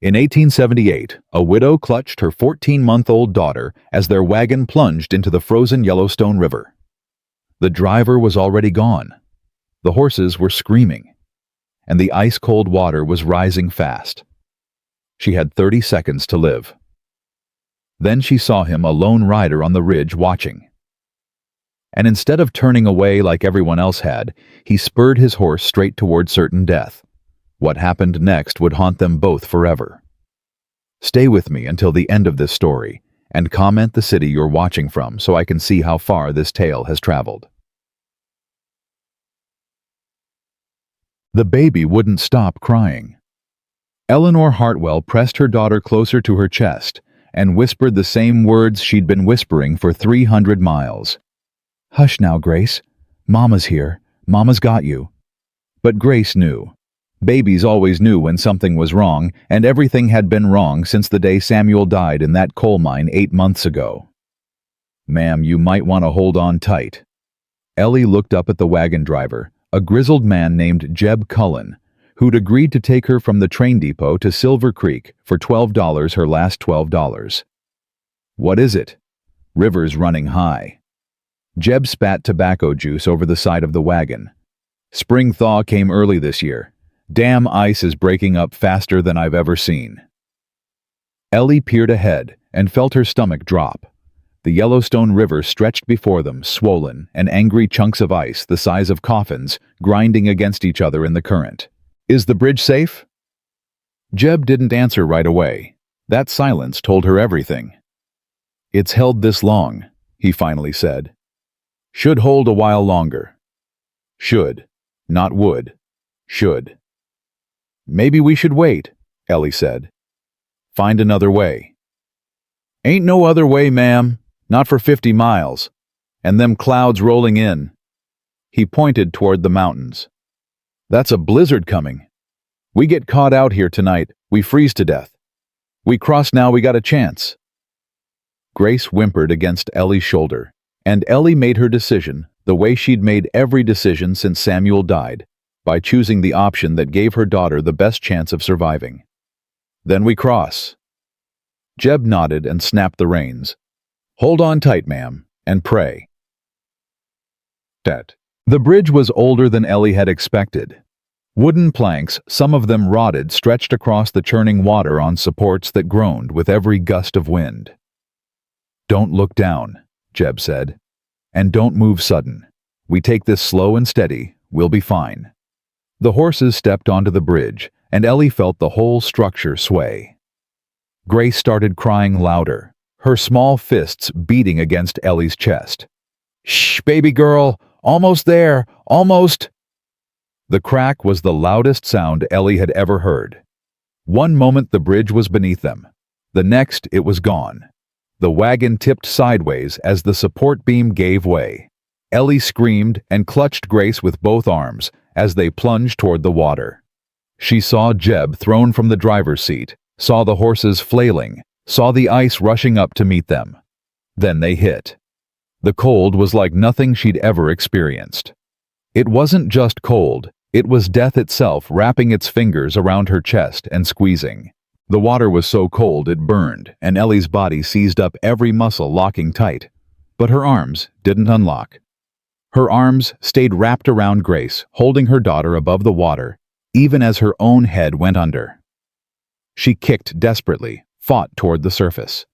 In 1878, a widow clutched her 14-month-old daughter as their wagon plunged into the frozen Yellowstone River. The driver was already gone. The horses were screaming, and the ice-cold water was rising fast. She had 30 seconds to live. Then she saw him, a lone rider on the ridge, watching. And instead of turning away like everyone else had, he spurred his horse straight toward certain death. What happened next would haunt them both forever. Stay with me until the end of this story, and comment the city you're watching from so I can see how far this tale has traveled. The baby wouldn't stop crying. Eleanor Hartwell pressed her daughter closer to her chest and whispered the same words she'd been whispering for 300 miles. "Hush now, Grace. Mama's here. Mama's got you." But Grace knew. Babies always knew when something was wrong, and everything had been wrong since the day Samuel died in that coal mine 8 months ago. "Ma'am, you might want to hold on tight." Ellie looked up at the wagon driver, a grizzled man named Jeb Cullen, who'd agreed to take her from the train depot to Silver Creek for $12, her last $12. "What is it?" "River's running high." Jeb spat tobacco juice over the side of the wagon. "Spring thaw came early this year. Damn ice is breaking up faster than I've ever seen." Ellie peered ahead and felt her stomach drop. The Yellowstone River stretched before them, swollen, and angry chunks of ice the size of coffins grinding against each other in the current. "Is the bridge safe?" Jeb didn't answer right away. That silence told her everything. "It's held this long," he finally said. "Should hold a while longer." Should, not would. Should. "Maybe we should wait," Ellie said. "Find another way." "Ain't no other way, ma'am. Not for 50 miles. And them clouds rolling in." He pointed toward the mountains. "That's a blizzard coming. We get caught out here tonight, we freeze to death. We cross now, we got a chance." Grace whimpered against Ellie's shoulder, and Ellie made her decision the way she'd made every decision since Samuel died, by choosing the option that gave her daughter the best chance of surviving. "Then we cross." Jeb nodded and snapped the reins. "Hold on tight, ma'am, and pray." The bridge was older than Ellie had expected. Wooden planks, some of them rotted, stretched across the churning water on supports that groaned with every gust of wind. "Don't look down," Jeb said. "And don't move sudden. We take this slow and steady, we'll be fine." The horses stepped onto the bridge, and Ellie felt the whole structure sway. Grace started crying louder, her small fists beating against Ellie's chest. "Shh, baby girl! Almost there! Almost!" The crack was the loudest sound Ellie had ever heard. One moment the bridge was beneath them. The next it was gone. The wagon tipped sideways as the support beam gave way. Ellie screamed and clutched Grace with both arms as they plunged toward the water. She saw Jeb thrown from the driver's seat, saw the horses flailing, saw the ice rushing up to meet them. Then they hit. The cold was like nothing she'd ever experienced. It wasn't just cold, it was death itself wrapping its fingers around her chest and squeezing. The water was so cold it burned, and Ellie's body seized up every muscle, locking tight. But her arms didn't unlock. Her arms stayed wrapped around Grace, holding her daughter above the water, even as her own head went under. She kicked desperately, fought toward the surface.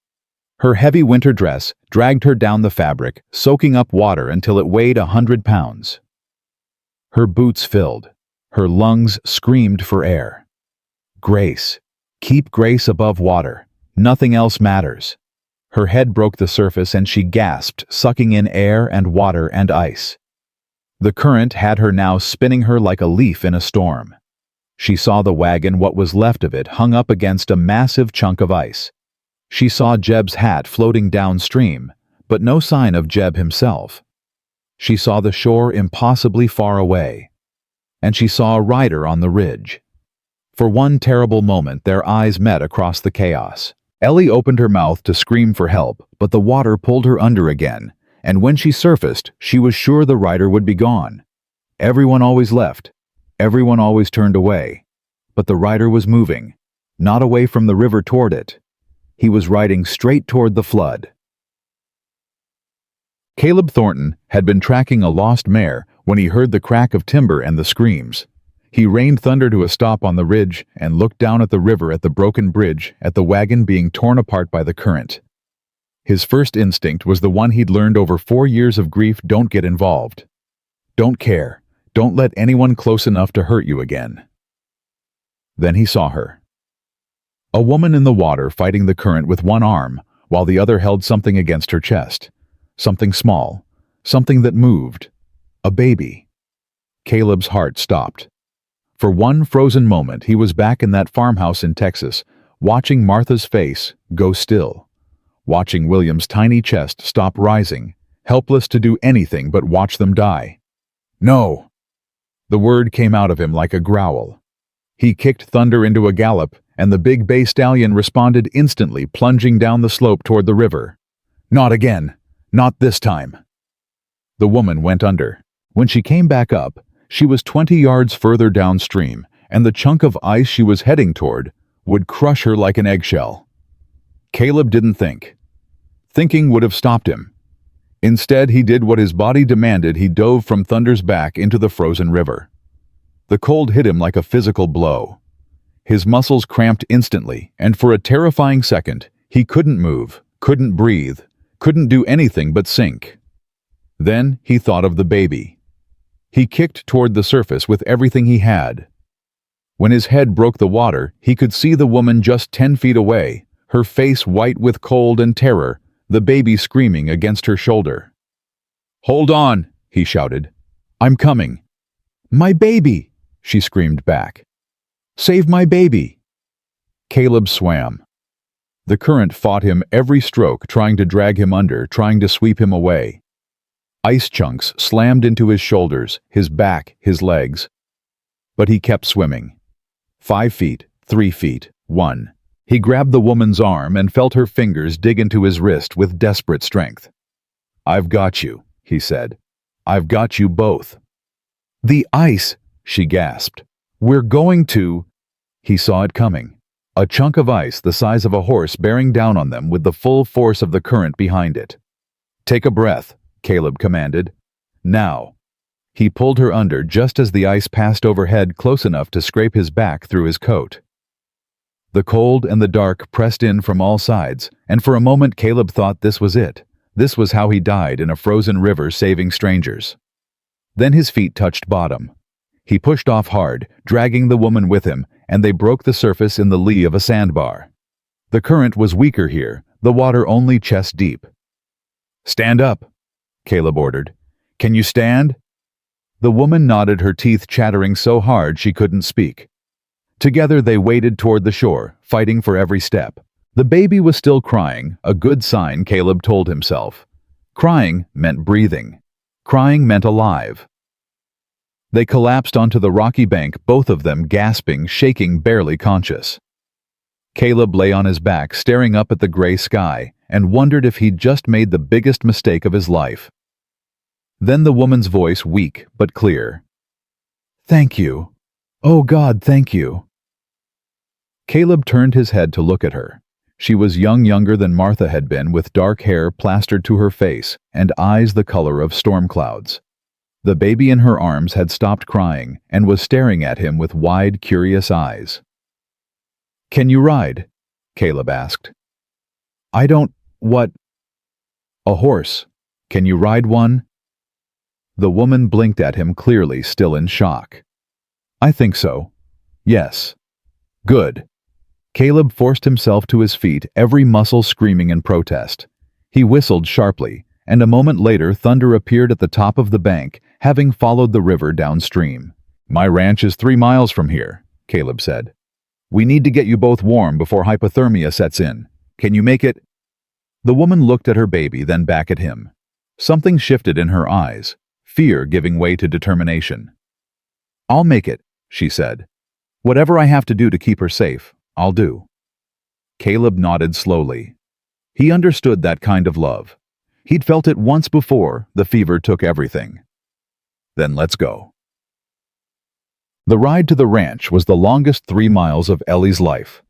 Her heavy winter dress dragged her down the fabric, soaking up water until it weighed 100 pounds. Her boots filled. Her lungs screamed for air. "Grace. Keep Grace above water. Nothing else matters." Her head broke the surface and she gasped, sucking in air and water and ice. The current had her now, spinning her like a leaf in a storm. She saw the wagon, what was left of it, hung up against a massive chunk of ice. She saw Jeb's hat floating downstream, but no sign of Jeb himself. She saw the shore impossibly far away, and she saw a rider on the ridge. For one terrible moment their eyes met across the chaos. Ellie opened her mouth to scream for help, but the water pulled her under again, and when she surfaced, she was sure the rider would be gone. Everyone always left. Everyone always turned away. But the rider was moving. not away from the river toward it. He was riding straight toward the flood. Caleb Thornton had been tracking a lost mare when he heard the crack of timber and the screams. He reined Thunder to a stop on the ridge and looked down at the river, at the broken bridge, at the wagon being torn apart by the current. His first instinct was the one he'd learned over 4 years of grief: don't get involved. Don't care. Don't let anyone close enough to hurt you again. Then he saw her. A woman in the water fighting the current with one arm, while the other held something against her chest. Something small. Something that moved. A baby. Caleb's heart stopped. For one frozen moment, he was back in that farmhouse in Texas, watching Martha's face go still. Watching William's tiny chest stop rising, helpless to do anything but watch them die. No! The word came out of him like a growl. He kicked Thunder into a gallop, and the big bay stallion responded instantly, plunging down the slope toward the river. Not again! Not this time! The woman went under. When she came back up, she was 20 yards further downstream, and the chunk of ice she was heading toward would crush her like an eggshell. Caleb didn't think. Thinking would have stopped him. Instead, he did what his body demanded. He dove from Thunder's back into the frozen river. The cold hit him like a physical blow. His muscles cramped instantly, and for a terrifying second, he couldn't move, couldn't breathe, couldn't do anything but sink. Then he thought of the baby. He kicked toward the surface with everything he had. When his head broke the water, he could see the woman just 10 feet away, her face white with cold and terror, the baby screaming against her shoulder. "Hold on," he shouted. "I'm coming." "My baby!" she screamed back. "Save my baby!" Caleb swam. The current fought him every stroke, trying to drag him under, trying to sweep him away. Ice chunks slammed into his shoulders, his back, his legs. But he kept swimming. 5 feet, 3 feet, 1. He grabbed the woman's arm and felt her fingers dig into his wrist with desperate strength. "I've got you," he said. "I've got you both." "The ice," she gasped. "We're going to—" He saw it coming. A chunk of ice the size of a horse bearing down on them with the full force of the current behind it. "Take a breath," Caleb commanded. "Now." He pulled her under just as the ice passed overhead, close enough to scrape his back through his coat. The cold and the dark pressed in from all sides, and for a moment Caleb thought this was it. This was how he died in a frozen river saving strangers. Then his feet touched bottom. He pushed off hard, dragging the woman with him, and they broke the surface in the lee of a sandbar. The current was weaker here, the water only chest deep. "Stand up," Caleb ordered. "Can you stand?" The woman nodded, her teeth chattering so hard she couldn't speak. Together they waded toward the shore, fighting for every step. The baby was still crying, a good sign, Caleb told himself. Crying meant breathing. Crying meant alive. They collapsed onto the rocky bank, both of them gasping, shaking, barely conscious. Caleb lay on his back, staring up at the gray sky, and wondered if he'd just made the biggest mistake of his life. Then the woman's voice, weak but clear. "Thank you. Oh God, thank you." Caleb turned his head to look at her. She was younger than Martha had been, with dark hair plastered to her face and eyes the color of storm clouds. The baby in her arms had stopped crying and was staring at him with wide, curious eyes. "Can you ride?" Caleb asked. "I don't— what?" "A horse. Can you ride one?" The woman blinked at him clearly, still in shock. "I think so. Yes." "Good." Caleb forced himself to his feet, every muscle screaming in protest. He whistled sharply, and a moment later Thunder appeared at the top of the bank, having followed the river downstream. "My ranch is 3 miles from here," Caleb said. "We need to get you both warm before hypothermia sets in. Can you make it?" The woman looked at her baby, then back at him. Something shifted in her eyes, fear giving way to determination. "I'll make it," she said. "Whatever I have to do to keep her safe, I'll do." Caleb nodded slowly. He understood that kind of love. He'd felt it once before. The fever took everything. "Then let's go." The ride to the ranch was the longest 3 miles of Ellie's life.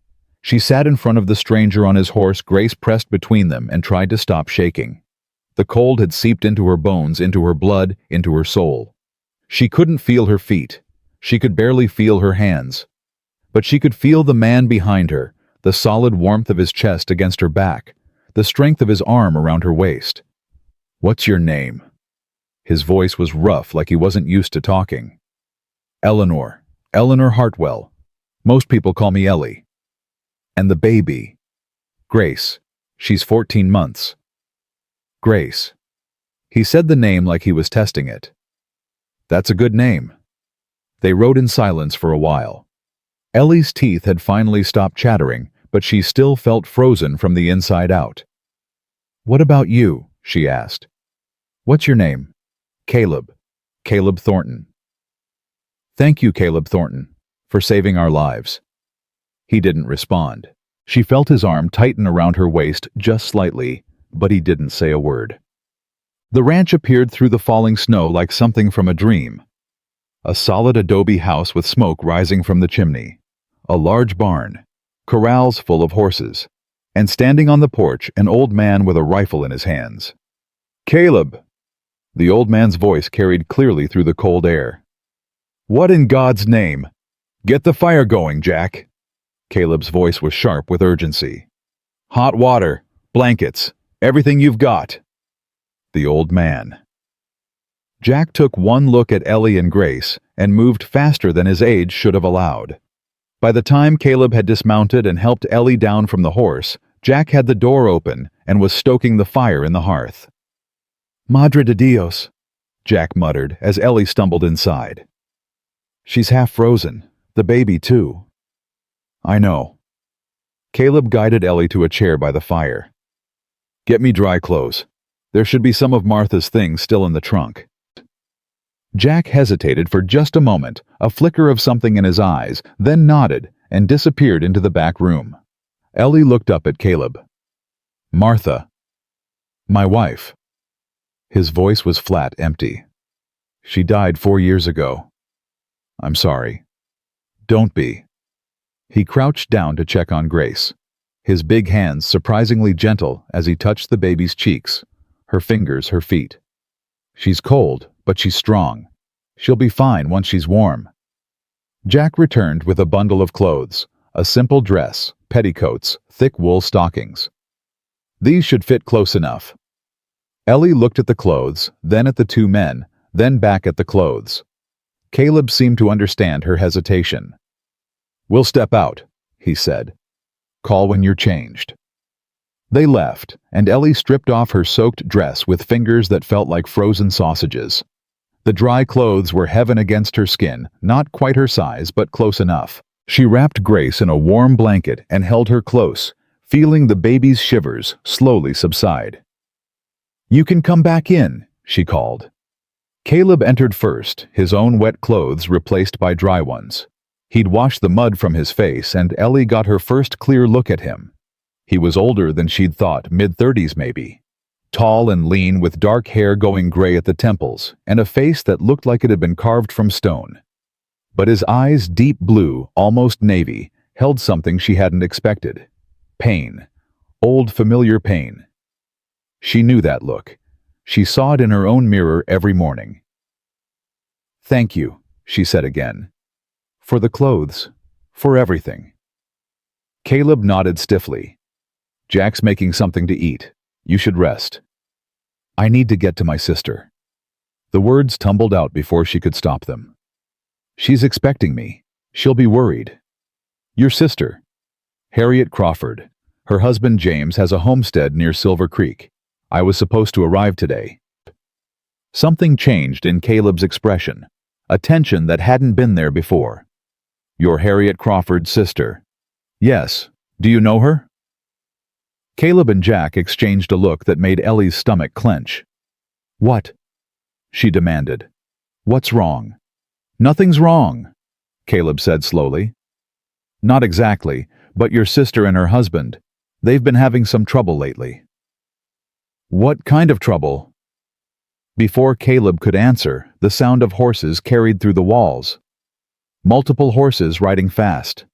She sat in front of the stranger on his horse. Grace pressed between them and tried to stop shaking. The cold had seeped into her bones, into her blood, into her soul. She couldn't feel her feet. She could barely feel her hands. But she could feel the man behind her, the solid warmth of his chest against her back, the strength of his arm around her waist. "What's your name?" His voice was rough, like he wasn't used to talking. "Eleanor. Eleanor Hartwell. Most people call me Ellie." "And the baby?" "Grace. She's 14 months. "Grace." He said the name like he was testing it. "That's a good name." They rode in silence for a while. Ellie's teeth had finally stopped chattering, but she still felt frozen from the inside out. "What about you?" she asked. "What's your name?" "Caleb. Caleb Thornton." "Thank you, Caleb Thornton, for saving our lives." He didn't respond. She felt his arm tighten around her waist just slightly, but he didn't say a word. The ranch appeared through the falling snow like something from a dream. A solid adobe house with smoke rising from the chimney. A large barn. Corrals full of horses. And standing on the porch, an old man with a rifle in his hands. "Caleb!" The old man's voice carried clearly through the cold air. "What in God's name? Get the fire going, Jack." Caleb's voice was sharp with urgency. "Hot water, blankets, everything you've got." The old man. Jack took one look at Ellie and Grace and moved faster than his age should have allowed. By the time Caleb had dismounted and helped Ellie down from the horse, Jack had the door open and was stoking the fire in the hearth. "Madre de Dios," Jack muttered as Ellie stumbled inside. "She's half frozen. The baby, too." "I know." Caleb guided Ellie to a chair by the fire. "Get me dry clothes. There should be some of Martha's things still in the trunk." Jack hesitated for just a moment, a flicker of something in his eyes, then nodded and disappeared into the back room. Ellie looked up at Caleb. "Martha." "My wife." His voice was flat, empty. "She died 4 years ago." "I'm sorry." "Don't be." He crouched down to check on Grace, his big hands surprisingly gentle as he touched the baby's cheeks, her fingers, her feet. "She's cold, but she's strong. She'll be fine once she's warm." Jack returned with a bundle of clothes, a simple dress, petticoats, thick wool stockings. "These should fit close enough." Ellie looked at the clothes, then at the two men, then back at the clothes. Caleb seemed to understand her hesitation. "We'll step out," he said. "Call when you're changed." They left, and Ellie stripped off her soaked dress with fingers that felt like frozen sausages. The dry clothes were heaven against her skin, not quite her size, but close enough. She wrapped Grace in a warm blanket and held her close, feeling the baby's shivers slowly subside. "You can come back in," she called. Caleb entered first, his own wet clothes replaced by dry ones. He'd washed the mud from his face, and Ellie got her first clear look at him. He was older than she'd thought, mid-30s maybe. Tall and lean, with dark hair going gray at the temples, and a face that looked like it had been carved from stone. But his eyes, deep blue, almost navy, held something she hadn't expected. Pain. Old, familiar pain. She knew that look. She saw it in her own mirror every morning. "Thank you," she said again. "For the clothes. For everything." Caleb nodded stiffly. "Jack's making something to eat. You should rest." "I need to get to my sister." The words tumbled out before she could stop them. "She's expecting me. She'll be worried." "Your sister?" "Harriet Crawford. Her husband James has a homestead near Silver Creek. I was supposed to arrive today." Something changed in Caleb's expression, a tension that hadn't been there before. "You're Harriet Crawford's sister?" "Yes. Do you know her?" Caleb and Jack exchanged a look that made Ellie's stomach clench. "What?" she demanded. "What's wrong?" "Nothing's wrong," Caleb said slowly. "Not exactly, but your sister and her husband, they've been having some trouble lately." "What kind of trouble?" Before Caleb could answer, the sound of horses carried through the walls. Multiple horses riding fast.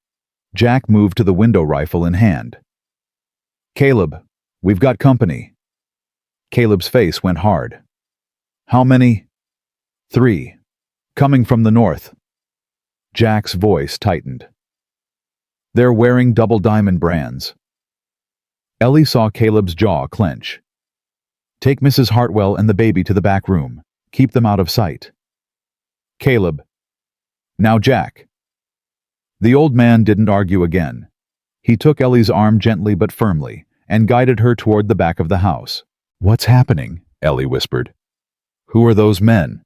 Jack moved to the window rifle in hand. "Caleb, we've got company." Caleb's face went hard. "How many?" "3. Coming from the north." Jack's voice tightened. "They're wearing double diamond brands." Ellie saw Caleb's jaw clench. "Take Mrs. Hartwell and the baby to the back room. Keep them out of sight." "Caleb." "Now, Jack." The old man didn't argue again. He took Ellie's arm gently but firmly and guided her toward the back of the house. "What's happening?" Ellie whispered. "Who are those men?"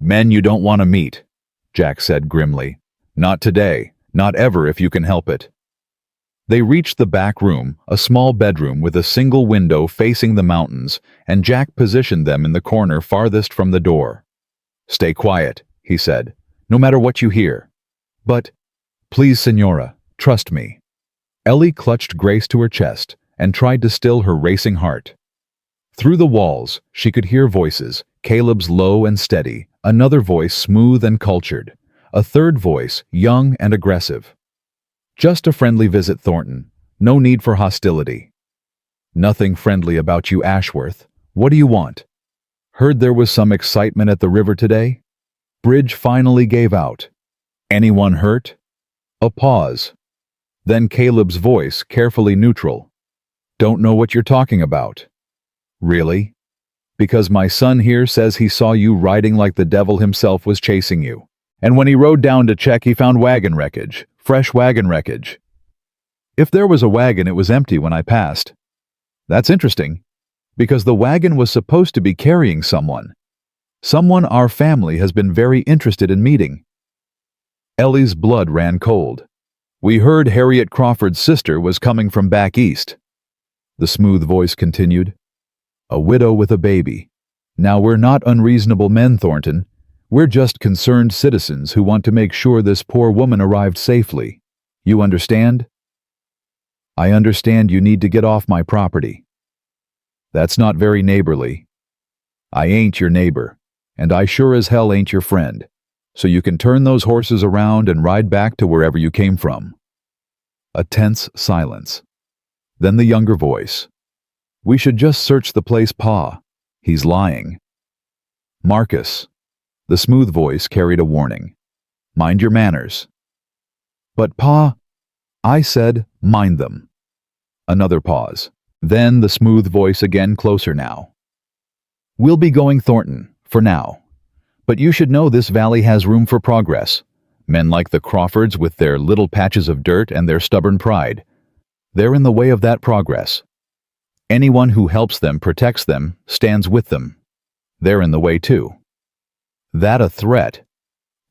"Men you don't want to meet," Jack said grimly. "Not today. Not ever if you can help it." They reached the back room, a small bedroom with a single window facing the mountains, and Jack positioned them in the corner farthest from the door. "Stay quiet," he said, "no matter what you hear. But, please, Senora, trust me." Ellie clutched Grace to her chest and tried to still her racing heart. Through the walls, she could hear voices, Caleb's low and steady, another voice smooth and cultured, a third voice young and aggressive. "Just a friendly visit, Thornton. No need for hostility." "Nothing friendly about you, Ashworth. What do you want?" "Heard there was some excitement at the river today?" "Bridge finally gave out." "Anyone hurt?" A pause. Then Caleb's voice, carefully neutral. "Don't know what you're talking about." "Really?" "Because my son here says he saw you riding like the devil himself was chasing you. And when he rode down to check, he found wagon wreckage. Fresh wagon wreckage." "If there was a wagon, it was empty when I passed." "That's interesting, because the wagon was supposed to be carrying someone. Someone our family has been very interested in meeting." Ellie's blood ran cold. "We heard Harriet Crawford's sister was coming from back east." The smooth voice continued. "A widow with a baby. Now, we're not unreasonable men, Thornton. We're just concerned citizens who want to make sure this poor woman arrived safely. You understand?" "I understand you need to get off my property." "That's not very neighborly." "I ain't your neighbor, and I sure as hell ain't your friend. So you can turn those horses around and ride back to wherever you came from." A tense silence. Then the younger voice. "We should just search the place, Pa. He's lying." "Marcus." The smooth voice carried a warning. "Mind your manners." "But Pa," I said, "mind them." Another pause. Then the smooth voice again, closer now. "We'll be going, Thornton, for now. But you should know this valley has room for progress. Men like the Crawfords with their little patches of dirt and their stubborn pride. They're in the way of that progress. Anyone who helps them, protects them, stands with them. They're in the way too. That a threat?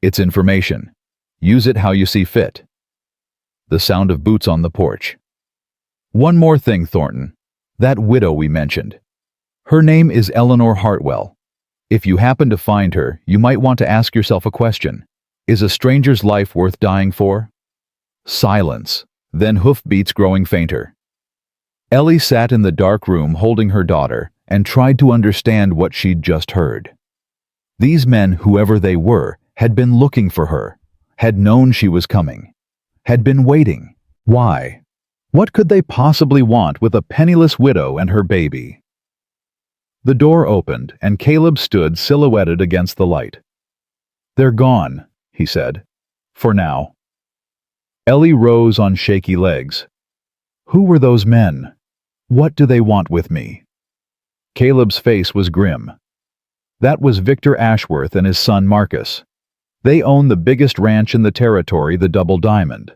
It's information. Use it how you see fit." The sound of boots on the porch. "One more thing, Thornton. That widow we mentioned. Her name is Eleanor Hartwell. If you happen to find her, you might want to ask yourself a question. Is a stranger's life worth dying for?" Silence, then hoofbeats growing fainter. Ellie sat in the dark room holding her daughter and tried to understand what she'd just heard. These men, whoever they were, had been looking for her, had known she was coming, had been waiting. Why? What could they possibly want with a penniless widow and her baby? The door opened, and Caleb stood silhouetted against the light. "They're gone," he said. "For now." Ellie rose on shaky legs. "Who were those men? What do they want with me?" Caleb's face was grim. That was Victor Ashworth and his son Marcus. They own the biggest ranch in the territory, the Double Diamond.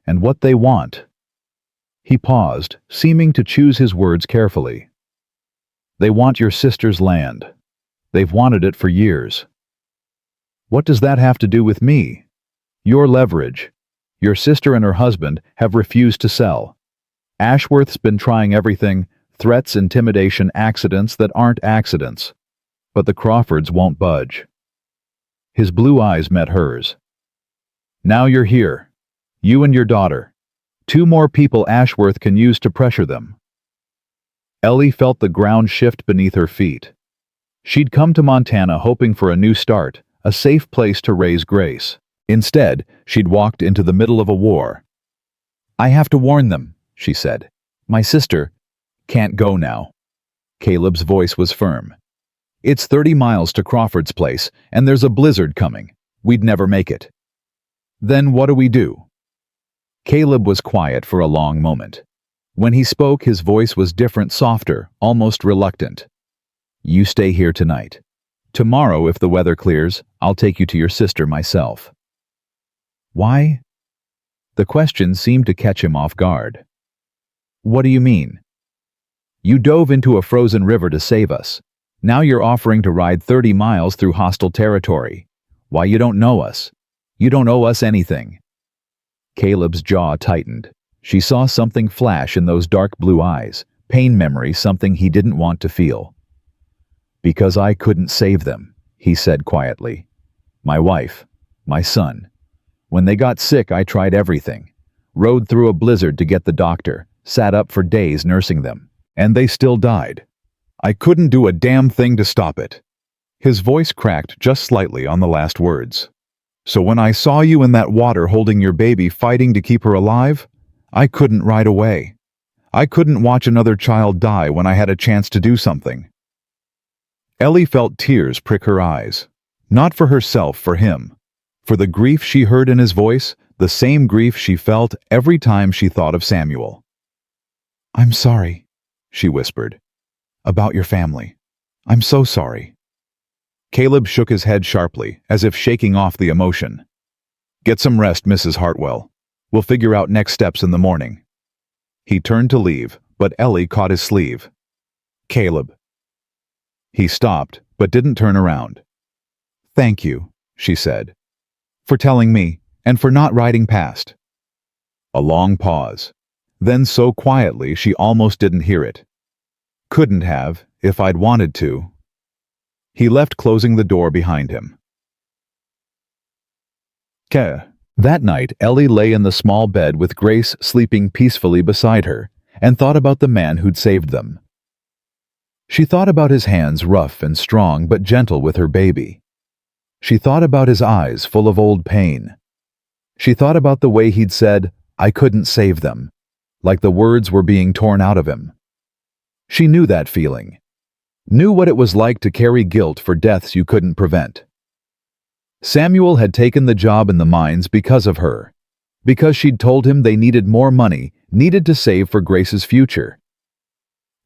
And what they want. He paused, seeming to choose his words carefully. "They want your sister's land. They've wanted it for years." "What does that have to do with me?" "Your leverage. Your sister and her husband have refused to sell. Ashworth's been trying everything, threats, intimidation, accidents that aren't accidents. But the Crawfords won't budge." His blue eyes met hers. "Now you're here. You and your daughter. 2 more people Ashworth can use to pressure them." Ellie felt the ground shift beneath her feet. She'd come to Montana hoping for a new start, a safe place to raise Grace. Instead, she'd walked into the middle of a war. I have to warn them, she said. My sister can't go now. Caleb's voice was firm. It's 30 miles to Crawford's place, and there's a blizzard coming. We'd never make it. Then what do we do? Caleb was quiet for a long moment. When he spoke, his voice was different, softer, almost reluctant. You stay here tonight. Tomorrow, if the weather clears, I'll take you to your sister myself. Why? The question seemed to catch him off guard. What do you mean? You dove into a frozen river to save us. Now you're offering to ride 30 miles through hostile territory. Why, you don't know us. You don't owe us anything. Caleb's jaw tightened. She saw something flash in those dark blue eyes, pain memory, something he didn't want to feel. Because I couldn't save them, he said quietly. My wife, my son. When they got sick, I tried everything. Rode through a blizzard to get the doctor, sat up for days nursing them. And they still died. I couldn't do a damn thing to stop it. His voice cracked just slightly on the last words. So when I saw you in that water holding your baby, fighting to keep her alive, I couldn't ride away. I couldn't watch another child die when I had a chance to do something. Ellie felt tears prick her eyes. Not for herself, for him. For the grief she heard in his voice, the same grief she felt every time she thought of Samuel. I'm sorry, she whispered. About your family. I'm so sorry. Caleb shook his head sharply, as if shaking off the emotion. Get some rest, Mrs. Hartwell. We'll figure out next steps in the morning. He turned to leave, but Ellie caught his sleeve. Caleb. He stopped, but didn't turn around. Thank you, she said, for telling me, and for not riding past. A long pause. Then so quietly she almost didn't hear it. Couldn't have, if I'd wanted to. He left, closing the door behind him. That night, Ellie lay in the small bed with Grace sleeping peacefully beside her, and thought about the man who'd saved them. She thought about his hands, rough and strong but gentle with her baby. She thought about his eyes full of old pain. She thought about the way he'd said, I couldn't save them, like the words were being torn out of him. She knew that feeling. Knew what it was like to carry guilt for deaths you couldn't prevent. Samuel had taken the job in the mines because of her. Because she'd told him they needed more money, needed to save for Grace's future.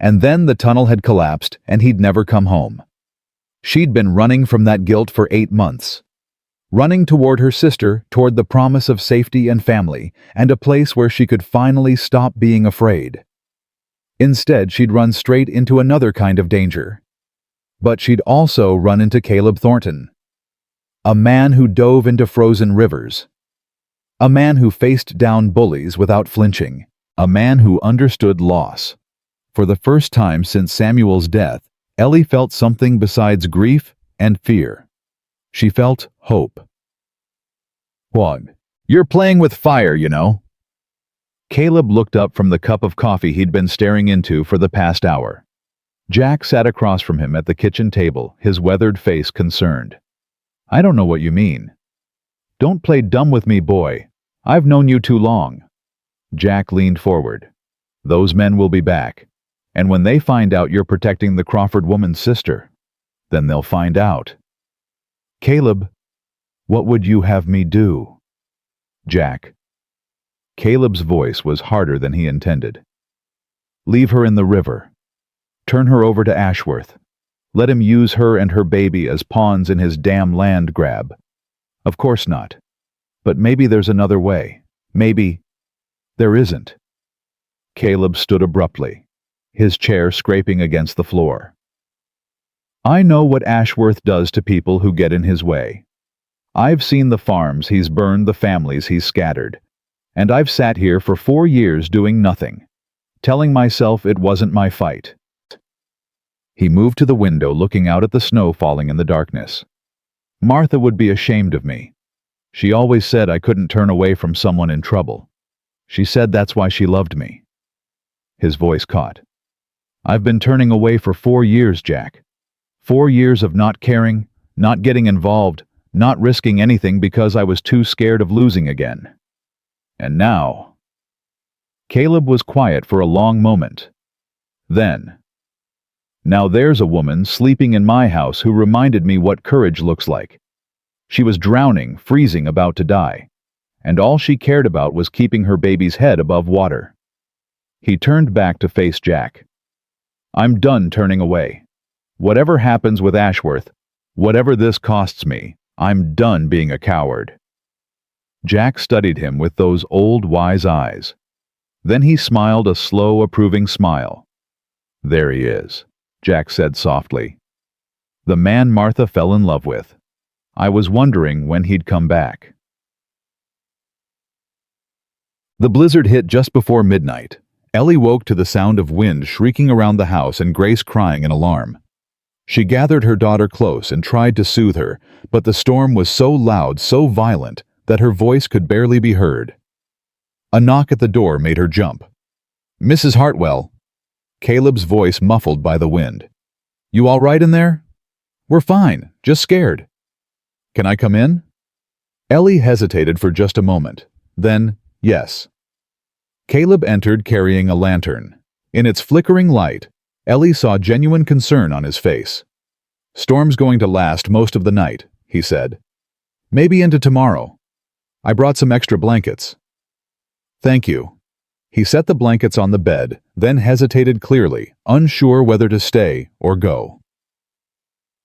And then the tunnel had collapsed and he'd never come home. She'd been running from that guilt for 8 months. Running toward her sister, toward the promise of safety and family, and a place where she could finally stop being afraid. Instead, she'd run straight into another kind of danger. But she'd also run into Caleb Thornton. A man who dove into frozen rivers. A man who faced down bullies without flinching. A man who understood loss. For the first time since Samuel's death, Ellie felt something besides grief and fear. She felt hope. What? You're playing with fire, you know. Caleb looked up from the cup of coffee he'd been staring into for the past hour. Jack sat across from him at the kitchen table, his weathered face concerned. I don't know what you mean. Don't play dumb with me, boy. I've known you too long. Jack leaned forward. Those men will be back. And when they find out you're protecting the Crawford woman's sister, then they'll find out. Caleb, what would you have me do? Jack. Caleb's voice was harder than he intended. Leave her in the river. Turn her over to Ashworth. Let him use her and her baby as pawns in his damn land grab. Of course not. But maybe there's another way. Maybe there isn't. Caleb stood abruptly, his chair scraping against the floor. I know what Ashworth does to people who get in his way. I've seen the farms he's burned, the families he's scattered. And I've sat here for 4 years doing nothing, telling myself it wasn't my fight. He moved to the window, looking out at the snow falling in the darkness. Martha would be ashamed of me. She always said I couldn't turn away from someone in trouble. She said that's why she loved me. His voice caught. I've been turning away for 4 years, Jack. 4 years of not caring, not getting involved, not risking anything because I was too scared of losing again. And now, Caleb was quiet for a long moment. Then, "Now there's a woman sleeping in my house who reminded me what courage looks like. She was drowning, freezing, about to die, and all she cared about was keeping her baby's head above water." He turned back to face Jack. "I'm done turning away. Whatever happens with Ashworth, whatever this costs me, I'm done being a coward." Jack studied him with those old wise eyes. Then he smiled a slow, approving smile. "There he is," Jack said softly. "The man Martha fell in love with. I was wondering when he'd come back." The blizzard hit just before midnight. Ellie woke to the sound of wind shrieking around the house and Grace crying in alarm. She gathered her daughter close and tried to soothe her, but the storm was so loud, so violent, that her voice could barely be heard. A knock at the door made her jump. "Mrs. Hartwell." Caleb's voice muffled by the wind. "You all right in there?" "We're fine, just scared." "Can I come in?" Ellie hesitated for just a moment. Then, yes. Caleb entered carrying a lantern. In its flickering light, Ellie saw genuine concern on his face. "Storm's going to last most of the night," he said. "Maybe into tomorrow. I brought some extra blankets." "Thank you." He set the blankets on the bed, then hesitated clearly, unsure whether to stay or go.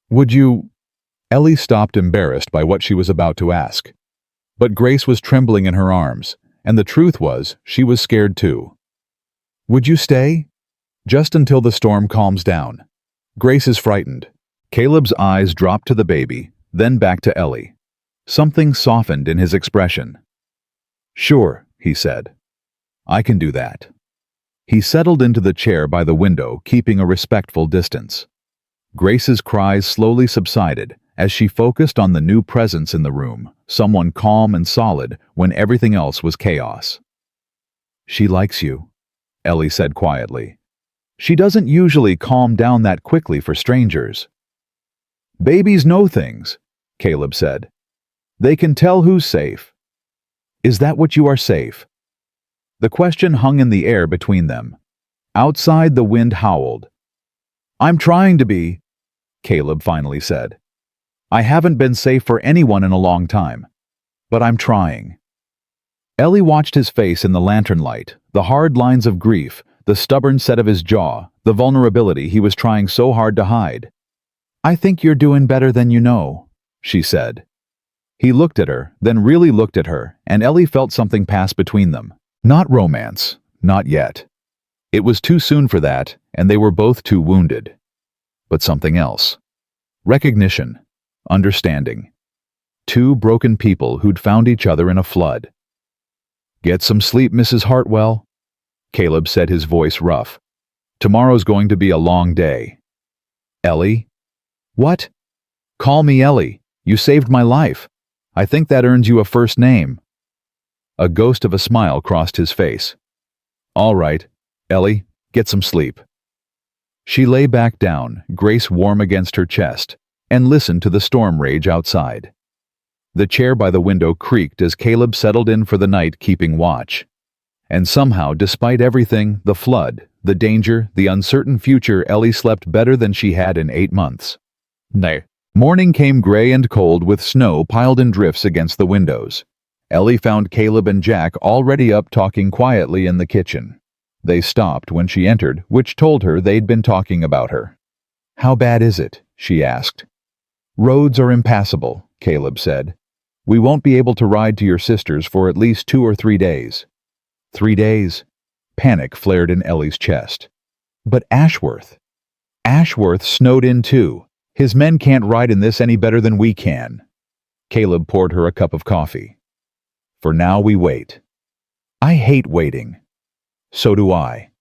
"Would you—" Ellie stopped, embarrassed by what she was about to ask. But Grace was trembling in her arms, and the truth was, she was scared too. "Would you stay? Just until the storm calms down. Grace is frightened." Caleb's eyes dropped to the baby, then back to Ellie. Something softened in his expression. "Sure," he said. "I can do that." He settled into the chair by the window, keeping a respectful distance. Grace's cries slowly subsided as she focused on the new presence in the room, someone calm and solid when everything else was chaos. "She likes you," Ellie said quietly. "She doesn't usually calm down that quickly for strangers." "Babies know things," Caleb said. "They can tell who's safe." "Is that what you are safe?" The question hung in the air between them. Outside, the wind howled. "I'm trying to be," Caleb finally said. "I haven't been safe for anyone in a long time, but I'm trying." Ellie watched his face in the lantern light, the hard lines of grief, the stubborn set of his jaw, the vulnerability he was trying so hard to hide. "I think you're doing better than you know," she said. He looked at her, then really looked at her, and Ellie felt something pass between them. Not romance, not yet. It was too soon for that, and they were both too wounded. But something else. Recognition. Understanding. Two broken people who'd found each other in a flood. "Get some sleep, Mrs. Hartwell," Caleb said, his voice rough. "Tomorrow's going to be a long day." "Ellie?" "What?" "Call me Ellie. You saved my life. I think that earns you a first name." A ghost of a smile crossed his face. "All right, Ellie, get some sleep." She lay back down, Grace warm against her chest, and listened to the storm rage outside. The chair by the window creaked as Caleb settled in for the night, keeping watch. And somehow, despite everything, the flood, the danger, the uncertain future, Ellie slept better than she had in 8 months. Nay. Morning came gray and cold with snow piled in drifts against the windows. Ellie found Caleb and Jack already up talking quietly in the kitchen. They stopped when she entered, which told her they'd been talking about her. "How bad is it?" she asked. "Roads are impassable," Caleb said. "We won't be able to ride to your sister's for at least 2 or 3 days." 3 days? Panic flared in Ellie's chest. "But Ashworth. Ashworth snowed in too. His men can't ride in this any better than we can." Caleb poured her a cup of coffee. "For now we wait." "I hate waiting." "So do I."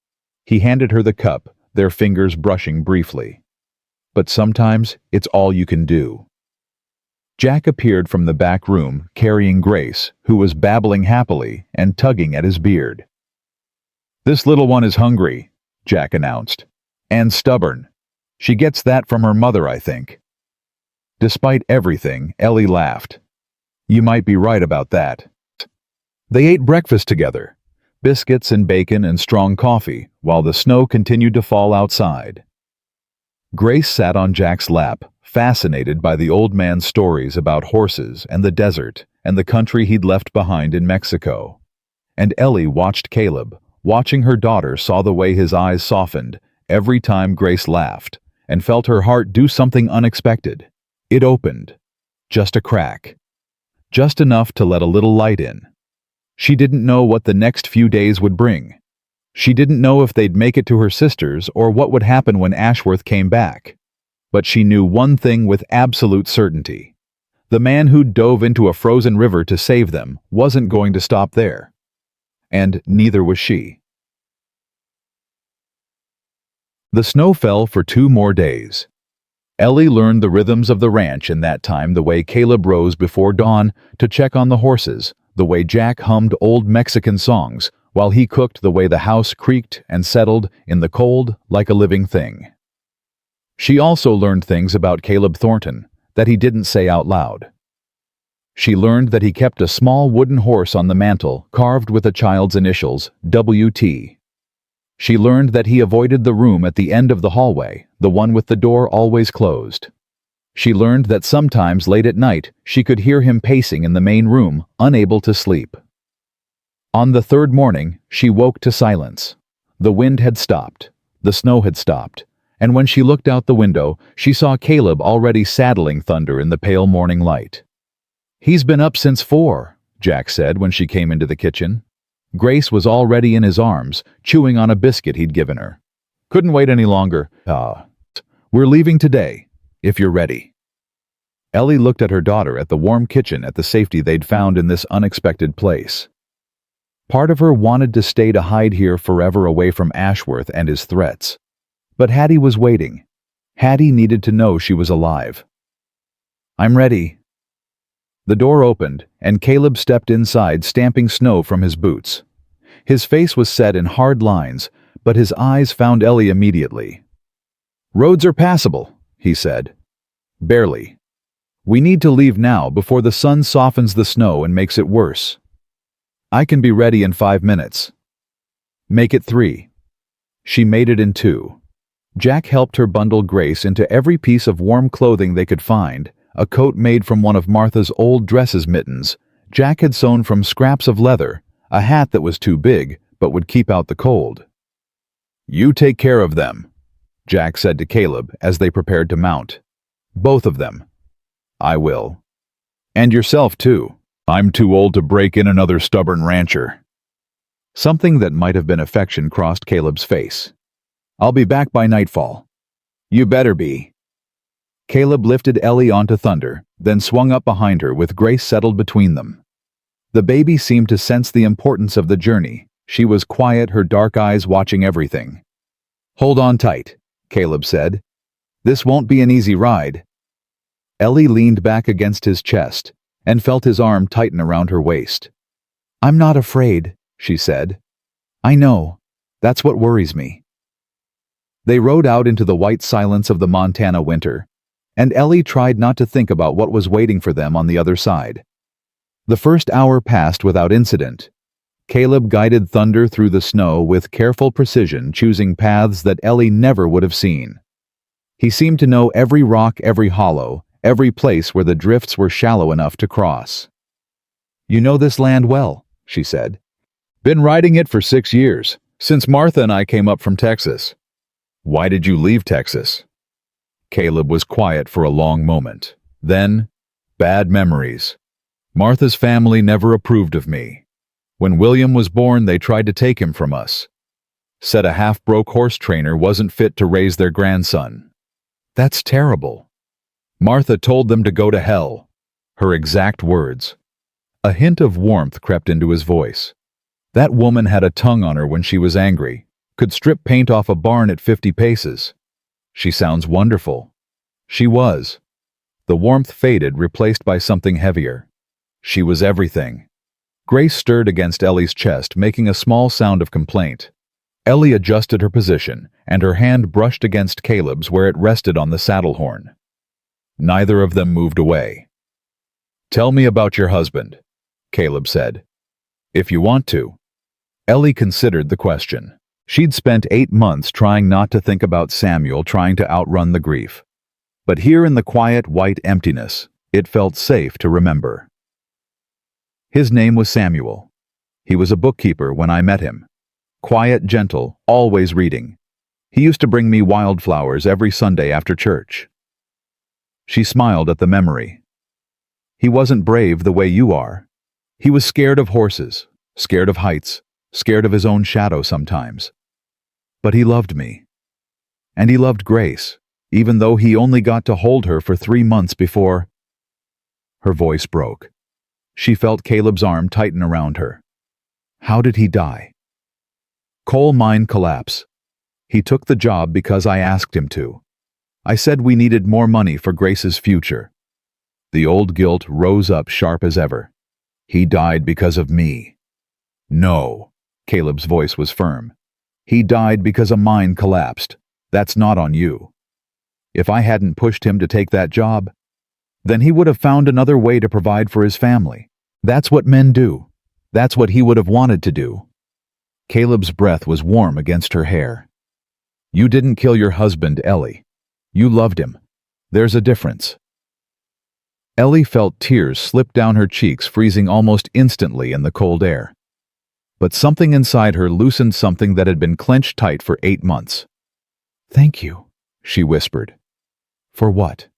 He handed her the cup, their fingers brushing briefly. "But sometimes it's all you can do." Jack appeared from the back room, carrying Grace, who was babbling happily and tugging at his beard. "This little one is hungry," Jack announced. "And stubborn. She gets that from her mother, I think." Despite everything, Ellie laughed. "You might be right about that." They ate breakfast together. biscuits and bacon and strong coffee, while the snow continued to fall outside. Grace sat on Jack's lap, fascinated by the old man's stories about horses and the desert and the country he'd left behind in Mexico. And Ellie watched Caleb. Watching her daughter saw the way his eyes softened every time Grace laughed, and felt her heart do something unexpected. It opened. Just a crack. Just enough to let a little light in. She didn't know what the next few days would bring. She didn't know if they'd make it to her sisters or what would happen when Ashworth came back. But she knew one thing with absolute certainty. The man who'd dove into a frozen river to save them wasn't going to stop there. And neither was she. The snow fell for 2 more days. Ellie learned the rhythms of the ranch in that time, the way Caleb rose before dawn to check on the horses, the way Jack hummed old Mexican songs, while he cooked, the way the house creaked and settled in the cold like a living thing. She also learned things about Caleb Thornton that he didn't say out loud. She learned that he kept a small wooden horse on the mantel carved with a child's initials, W.T. She learned that he avoided the room at the end of the hallway, the one with the door always closed. She learned that sometimes late at night she could hear him pacing in the main room, unable to sleep. On the 3rd morning, she woke to silence. The wind had stopped. The snow had stopped. And when she looked out the window, she saw Caleb already saddling Thunder in the pale morning light. "He's been up since 4, Jack said when she came into the kitchen. Grace was already in his arms, chewing on a biscuit he'd given her. "Couldn't wait any longer. We're leaving today, if you're ready." Ellie looked at her daughter at the warm kitchen, at the safety they'd found in this unexpected place. Part of her wanted to stay to hide here forever away from Ashworth and his threats. But Hattie was waiting. Hattie needed to know she was alive. "I'm ready." The door opened, and Caleb stepped inside, stamping snow from his boots. His face was set in hard lines, but his eyes found Ellie immediately. "Roads are passable," he said. "Barely. We need to leave now before the sun softens the snow and makes it worse. I can be ready in 5 minutes." "Make it 3. She made it in 2. Jack helped her bundle Grace into every piece of warm clothing they could find, a coat made from one of Martha's old dresses mittens Jack had sewn from scraps of leather, a hat that was too big but would keep out the cold. "You take care of them," Jack said to Caleb as they prepared to mount. "Both of them." "I will. And yourself, too. I'm too old to break in another stubborn rancher." Something that might have been affection crossed Caleb's face. "I'll be back by nightfall." "You better be." Caleb lifted Ellie onto Thunder, then swung up behind her with Grace settled between them. The baby seemed to sense the importance of the journey. She was quiet, her dark eyes watching everything. "Hold on tight," Caleb said. "This won't be an easy ride." Ellie leaned back against his chest and felt his arm tighten around her waist. "I'm not afraid," she said. "I know. That's what worries me." They rode out into the white silence of the Montana winter, and Ellie tried not to think about what was waiting for them on the other side. The first hour passed without incident. Caleb guided Thunder through the snow with careful precision, choosing paths that Ellie never would have seen. He seemed to know every rock, every hollow, every place where the drifts were shallow enough to cross. "You know this land well," she said. "Been riding it for 6 years, since Martha and I came up from Texas." "Why did you leave Texas?" Caleb was quiet for a long moment. Then, "Bad memories. Martha's family never approved of me. When William was born, they tried to take him from us. Said a half-broke horse trainer wasn't fit to raise their grandson. That's terrible. Martha told them to go to hell." Her exact words. A hint of warmth crept into his voice. That woman had a tongue on her when she was angry, could strip paint off a barn at 50 paces. "She sounds wonderful." She was. The warmth faded, replaced by something heavier. She was everything. Grace stirred against Ellie's chest, making a small sound of complaint. Ellie adjusted her position, and her hand brushed against Caleb's where it rested on the saddle horn. Neither of them moved away. "Tell me about your husband," Caleb said. "If you want to." Ellie considered the question. She'd spent 8 months trying not to think about Samuel, trying to outrun the grief. But here in the quiet, white emptiness, it felt safe to remember. His name was Samuel. He was a bookkeeper when I met him. Quiet, gentle, always reading. He used to bring me wildflowers every Sunday after church. She smiled at the memory. He wasn't brave the way you are. He was scared of horses, scared of heights, scared of his own shadow sometimes. But he loved me. And he loved Grace, even though he only got to hold her for 3 months before. Her voice broke. She felt Caleb's arm tighten around her. How did he die? Coal mine collapse. He took the job because I asked him to. I said we needed more money for Grace's future. The old guilt rose up sharp as ever. He died because of me. No, Caleb's voice was firm. He died because a mine collapsed. That's not on you. If I hadn't pushed him to take that job, then he would have found another way to provide for his family. That's what men do. That's what he would have wanted to do. Caleb's breath was warm against her hair. You didn't kill your husband, Ellie. You loved him. There's a difference. Ellie felt tears slip down her cheeks, freezing almost instantly in the cold air. But something inside her loosened something that had been clenched tight for 8 months. Thank you, she whispered. For what?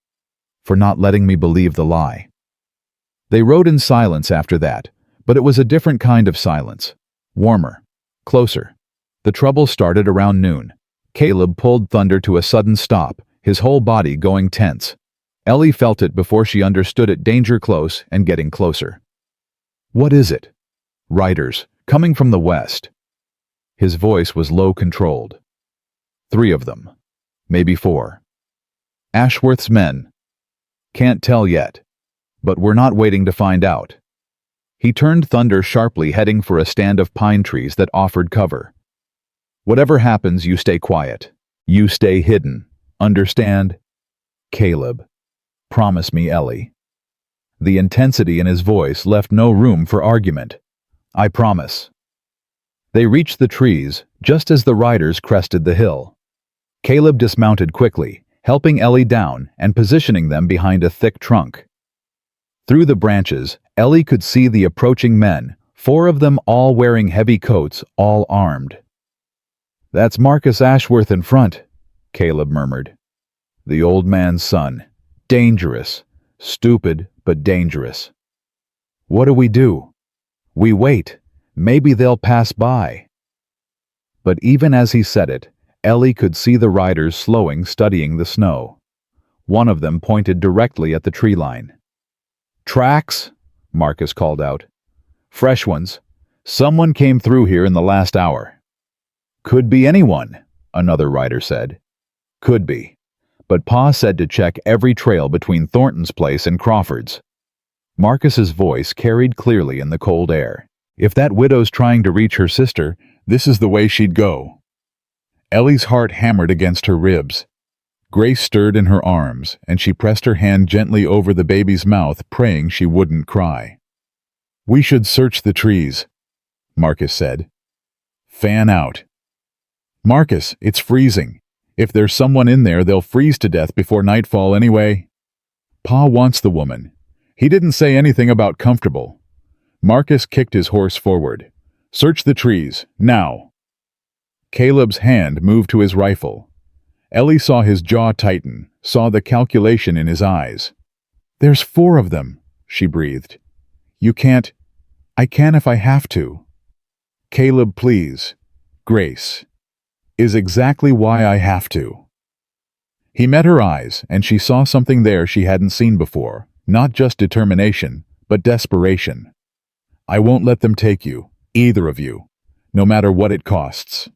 For not letting me believe the lie. They rode in silence after that, but it was a different kind of silence. Warmer. Closer. The trouble started around noon. Caleb pulled Thunder to a sudden stop, his whole body going tense. Ellie felt it before she understood it, danger close and getting closer. What is it? Riders, coming from the west. His voice was low, controlled. 3 of them. Maybe 4. Ashworth's men. Can't tell yet. But we're not waiting to find out. He turned Thunder sharply, heading for a stand of pine trees that offered cover. Whatever happens, you stay quiet. You stay hidden. Understand? Caleb. Promise me, Ellie. The intensity in his voice left no room for argument. I promise. They reached the trees just as the riders crested the hill. Caleb dismounted quickly, helping Ellie down and positioning them behind a thick trunk. Through the branches, Ellie could see the approaching men, 4 of them all wearing heavy coats, all armed. That's Marcus Ashworth in front, Caleb murmured. The old man's son. Dangerous. Stupid, but dangerous. What do? We wait. Maybe they'll pass by. But even as he said it, Ellie could see the riders slowing, studying the snow. One of them pointed directly at the tree line. Tracks, Marcus called out. Fresh ones. Someone came through here in the last hour. Could be anyone, another rider said. Could be. But Pa said to check every trail between Thornton's place and Crawford's. Marcus's voice carried clearly in the cold air. If that widow's trying to reach her sister, this is the way she'd go. Ellie's heart hammered against her ribs. Grace stirred in her arms, and she pressed her hand gently over the baby's mouth, praying she wouldn't cry. We should search the trees, Marcus said. Fan out. Marcus, it's freezing. If there's someone in there, they'll freeze to death before nightfall anyway. Pa wants the woman. He didn't say anything about comfortable. Marcus kicked his horse forward. Search the trees, now. Caleb's hand moved to his rifle. Ellie saw his jaw tighten, saw the calculation in his eyes. There's 4 of them, she breathed. You can't. I can if I have to. Caleb, please. Grace. Is exactly why I have to. He met her eyes, and she saw something there she hadn't seen before, not just determination, but desperation. I won't let them take you, either of you, no matter what it costs.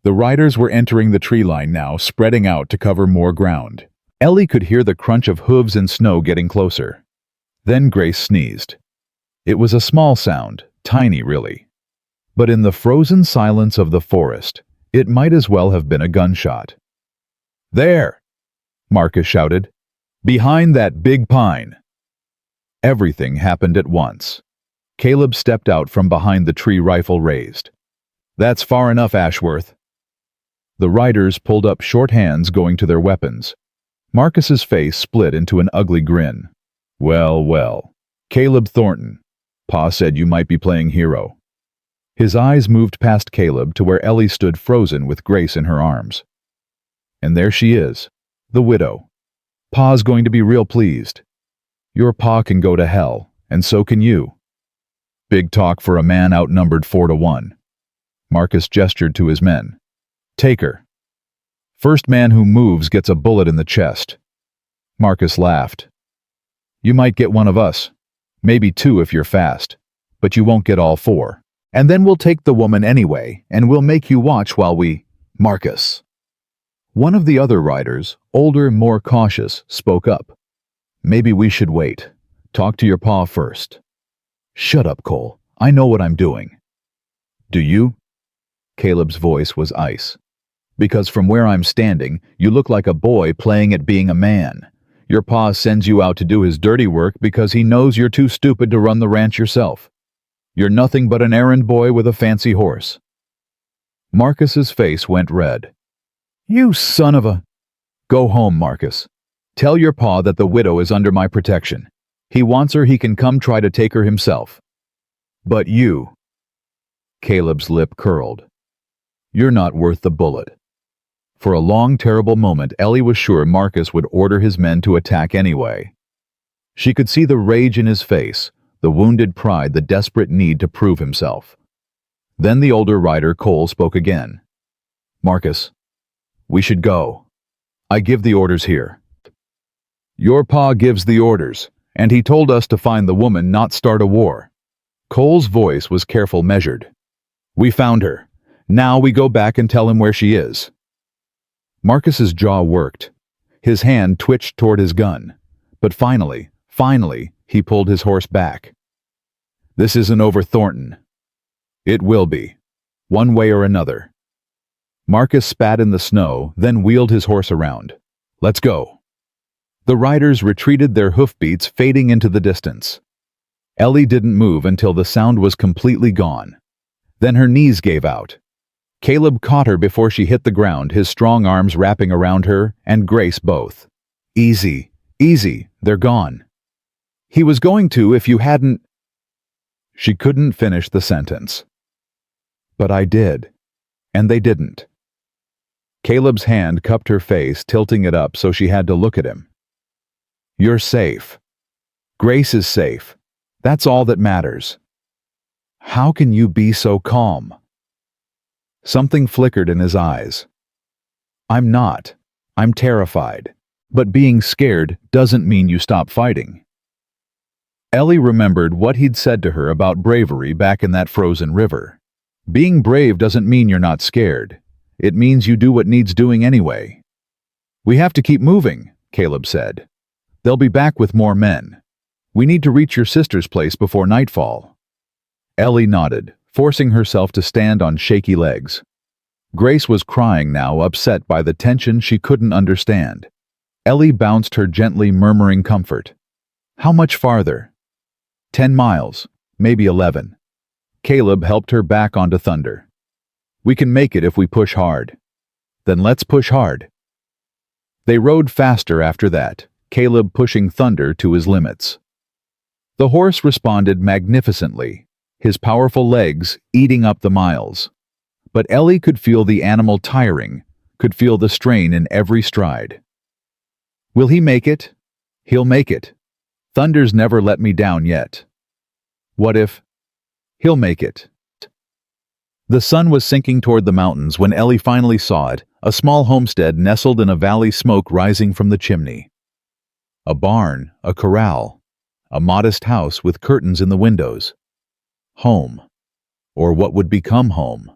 The riders were entering the tree line now, spreading out to cover more ground. Ellie could hear the crunch of hooves in snow getting closer. Then Grace sneezed. It was a small sound, tiny really. But in the frozen silence of the forest, it might as well have been a gunshot. There! Marcus shouted. Behind that big pine. Everything happened at once. Caleb stepped out from behind the tree, rifle raised. That's far enough, Ashworth. The riders pulled up short hands going to their weapons. Marcus's face split into an ugly grin. Well, well. Caleb Thornton. Pa said you might be playing hero. His eyes moved past Caleb to where Ellie stood frozen with Grace in her arms. And there she is, the widow. Pa's going to be real pleased. Your pa can go to hell, and so can you. Big talk for a man outnumbered 4-1. Marcus gestured to his men. Take her. First man who moves gets a bullet in the chest. Marcus laughed. You might get one of us. Maybe 2 if you're fast. But you won't get all 4. And then we'll take the woman anyway, and we'll make you watch while we... Marcus. One of the other riders, older, more cautious, spoke up. Maybe we should wait. Talk to your pa first. Shut up, Cole. I know what I'm doing. Do you? Caleb's voice was ice. Because from where I'm standing, you look like a boy playing at being a man. Your pa sends you out to do his dirty work because he knows you're too stupid to run the ranch yourself. You're nothing but an errand boy with a fancy horse. Marcus's face went red. You son of a... Go home, Marcus. Tell your pa that the widow is under my protection. He wants her, he can come try to take her himself. But you... Caleb's lip curled. You're not worth the bullet. For a long, terrible moment, Ellie was sure Marcus would order his men to attack anyway. She could see the rage in his face, the wounded pride, the desperate need to prove himself. Then the older rider, Cole, spoke again. Marcus, we should go. I give the orders here. Your pa gives the orders, and he told us to find the woman, not start a war. Cole's voice was careful, measured. We found her. Now we go back and tell him where she is. Marcus's jaw worked. His hand twitched toward his gun. But finally, he pulled his horse back. This isn't over, Thornton. It will be, one way or another. Marcus spat in the snow, then wheeled his horse around. Let's go. The riders retreated, their hoofbeats fading into the distance. Ellie didn't move until the sound was completely gone. Then her knees gave out. Caleb caught her before she hit the ground, his strong arms wrapping around her, and Grace both. Easy, they're gone. He was going to if you hadn't... She couldn't finish the sentence. But I did, and they didn't. Caleb's hand cupped her face, tilting it up so she had to look at him. You're safe. Grace is safe. That's all that matters. How can you be so calm? Something flickered in his eyes. I'm not. I'm terrified. But being scared doesn't mean you stop fighting. Ellie remembered what he'd said to her about bravery back in that frozen river. Being brave doesn't mean you're not scared. It means you do what needs doing anyway. We have to keep moving, Caleb said. They'll be back with more men. We need to reach your sister's place before nightfall. Ellie nodded, forcing herself to stand on shaky legs. Grace was crying now, upset by the tension she couldn't understand. Ellie bounced her gently, murmuring comfort. How much farther? 10 miles, maybe 11. Caleb helped her back onto Thunder. We can make it if we push hard. Then let's push hard. They rode faster after that, Caleb pushing Thunder to his limits. The horse responded magnificently, his powerful legs eating up the miles. But Ellie could feel the animal tiring, could feel the strain in every stride. Will he make it? He'll make it. Thunder's never let me down yet. What if? He'll make it. The sun was sinking toward the mountains when Ellie finally saw it, a small homestead nestled in a valley, smoke rising from the chimney. A barn, a corral, a modest house with curtains in the windows. Home, or what would become home.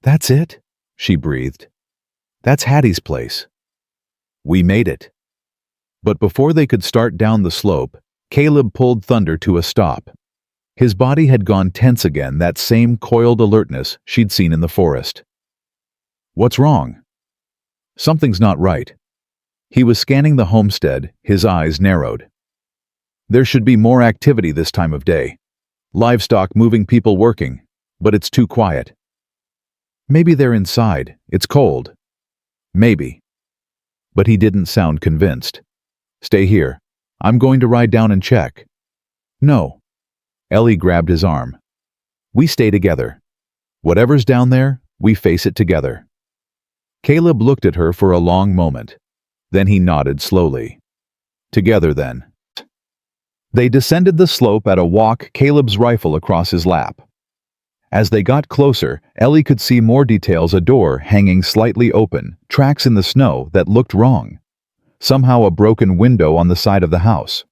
That's it, she breathed. That's Hattie's place. We made it. But before they could start down the slope, Caleb pulled Thunder to a stop. His body had gone tense again, that same coiled alertness she'd seen in the forest. What's wrong? Something's not right. He was scanning the homestead, his eyes narrowed. There should be more activity this time of day. Livestock moving, people working, but it's too quiet. Maybe they're inside. It's cold. Maybe. But he didn't sound convinced. Stay here. I'm going to ride down and check. No. Ellie grabbed his arm. We stay together. Whatever's down there, we face it together. Caleb looked at her for a long moment. Then he nodded slowly. Together then. They descended the slope at a walk, Caleb's rifle across his lap. As they got closer, Ellie could see more details, a door hanging slightly open, tracks in the snow that looked wrong. Somehow a broken window on the side of the house.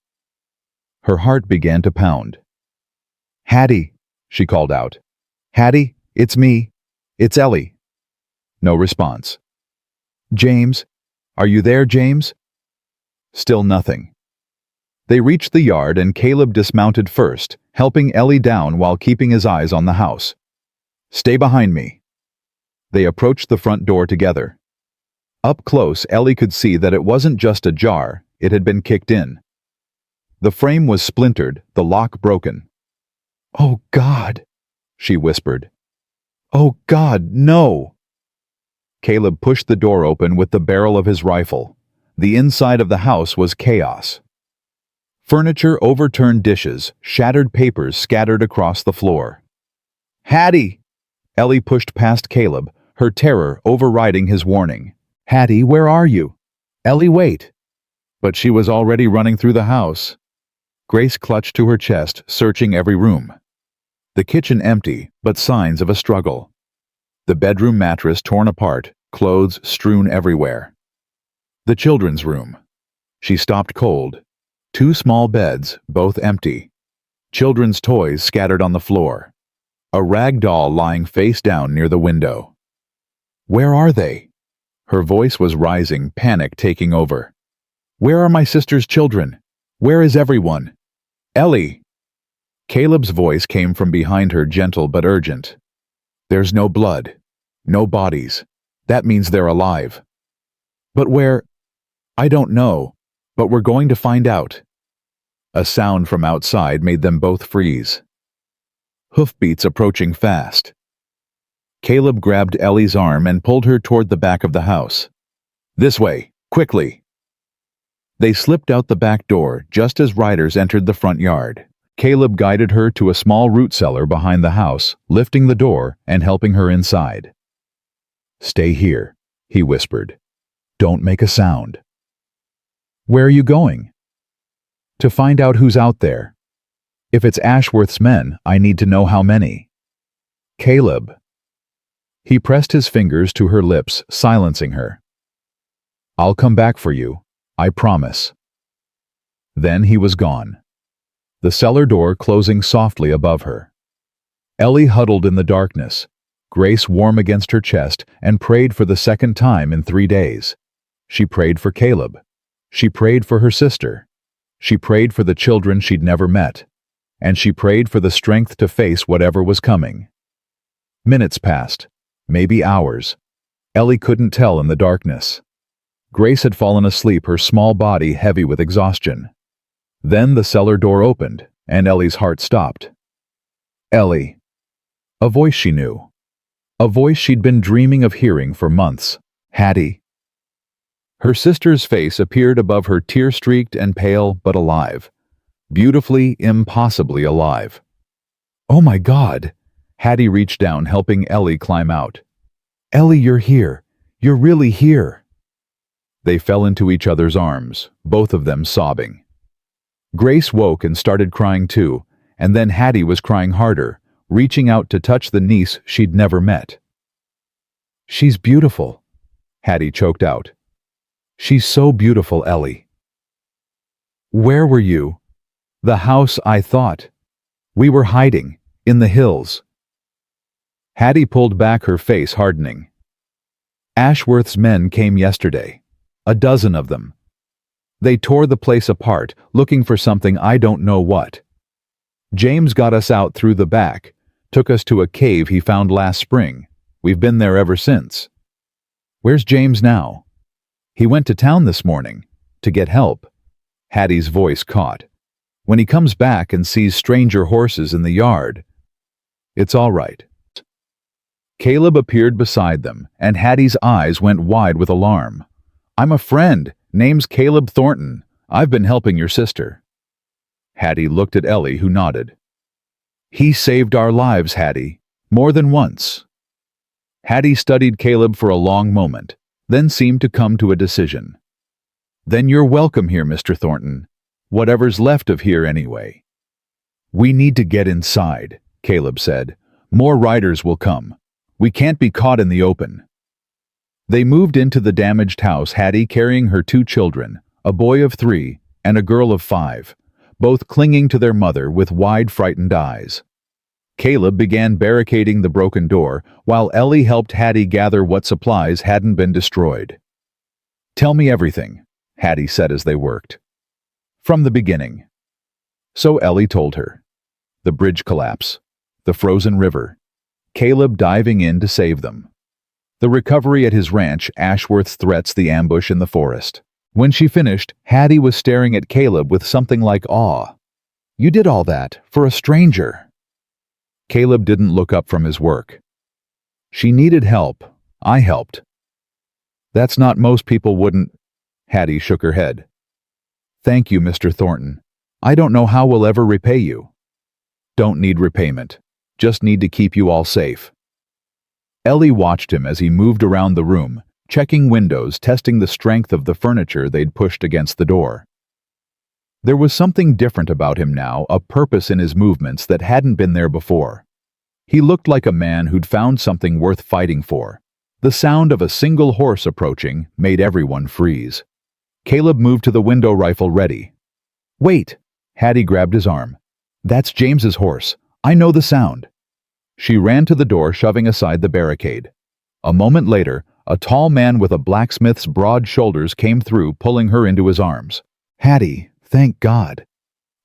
Her heart began to pound. Hattie, she called out. Hattie, it's me. It's Ellie. No response. James, are you there, James? Still nothing. They reached the yard and Caleb dismounted first, helping Ellie down while keeping his eyes on the house. Stay behind me. They approached the front door together. Up close, Ellie could see that it wasn't just ajar, it had been kicked in. The frame was splintered, the lock broken. Oh God, she whispered. Oh God, no! Caleb pushed the door open with the barrel of his rifle. The inside of the house was chaos. Furniture, overturned dishes, shattered papers scattered across the floor. Hattie! Ellie pushed past Caleb, her terror overriding his warning. Hattie, where are you? Ellie, wait! But she was already running through the house. Grace clutched to her chest, searching every room. The kitchen empty, but signs of a struggle. The bedroom mattress torn apart, clothes strewn everywhere. The children's room. She stopped cold. 2 small beds, both empty. Children's toys scattered on the floor. A rag doll lying face down near the window. Where are they? Her voice was rising, panic taking over. Where are my sister's children? Where is everyone? Ellie! Caleb's voice came from behind her, gentle but urgent. There's no blood. No bodies. That means they're alive. But where? I don't know, but we're going to find out. A sound from outside made them both freeze. Hoofbeats approaching fast. Caleb grabbed Ellie's arm and pulled her toward the back of the house. This way, quickly. They slipped out the back door just as riders entered the front yard. Caleb guided her to a small root cellar behind the house, lifting the door and helping her inside. Stay here, he whispered. Don't make a sound. Where are you going? To find out who's out there. If it's Ashworth's men, I need to know how many. Caleb. He pressed his fingers to her lips, silencing her. I'll come back for you, I promise. Then he was gone. The cellar door closing softly above her. Ellie huddled in the darkness, Grace warm against her chest, and prayed for the second time in 3 days. She prayed for Caleb. She prayed for her sister. She prayed for the children she'd never met. And she prayed for the strength to face whatever was coming. Minutes passed, maybe hours. Ellie couldn't tell in the darkness. Grace had fallen asleep, her small body heavy with exhaustion. Then the cellar door opened, and Ellie's heart stopped. Ellie. A voice she knew. A voice she'd been dreaming of hearing for months. Hattie. Her sister's face appeared above her, tear-streaked and pale but alive. Beautifully, impossibly alive. Oh my God! Hattie reached down, helping Ellie climb out. Ellie, you're here. You're really here. They fell into each other's arms, both of them sobbing. Grace woke and started crying too, and then Hattie was crying harder, reaching out to touch the niece she'd never met. She's beautiful, Hattie choked out. She's so beautiful, Ellie. Where were you? The house, I thought. We were hiding, in the hills. Hattie pulled back, her face hardening. Ashworth's men came yesterday. 12 of them. They tore the place apart, looking for something, I don't know what. James got us out through the back, took us to a cave he found last spring. We've been there ever since. Where's James now? He went to town this morning, to get help. Hattie's voice caught. When he comes back and sees stranger horses in the yard. It's all right. Caleb appeared beside them, and Hattie's eyes went wide with alarm. "I'm a friend. Name's Caleb Thornton. I've been helping your sister." Hattie looked at Ellie, who nodded. "He saved our lives, Hattie. More than once." Hattie studied Caleb for a long moment, then seemed to come to a decision. "Then you're welcome here, Mr. Thornton. Whatever's left of here, anyway." "We need to get inside," Caleb said. "More riders will come. We can't be caught in the open." They moved into the damaged house, Hattie carrying her 2 children, a boy of 3 and a girl of 5, both clinging to their mother with wide, frightened eyes. Caleb began barricading the broken door, while Ellie helped Hattie gather what supplies hadn't been destroyed. "Tell me everything," Hattie said as they worked. "From the beginning." So Ellie told her. The bridge collapse, the frozen river, Caleb diving in to save them. The recovery at his ranch, Ashworth's threats, the ambush in the forest. When she finished, Hattie was staring at Caleb with something like awe. "You did all that for a stranger." Caleb didn't look up from his work. "She needed help. I helped." "That's not most people wouldn't." Hattie shook her head. "Thank you, Mr. Thornton. I don't know how we'll ever repay you." "Don't need repayment. Just need to keep you all safe." Ellie watched him as he moved around the room, checking windows, testing the strength of the furniture they'd pushed against the door. There was something different about him now, a purpose in his movements that hadn't been there before. He looked like a man who'd found something worth fighting for. The sound of a single horse approaching made everyone freeze. Caleb moved to the window, rifle ready. "Wait!" Hattie grabbed his arm. "That's James's horse. I know the sound." She ran to the door, shoving aside the barricade. A moment later, a tall man with a blacksmith's broad shoulders came through, pulling her into his arms. "Hattie, thank God.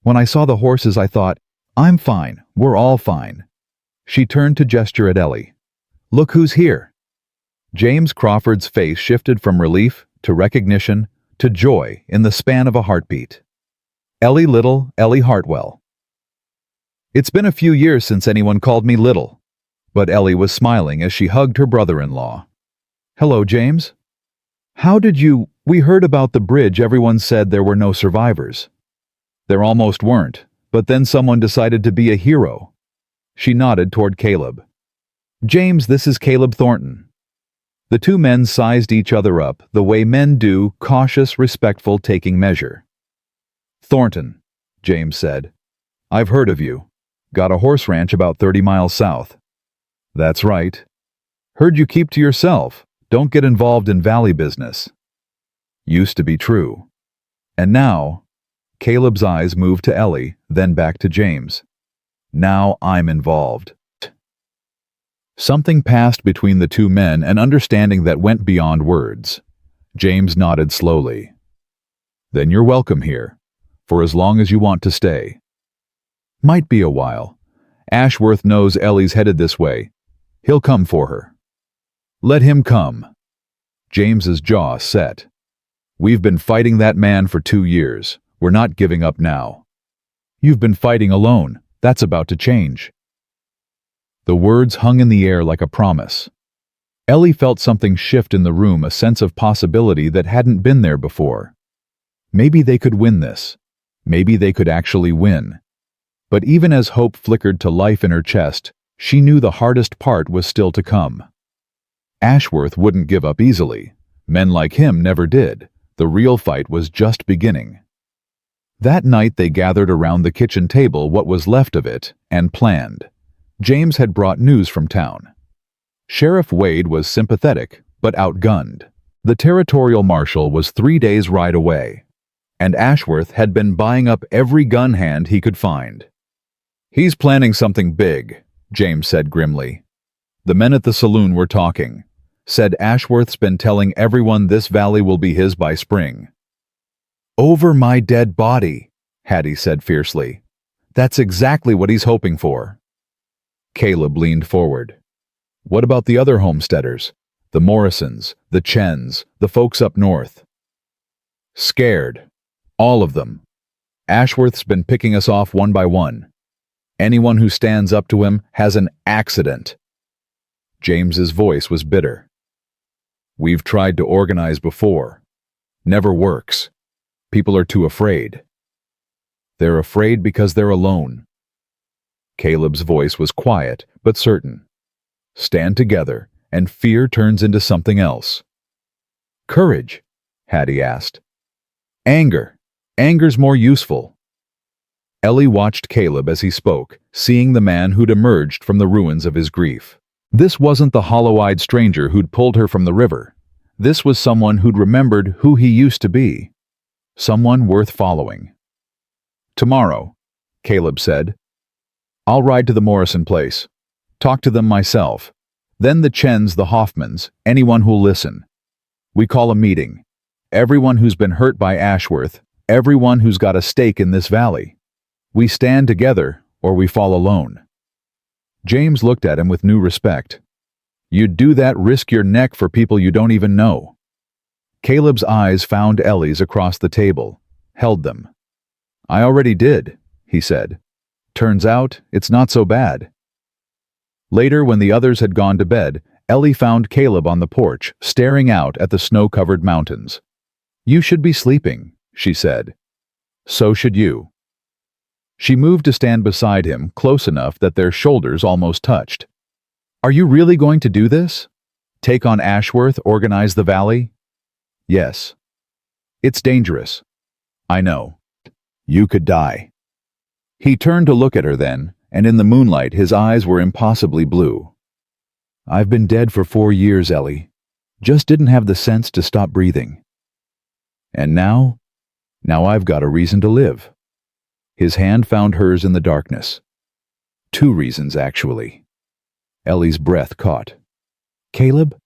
When I saw the horses, I thought, I'm fine, we're all fine." She turned to gesture at Ellie. "Look who's here." James Crawford's face shifted from relief to recognition to joy in the span of a heartbeat. Ellie Little, Ellie Hartwell. "It's been a few years since anyone called me Little." But Ellie was smiling as she hugged her brother-in-law. "Hello, James. How did you— We heard about the bridge. Everyone said there were no survivors." "There almost weren't, but then someone decided to be a hero." She nodded toward Caleb. "James, this is Caleb Thornton." The 2 men sized each other up the way men do, cautious, respectful, taking measure. "Thornton," James said. "I've heard of you. Got a horse ranch about 30 miles south." "That's right. Heard you keep to yourself. Don't get involved in valley business." Used to be true. And now, Caleb's eyes moved to Ellie, then back to James. "Now I'm involved." Something passed between the 2 men, an understanding that went beyond words. James nodded slowly. "Then you're welcome here, for as long as you want to stay." "Might be a while. Ashworth knows Ellie's headed this way. He'll come for her." "Let him come." James's jaw set. "We've been fighting that man for 2 years. We're not giving up now." "You've been fighting alone. That's about to change." The words hung in the air like a promise. Ellie felt something shift in the room, a sense of possibility that hadn't been there before. Maybe they could win this. Maybe they could actually win. But even as hope flickered to life in her chest, she knew the hardest part was still to come. Ashworth wouldn't give up easily. Men like him never did. The real fight was just beginning. That night they gathered around the kitchen table, what was left of it, and planned. James had brought news from town. Sheriff Wade was sympathetic, but outgunned. The territorial marshal was 3 days' ride away, and Ashworth had been buying up every gun hand he could find. "He's planning something big," James said grimly. The men at the saloon were talking. Said Ashworth's been telling everyone this valley will be his by spring. "Over my dead body," Hattie said fiercely. "That's exactly what he's hoping for." Caleb leaned forward. "What about the other homesteaders? The Morrisons, the Chens, the folks up north?" "Scared. All of them. Ashworth's been picking us off one by one. Anyone who stands up to him has an accident." James's voice was bitter. We've tried to organize before. Never works. People are too afraid. They're afraid because they're alone. Caleb's voice was quiet but certain. Stand together, and fear turns into something else. Courage, Hattie asked. Anger. Anger's more useful. Ellie watched Caleb as he spoke, seeing the man who'd emerged from the ruins of his grief. This wasn't the hollow-eyed stranger who'd pulled her from the river. This was someone who'd remembered who he used to be. Someone worth following. Tomorrow, Caleb said. I'll ride to the Morrison place. Talk to them myself. Then the Chens, the Hoffmans, anyone who'll listen. We call a meeting. Everyone who's been hurt by Ashworth, everyone who's got a stake in this valley. We stand together, or we fall alone. James looked at him with new respect. You'd do that, risk your neck for people you don't even know. Caleb's eyes found Ellie's across the table, held them. I already did, he said. Turns out, it's not so bad. Later, when the others had gone to bed, Ellie found Caleb on the porch, staring out at the snow-covered mountains. You should be sleeping, she said. So should you. She moved to stand beside him, close enough that their shoulders almost touched. Are you really going to do this? Take on Ashworth, organize the valley? Yes. It's dangerous. I know. You could die. He turned to look at her then, and in the moonlight his eyes were impossibly blue. I've been dead for 4 years, Ellie. Just didn't have the sense to stop breathing. And now I've got a reason to live. His hand found hers in the darkness. 2 reasons, actually. Ellie's breath caught. Caleb?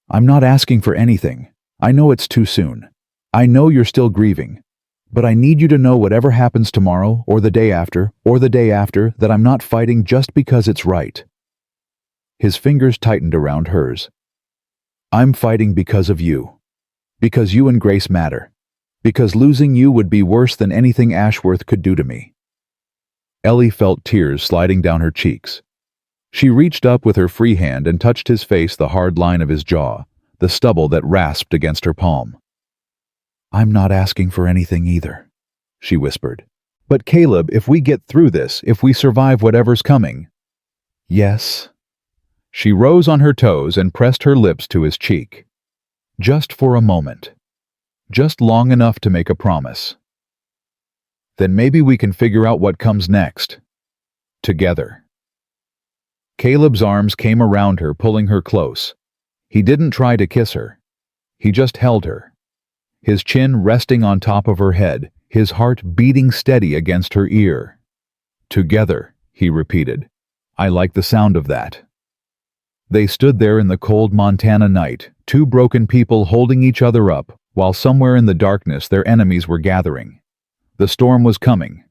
I'm not asking for anything. I know it's too soon. I know you're still grieving. But I need you to know whatever happens tomorrow, or the day after, that I'm not fighting just because it's right. His fingers tightened around hers. I'm fighting because of you. Because you and Grace matter. Because losing you would be worse than anything Ashworth could do to me. Ellie felt tears sliding down her cheeks. She reached up with her free hand and touched his face, the hard line of his jaw, the stubble that rasped against her palm. I'm not asking for anything either, she whispered. But Caleb, if we get through this, if we survive whatever's coming. Yes. She rose on her toes and pressed her lips to his cheek. Just for a moment. Just long enough to make a promise. Then maybe we can figure out what comes next. Together. Caleb's arms came around her, pulling her close. He didn't try to kiss her. He just held her. His chin resting on top of her head, his heart beating steady against her ear. Together, he repeated. I like the sound of that. They stood there in the cold Montana night, 2 broken people holding each other up, while somewhere in the darkness their enemies were gathering. The storm was coming.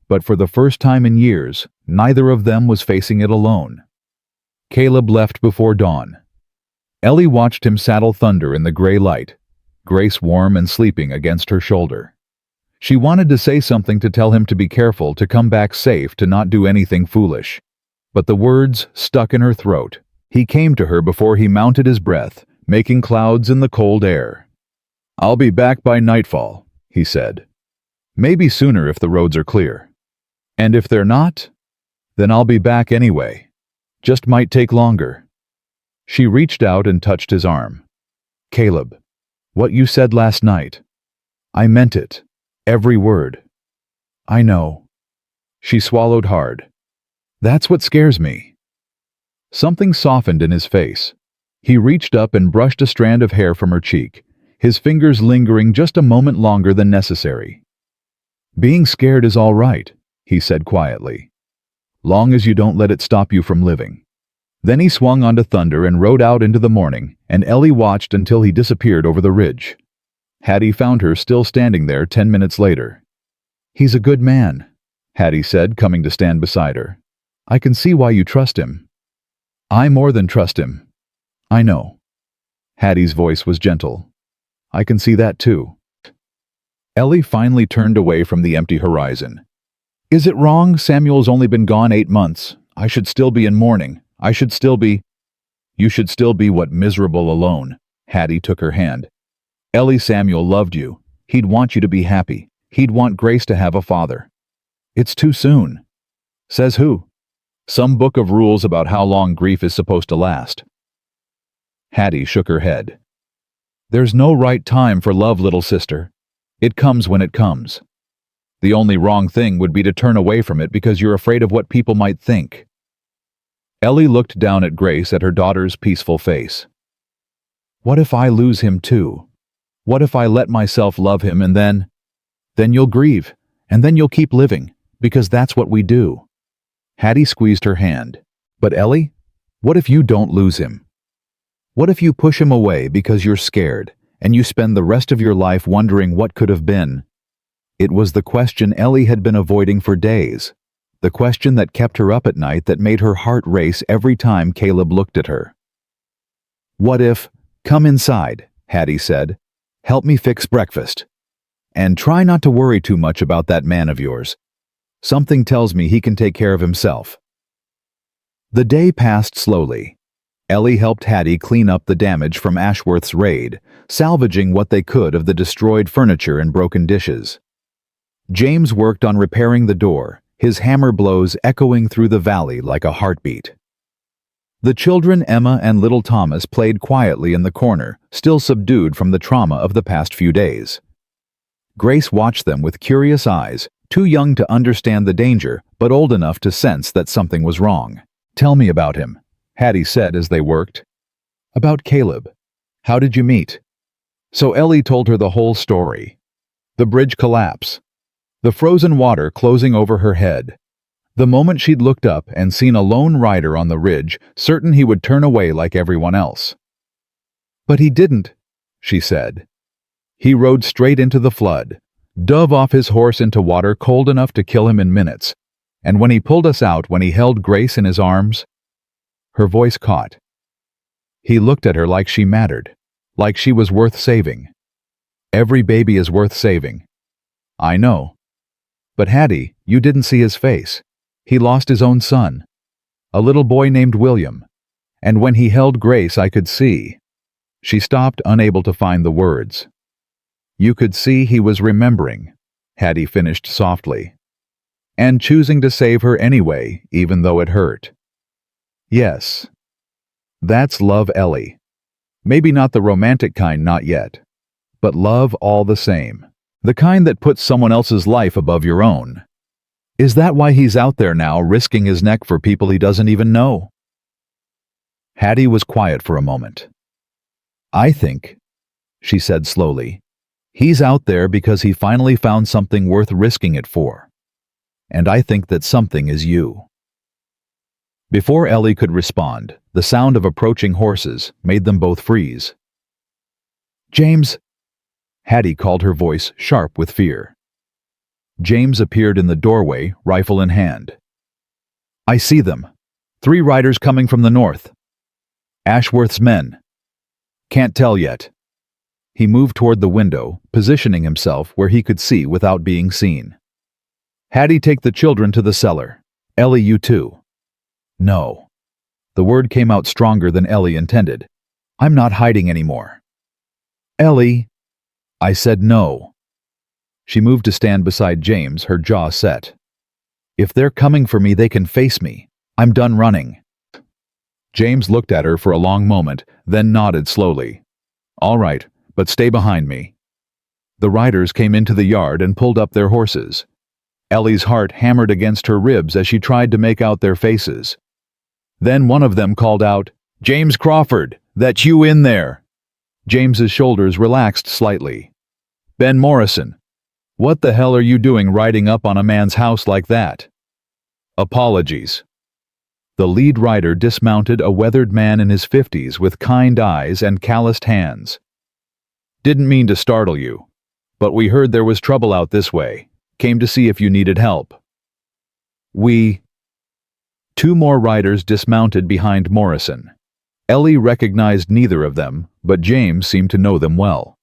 But for the first time in years, neither of them was facing it alone. Caleb left before dawn. Ellie watched him saddle Thunder in the gray light, Grace warm and sleeping against her shoulder. She wanted to say something to tell him to be careful, to come back safe, to not do anything foolish. But the words stuck in her throat. He came to her before he mounted his breath, making clouds in the cold air. I'll be back by nightfall, he said. Maybe sooner if the roads are clear. And if they're not, then I'll be back anyway. Just might take longer. She reached out and touched his arm. Caleb, what you said last night. I meant it. Every word. I know. She swallowed hard. That's what scares me. Something softened in his face. He reached up and brushed a strand of hair from her cheek, his fingers lingering just a moment longer than necessary. Being scared is all right, he said quietly. Long as you don't let it stop you from living. Then he swung onto Thunder and rode out into the morning, and Ellie watched until he disappeared over the ridge. Hattie found her still standing there 10 minutes later. He's a good man, Hattie said, coming to stand beside her. I can see why you trust him. I more than trust him. I know. Hattie's voice was gentle. I can see that too. Ellie finally turned away from the empty horizon. Is it wrong? Samuel's only been gone 8 months. I should still be in mourning. I should still be... You should still be what miserable alone. Hattie took her hand. Ellie Samuel loved you. He'd want you to be happy. He'd want Grace to have a father. It's too soon. Says who? Some book of rules about how long grief is supposed to last. Hattie shook her head. There's no right time for love, little sister. It comes when it comes. The only wrong thing would be to turn away from it because you're afraid of what people might think. Ellie looked down at Grace at her daughter's peaceful face. What if I lose him too? What if I let myself love him and then you'll grieve, and then you'll keep living, because that's what we do. Hattie squeezed her hand. But Ellie, what if you don't lose him? What if you push him away because you're scared, and you spend the rest of your life wondering what could have been? It was the question Ellie had been avoiding for days, the question that kept her up at night, that made her heart race every time Caleb looked at her. What if, come inside, Hattie said. Help me fix breakfast. And try not to worry too much about that man of yours. Something tells me he can take care of himself. The day passed slowly. Ellie helped Hattie clean up the damage from Ashworth's raid, salvaging what they could of the destroyed furniture and broken dishes. James worked on repairing the door, his hammer blows echoing through the valley like a heartbeat. The children, Emma and little Thomas, played quietly in the corner, still subdued from the trauma of the past few days. Grace watched them with curious eyes, too young to understand the danger, but old enough to sense that something was wrong. Tell me about him, Hattie said as they worked. About Caleb. How did you meet? So Ellie told her the whole story. The bridge collapse. The frozen water closing over her head. The moment she'd looked up and seen a lone rider on the ridge, certain he would turn away like everyone else. But he didn't, she said. He rode straight into the flood, dove off his horse into water cold enough to kill him in minutes, and when he pulled us out, when he held Grace in his arms, her voice caught. He looked at her like she mattered, like she was worth saving. Every baby is worth saving. I know. But Hattie, you didn't see his face. He lost his own son, a little boy named William, and when he held Grace I could see. She stopped, unable to find the words. You could see he was remembering, Hattie finished softly, and choosing to save her anyway, even though it hurt. Yes. That's love, Ellie. Maybe not the romantic kind, not yet, but love all the same. The kind that puts someone else's life above your own. Is that why he's out there now, risking his neck for people he doesn't even know? Hattie was quiet for a moment. I think, she said slowly, he's out there because he finally found something worth risking it for. And I think that something is you. Before Ellie could respond, the sound of approaching horses made them both freeze. James, Hattie called, her voice sharp with fear. James appeared in the doorway, rifle in hand. I see them. 3 riders coming from the north. Ashworth's men. Can't tell yet. He moved toward the window, positioning himself where he could see without being seen. Hattie, take the children to the cellar. Ellie, you too. No. The word came out stronger than Ellie intended. I'm not hiding anymore. Ellie. I said no. She moved to stand beside James, her jaw set. If they're coming for me, they can face me. I'm done running. James looked at her for a long moment, then nodded slowly. All right, but stay behind me. The riders came into the yard and pulled up their horses. Ellie's heart hammered against her ribs as she tried to make out their faces. Then one of them called out, James Crawford, that's you in there. James's shoulders relaxed slightly. Ben Morrison, what the hell are you doing riding up on a man's house like that? Apologies. The lead rider dismounted, a weathered man in his 50s with kind eyes and calloused hands. Didn't mean to startle you, but we heard there was trouble out this way. Came to see if you needed help. 2 more riders dismounted behind Morrison. Ellie recognized neither of them, but James seemed to know them well.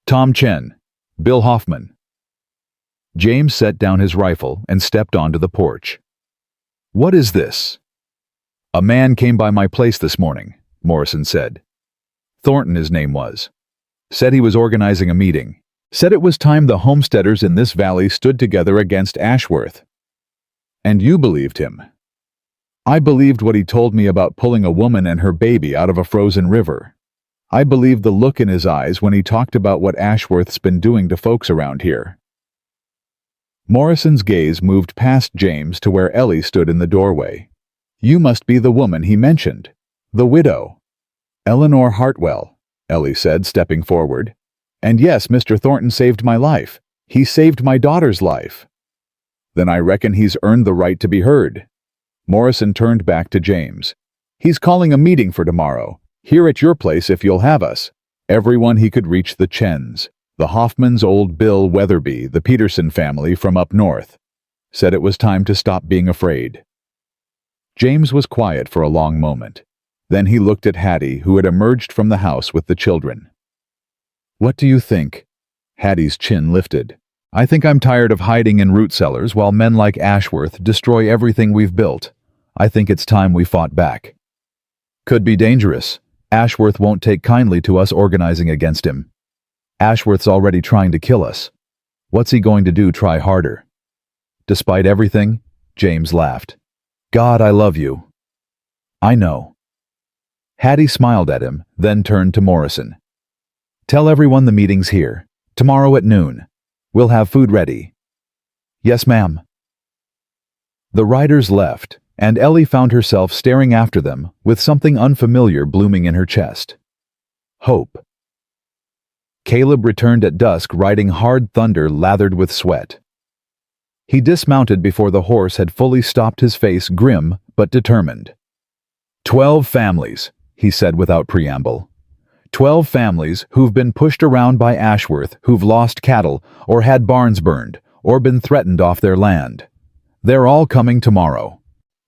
Tom Chen, Bill Hoffman. James set down his rifle and stepped onto the porch. What is this? A man came by my place this morning, Morrison said. Thornton, his name was. Said he was organizing a meeting. Said it was time the homesteaders in this valley stood together against Ashworth. And you believed him. I believed what he told me about pulling a woman and her baby out of a frozen river. I believed the look in his eyes when he talked about what Ashworth's been doing to folks around here. Morrison's gaze moved past James to where Ellie stood in the doorway. You must be the woman he mentioned. The widow. Eleanor Hartwell, Ellie said, stepping forward. And yes, Mr. Thornton saved my life. He saved my daughter's life. Then I reckon he's earned the right to be heard. Morrison turned back to James. He's calling a meeting for tomorrow, here at your place if you'll have us. Everyone he could reach: the Chens, the Hoffmans, old Bill Weatherby, the Peterson family from up north. Said it was time to stop being afraid. James was quiet for a long moment. Then he looked at Hattie, who had emerged from the house with the children. What do you think? Hattie's chin lifted. I think I'm tired of hiding in root cellars while men like Ashworth destroy everything we've built. I think it's time we fought back. Could be dangerous. Ashworth won't take kindly to us organizing against him. Ashworth's already trying to kill us. What's he going to do? Try harder? Despite everything, James laughed. God, I love you. I know. Hattie smiled at him, then turned to Morrison. Tell everyone the meeting's here, tomorrow at noon. We'll have food ready. Yes, ma'am. The riders left, and Ellie found herself staring after them with something unfamiliar blooming in her chest. Hope. Caleb returned at dusk riding Hard Thunder lathered with sweat. He dismounted before the horse had fully stopped, his face grim but determined. 12 families, he said without preamble. 12 families who've been pushed around by Ashworth, who've lost cattle or had barns burned or been threatened off their land. They're all coming tomorrow.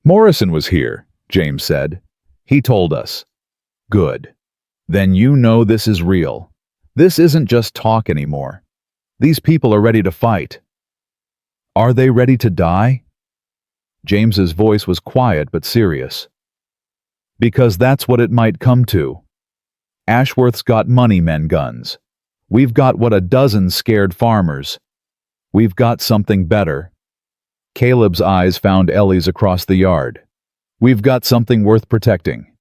Morrison was here, James said. He told us. Good. Then you know this is real. This isn't just talk anymore. These people are ready to fight. Are they ready to die? James's voice was quiet but serious. Because that's what it might come to. Ashworth's got money men guns. We've got what, a dozen scared farmers. We've got something better. Caleb's eyes found Ellie's across the yard. We've got something worth protecting.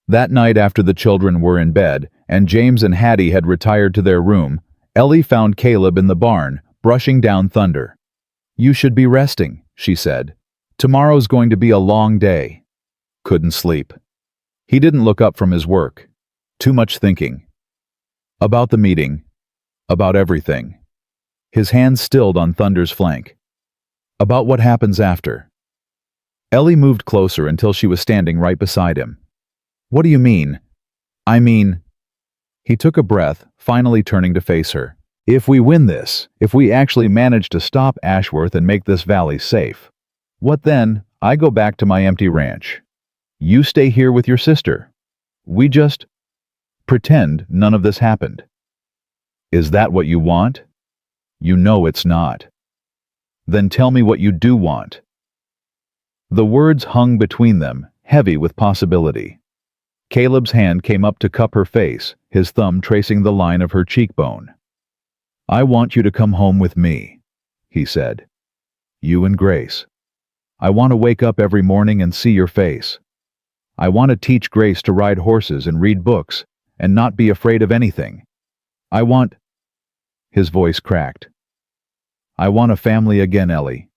That night, after the children were in bed and James and Hattie had retired to their room, Ellie found Caleb in the barn, brushing down Thunder. You should be resting, she said. Tomorrow's going to be a long day. Couldn't sleep. He didn't look up from his work. Too much thinking. About the meeting. About everything. His hands stilled on Thunder's flank. About what happens after. Ellie moved closer until she was standing right beside him. What do you mean? I mean... He took a breath, finally turning to face her. If we win this, if we actually manage to stop Ashworth and make this valley safe, what then? I go back to my empty ranch. You stay here with your sister. We just... pretend none of this happened. Is that what you want? You know it's not. Then tell me what you do want. The words hung between them, heavy with possibility. Caleb's hand came up to cup her face, his thumb tracing the line of her cheekbone. I want you to come home with me, he said. You and Grace. I want to wake up every morning and see your face. I want to teach Grace to ride horses and read books, and not be afraid of anything. I want... His voice cracked. I want a family again, Ellie.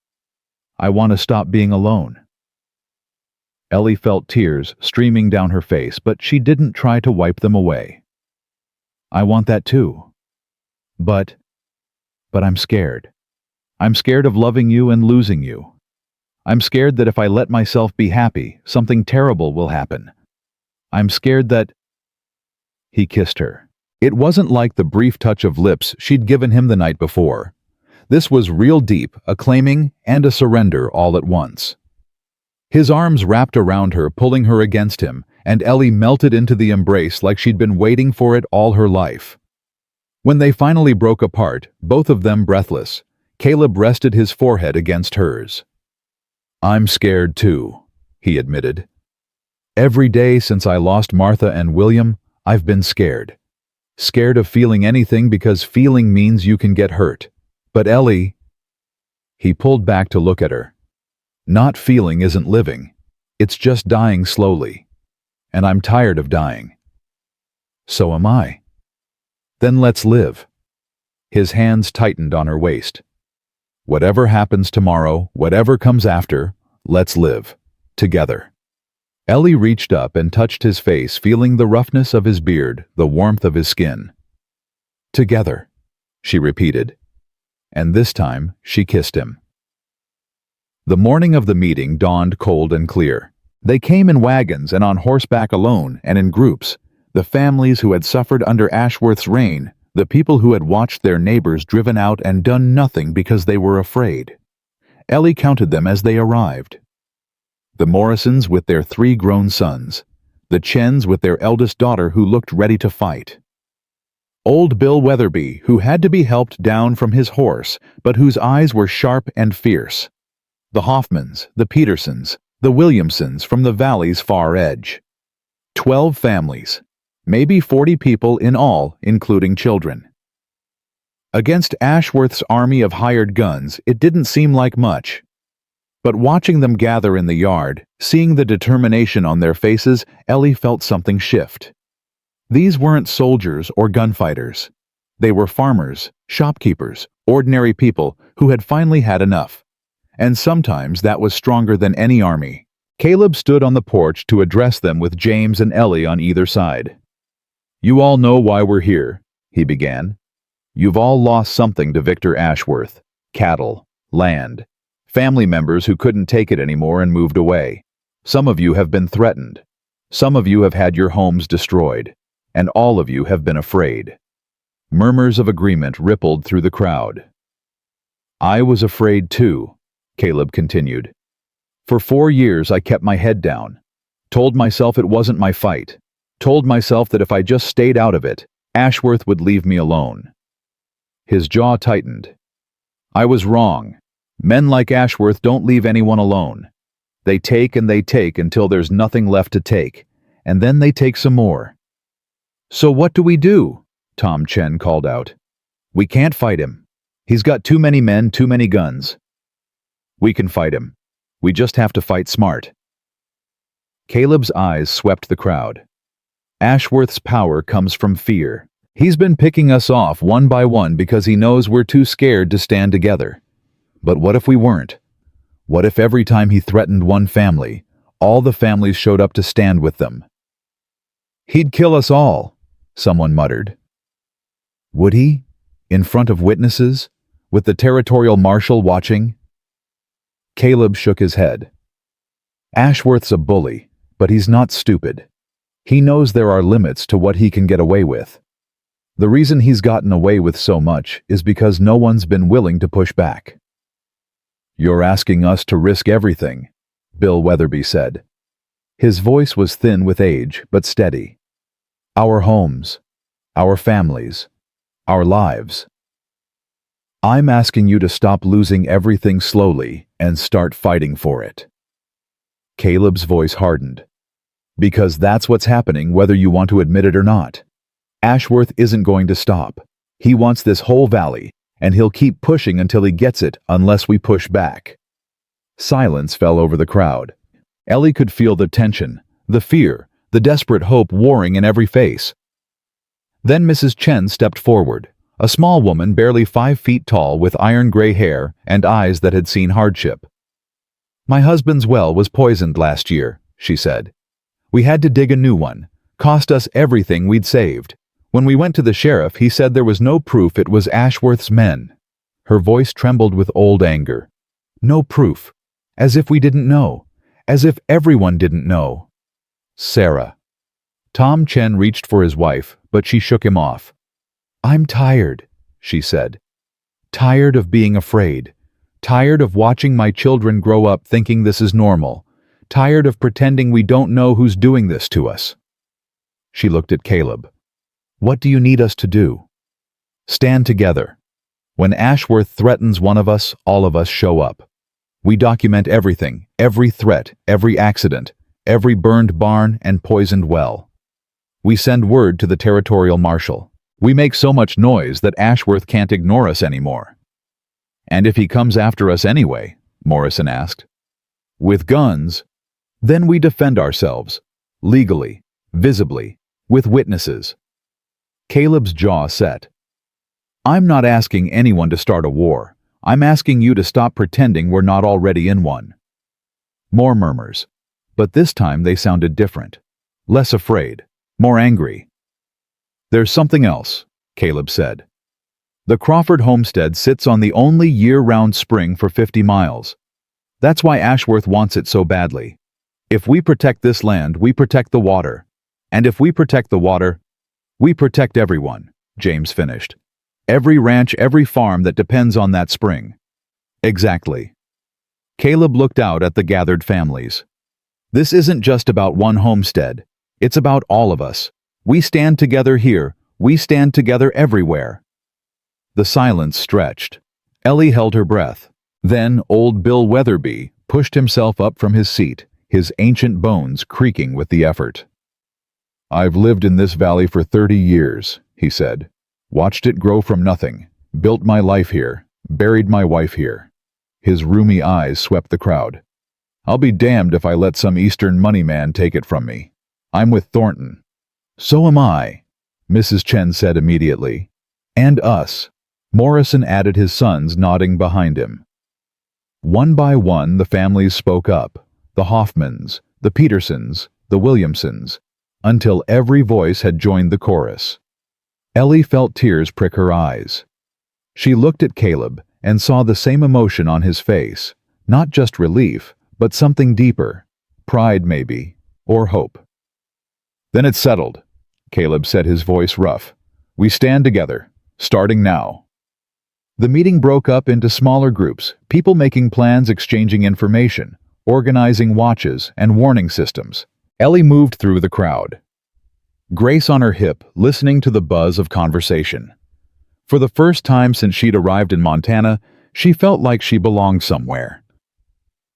I want to stop being alone. Ellie felt tears streaming down her face, but she didn't try to wipe them away. I want that too. But I'm scared. I'm scared of loving you and losing you. I'm scared that if I let myself be happy, something terrible will happen. I'm scared that... He kissed her. It wasn't like the brief touch of lips she'd given him the night before. This was real deep, a claiming and a surrender all at once. His arms wrapped around her, pulling her against him, and Ellie melted into the embrace like she'd been waiting for it all her life. When they finally broke apart, both of them breathless, Caleb rested his forehead against hers. I'm scared too, he admitted. Every day since I lost Martha and William, I've been scared. Scared of feeling anything because feeling means you can get hurt. But Ellie—" He pulled back to look at her. "Not feeling isn't living. It's just dying slowly. And I'm tired of dying." "So am I." "Then let's live." His hands tightened on her waist. "Whatever happens tomorrow, whatever comes after, let's live. Together." Ellie reached up and touched his face, feeling the roughness of his beard, the warmth of his skin. "Together," she repeated. And this time, she kissed him. The morning of the meeting dawned cold and clear. They came in wagons and on horseback alone and in groups. The families who had suffered under Ashworth's reign, the people who had watched their neighbors driven out and done nothing because they were afraid. Ellie counted them as they arrived. The Morrisons with their 3 grown sons, the Chens with their eldest daughter who looked ready to fight. Old Bill Weatherby, who had to be helped down from his horse, but whose eyes were sharp and fierce. The Hoffmans, the Petersons, the Williamsons from the valley's far edge. 12 families, maybe 40 people in all, including children. Against Ashworth's army of hired guns, it didn't seem like much. But watching them gather in the yard, seeing the determination on their faces, Ellie felt something shift. These weren't soldiers or gunfighters. They were farmers, shopkeepers, ordinary people who had finally had enough. And sometimes that was stronger than any army. Caleb stood on the porch to address them with James and Ellie on either side. "You all know why we're here," he began. "You've all lost something to Victor Ashworth. Cattle, land, family members who couldn't take it anymore and moved away. Some of you have been threatened. Some of you have had your homes destroyed. And all of you have been afraid." Murmurs of agreement rippled through the crowd. "I was afraid too," Caleb continued. "For 4 years I kept my head down. Told myself it wasn't my fight. Told myself that if I just stayed out of it, Ashworth would leave me alone." His jaw tightened. "I was wrong. Men like Ashworth don't leave anyone alone. They take and they take until there's nothing left to take, and then they take some more." "So what do we do?" Tom Chen called out. "We can't fight him. He's got too many men, too many guns." "We can fight him. We just have to fight smart." Caleb's eyes swept the crowd. "Ashworth's power comes from fear. He's been picking us off one by one because he knows we're too scared to stand together. But what if we weren't? What if every time he threatened one family, all the families showed up to stand with them?" "He'd kill us all," someone muttered. "Would he? In front of witnesses? With the territorial marshal watching?" Caleb shook his head. "Ashworth's a bully, but he's not stupid. He knows there are limits to what he can get away with. The reason he's gotten away with so much is because no one's been willing to push back." "You're asking us to risk everything," Bill Weatherby said. His voice was thin with age, but steady. "Our homes, our families, our lives. I'm asking you to stop losing everything slowly and start fighting for it." Caleb's voice hardened. "Because that's what's happening whether you want to admit it or not. Ashworth isn't going to stop. He wants this whole valley, and he'll keep pushing until he gets it unless we push back." Silence fell over the crowd. Ellie could feel the tension, the fear, the desperate hope warring in every face. Then Mrs. Chen stepped forward, a small woman barely 5 feet tall with iron-gray hair and eyes that had seen hardship. "My husband's well was poisoned last year," she said. "We had to dig a new one. Cost us everything we'd saved. When we went to the sheriff, he said there was no proof it was Ashworth's men." Her voice trembled with old anger. "No proof. As if we didn't know. As if everyone didn't know." "Sarah." Tom Chen reached for his wife, but she shook him off. "I'm tired," she said. "Tired of being afraid. Tired of watching my children grow up thinking this is normal. Tired of pretending we don't know who's doing this to us." She looked at Caleb. "What do you need us to do?" "Stand together. When Ashworth threatens one of us, all of us show up. We document everything, every threat, every accident, every burned barn and poisoned well. We send word to the territorial marshal. We make so much noise that Ashworth can't ignore us anymore. And if he comes after us anyway, Morrison asked. With guns, then we defend ourselves, legally, visibly, with witnesses. Caleb's jaw set. I'm not asking anyone to start a war. I'm asking you to stop pretending we're not already in one. More murmurs, but this time they sounded different. Less afraid, more angry. There's something else, Caleb said. The Crawford homestead sits on the only year-round spring for 50 miles. That's why Ashworth wants it so badly. If we protect this land, we protect the water. And if we protect the water, we protect everyone, James finished. Every ranch, every farm that depends on that spring. Exactly. Caleb looked out at the gathered families. This isn't just about one homestead. It's about all of us. We stand together here. We stand together everywhere. The silence stretched. Ellie held her breath. Then old Bill Weatherby pushed himself up from his seat, his ancient bones creaking with the effort. I've lived in this valley for 30 years, he said. Watched it grow from nothing, built my life here, buried my wife here. His rheumy eyes swept the crowd. I'll be damned if I let some Eastern money man take it from me. I'm with Thornton. So am I, Mrs. Chen said immediately. And us. Morrison added, his sons nodding behind him. One by one the families spoke up, the Hoffmans, the Petersons, the Williamsons, until every voice had joined the chorus. Ellie felt tears prick her eyes. She looked at Caleb and saw the same emotion on his face, not just relief, but something deeper, pride maybe, or hope. Then it's settled, Caleb said, his voice rough. We stand together, starting now. The meeting broke up into smaller groups, people making plans, exchanging information, organizing watches and warning systems. Ellie moved through the crowd, Grace on her hip, listening to the buzz of conversation. For the first time since she'd arrived in Montana, she felt like she belonged somewhere.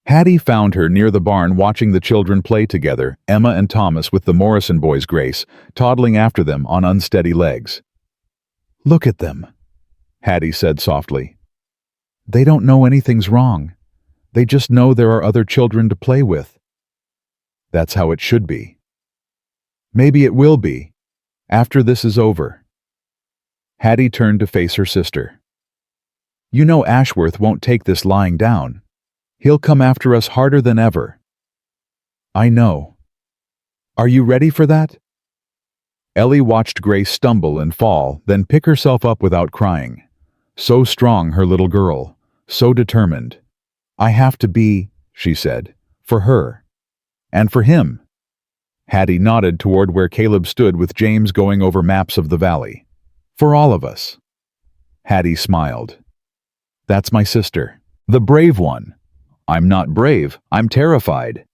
Hattie found her near the barn watching the children play together, Emma and Thomas with the Morrison boys, Grace, toddling after them on unsteady legs. Look at them, Hattie said softly. They don't know anything's wrong. They just know there are other children to play with. That's how it should be. Maybe it will be, after this is over. Hattie turned to face her sister. You know Ashworth won't take this lying down. He'll come after us harder than ever. I know. Are you ready for that? Ellie watched Grace stumble and fall, then pick herself up without crying. So strong, her little girl, so determined. I have to be, she said, for her. And for him. Hattie nodded toward where Caleb stood with James going over maps of the valley. For all of us. Hattie smiled. That's my sister. The brave one. I'm not brave, I'm terrified.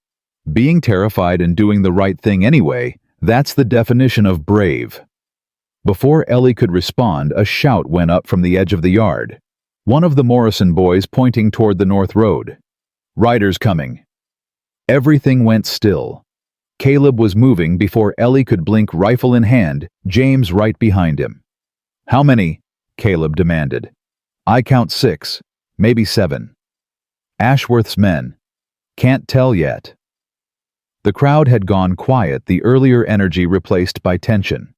Being terrified and doing the right thing anyway, that's the definition of brave. Before Ellie could respond, a shout went up from the edge of the yard. One of the Morrison boys pointing toward the north road. Riders coming. Everything went still. Caleb was moving before Ellie could blink, rifle in hand, James right behind him. How many? Caleb demanded. I count 6, maybe 7. Ashworth's men. Can't tell yet. The crowd had gone quiet, the earlier energy replaced by tension.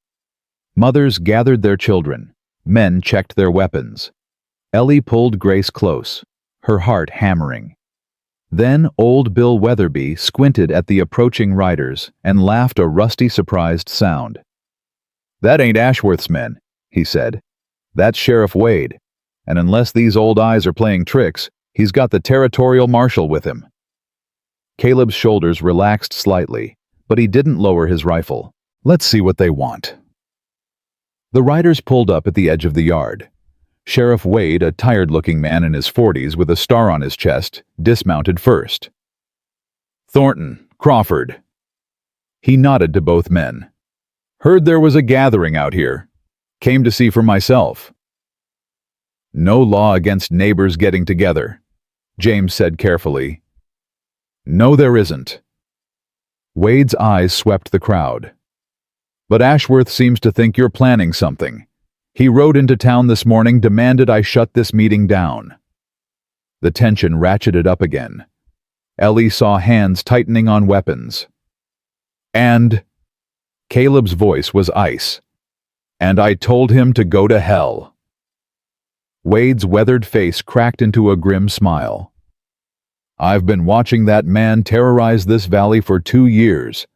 Mothers gathered their children. Men checked their weapons. Ellie pulled Grace close, her heart hammering. Then old Bill Weatherby squinted at the approaching riders and laughed a rusty, surprised sound. That ain't Ashworth's men, he said. That's Sheriff Wade, and unless these old eyes are playing tricks, he's got the territorial marshal with him. Caleb's shoulders relaxed slightly, but he didn't lower his rifle. Let's see what they want. The riders pulled up at the edge of the yard. Sheriff Wade, a tired-looking man in his 40s with a star on his chest, dismounted first. Thornton, Crawford. He nodded to both men. Heard there was a gathering out here. Came to see for myself. No law against neighbors getting together, James said carefully. No, there isn't. Wade's eyes swept the crowd. But Ashworth seems to think you're planning something. He rode into town this morning, demanded I shut this meeting down. The tension ratcheted up again. Ellie saw hands tightening on weapons. And Caleb's voice was ice. And I told him to go to hell. Wade's weathered face cracked into a grim smile. I've been watching that man terrorize this valley for 2 years.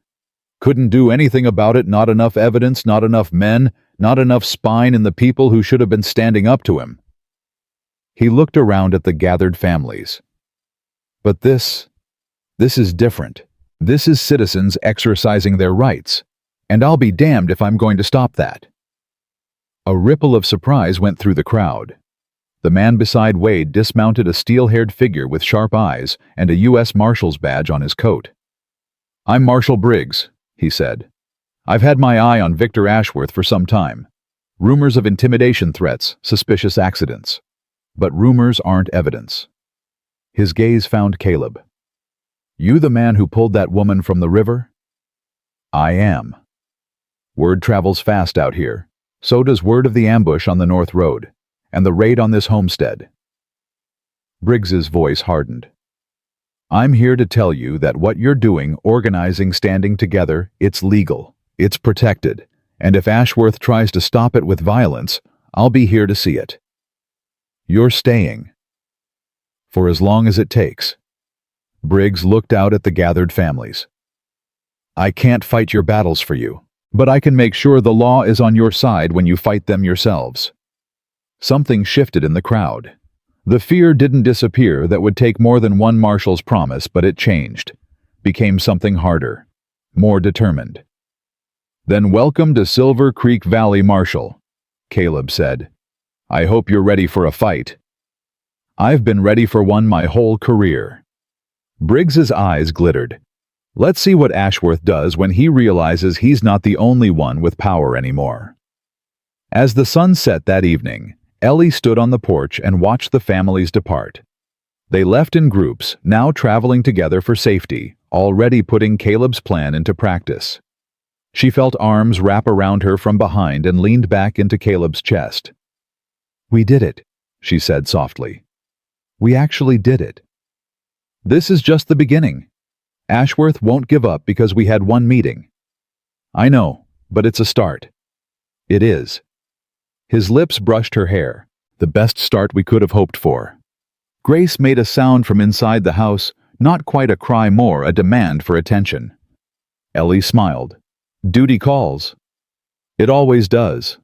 Couldn't do anything about it, not enough evidence, not enough men, not enough spine in the people who should have been standing up to him. He looked around at the gathered families. But this is different. This is citizens exercising their rights, and I'll be damned if I'm going to stop that. A ripple of surprise went through the crowd. The man beside Wade dismounted a steel-haired figure with sharp eyes and a U.S. Marshal's badge on his coat. I'm Marshal Briggs, he said. I've had my eye on Victor Ashworth for some time. Rumors of intimidation threats, suspicious accidents. But rumors aren't evidence. His gaze found Caleb. You the man who pulled that woman from the river? I am. Word travels fast out here. So does word of the ambush on the North Road, and the raid on this homestead. Briggs's voice hardened. I'm here to tell you that what you're doing, organizing, standing together, it's legal, it's protected, and if Ashworth tries to stop it with violence, I'll be here to see it. You're staying. For as long as it takes. Briggs looked out at the gathered families. I can't fight your battles for you, but I can make sure the law is on your side when you fight them yourselves. Something shifted in the crowd. The fear didn't disappear that would take more than one marshal's promise, but it changed, became something harder, more determined. Then welcome to Silver Creek Valley, Marshal, Caleb said. I hope you're ready for a fight. I've been ready for one my whole career. Briggs's eyes glittered. Let's see what Ashworth does when he realizes he's not the only one with power anymore. As the sun set that evening, Ellie stood on the porch and watched the families depart. They left in groups, now traveling together for safety, already putting Caleb's plan into practice. She felt arms wrap around her from behind and leaned back into Caleb's chest. We did it, she said softly. We actually did it. This is just the beginning. Ashworth won't give up because we had one meeting. I know, but it's a start. It is. His lips brushed her hair, the best start we could have hoped for. Grace made a sound from inside the house, not quite a cry more, a demand for attention. Ellie smiled. Duty calls. It always does.